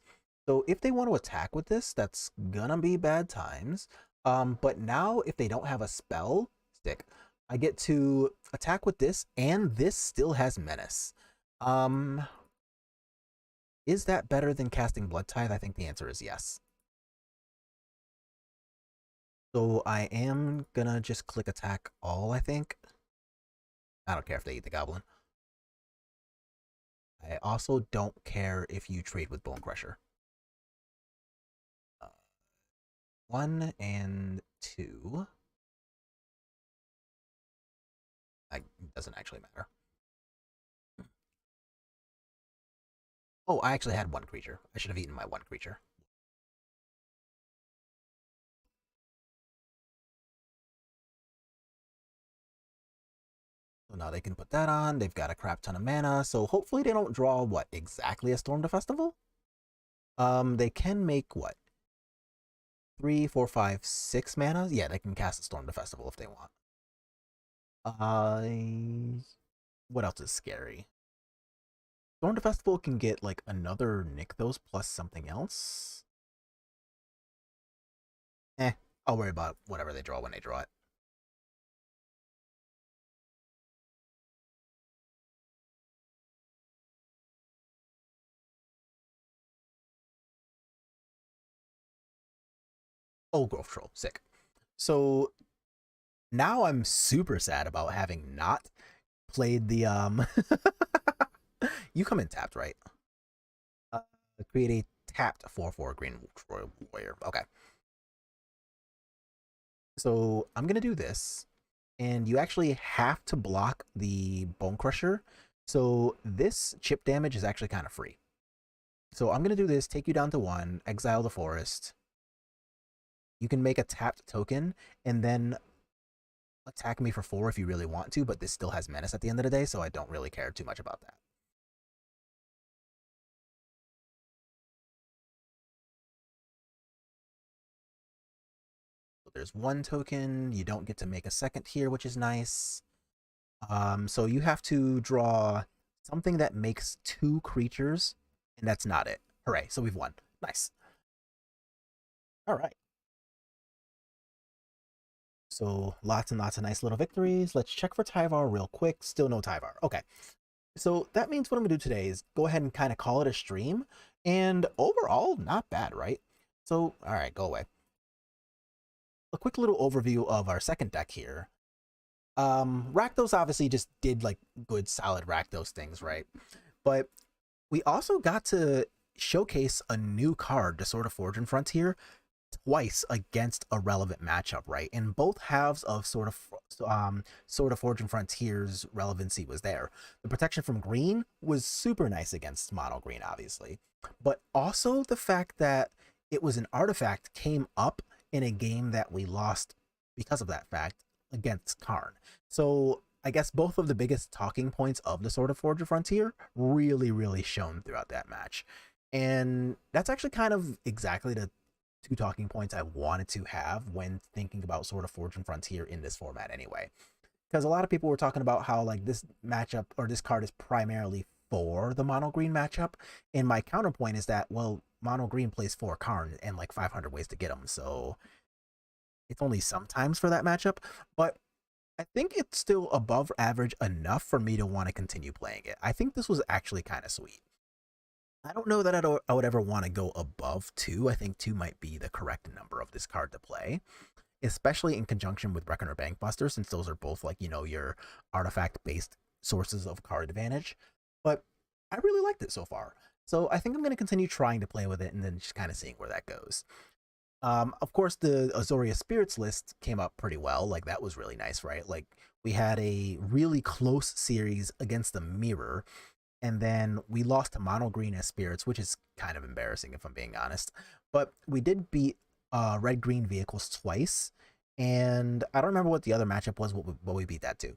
So if they want to attack with this, that's gonna be bad times. But now if they don't have a spell stick, I get to attack with this, and this still has menace. Is that better than casting Blood Tithe? I think the answer is yes. So I am gonna just click attack all, I think. I don't care if they eat the goblin. I also don't care if you trade with Bone Crusher. 1 and 2. It doesn't actually matter. Oh, I actually had one creature. I should have eaten my one creature. So now they can put that on. They've got a crap ton of mana. So hopefully they don't draw, what, exactly a Storm to Festival? They can make, what? 3, 4, 5, 6 mana? Yeah, they can cast a Storm to Festival if they want. What else is scary? Storm to Festival can get, like, another Nykthos plus something else. I'll worry about whatever they draw when they draw it. Oh, Growth Troll. Sick. So now I'm super sad about having not played the you come in tapped, right? Create a tapped 4/4 green warrior. Okay. So I'm gonna do this, and you actually have to block the Bone Crusher. So this chip damage is actually kind of free. So I'm gonna do this, take you down to 1, exile the forest. You can make a tapped token, and then attack me for 4 if you really want to, but this still has menace at the end of the day, so I don't really care too much about that. So there's 1 token. You don't get to make a second here, which is nice. So you have to draw something that makes 2 creatures, and that's not it. Hooray, so we've won. Nice. All right. So lots and lots of nice little victories. Let's check for Tyvar real quick. Still no Tyvar. Okay. So that means what I'm going to do today is go ahead and kind of call it a stream. And overall, not bad, right? So, all right, go away. A quick little overview of our second deck here. Rakdos obviously just did like good, solid Rakdos things, right? But we also got to showcase a new card, the Sword of Fortune Frontier, twice against a relevant matchup, right? And both halves of Sword of Fortune Frontier's relevancy was there. The protection from green was super nice against mono green, obviously, but also the fact that it was an artifact came up in a game that we lost because of that fact against Karn. So I guess both of the biggest talking points of the Sword of Fortune Frontier really shone throughout that match. And that's actually kind of exactly the two talking points I wanted to have when thinking about Sword of Fortune Frontier in this format anyway. Because a lot of people were talking about how like this matchup or this card is primarily for the mono green matchup. And my counterpoint is that, well, mono green plays 4 Karn and like 500 ways to get them. So it's only sometimes for that matchup. But I think it's still above average enough for me to want to continue playing it. I think this was actually kind of sweet. I don't know that I would ever want to go above 2. I think 2 might be the correct number of this card to play, especially in conjunction with Reckoner Bankbuster, since those are both like, you know, your artifact-based sources of card advantage. But I really liked it so far. So I think I'm going to continue trying to play with it and then just kind of seeing where that goes. Of course, the Azorius Spirits list came up pretty well. Like, that was really nice, right? Like, we had a really close series against the Mirror, and then we lost to mono green as Spirits, which is kind of embarrassing if I'm being honest. But we did beat red green vehicles twice, and I don't remember what the other matchup was, but we beat that too.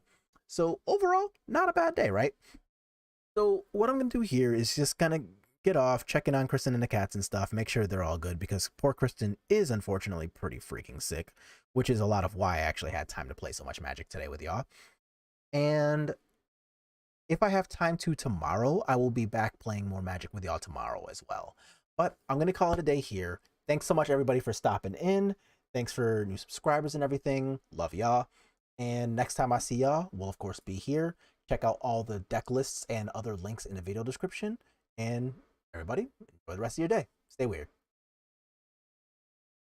So overall, not a bad day, right? So what I'm gonna do here is just kind of get off, checking on Kristen and the cats and stuff, make sure they're all good, because poor Kristen is unfortunately pretty freaking sick, which is a lot of why I actually had time to play so much Magic today with y'all. And if I have time to tomorrow, I will be back playing more Magic with y'all tomorrow as well. But I'm going to call it a day here. Thanks so much, everybody, for stopping in. Thanks for new subscribers and everything. Love y'all. And next time I see y'all, we'll, of course, be here. Check out all the deck lists and other links in the video description. And everybody, enjoy the rest of your day. Stay weird.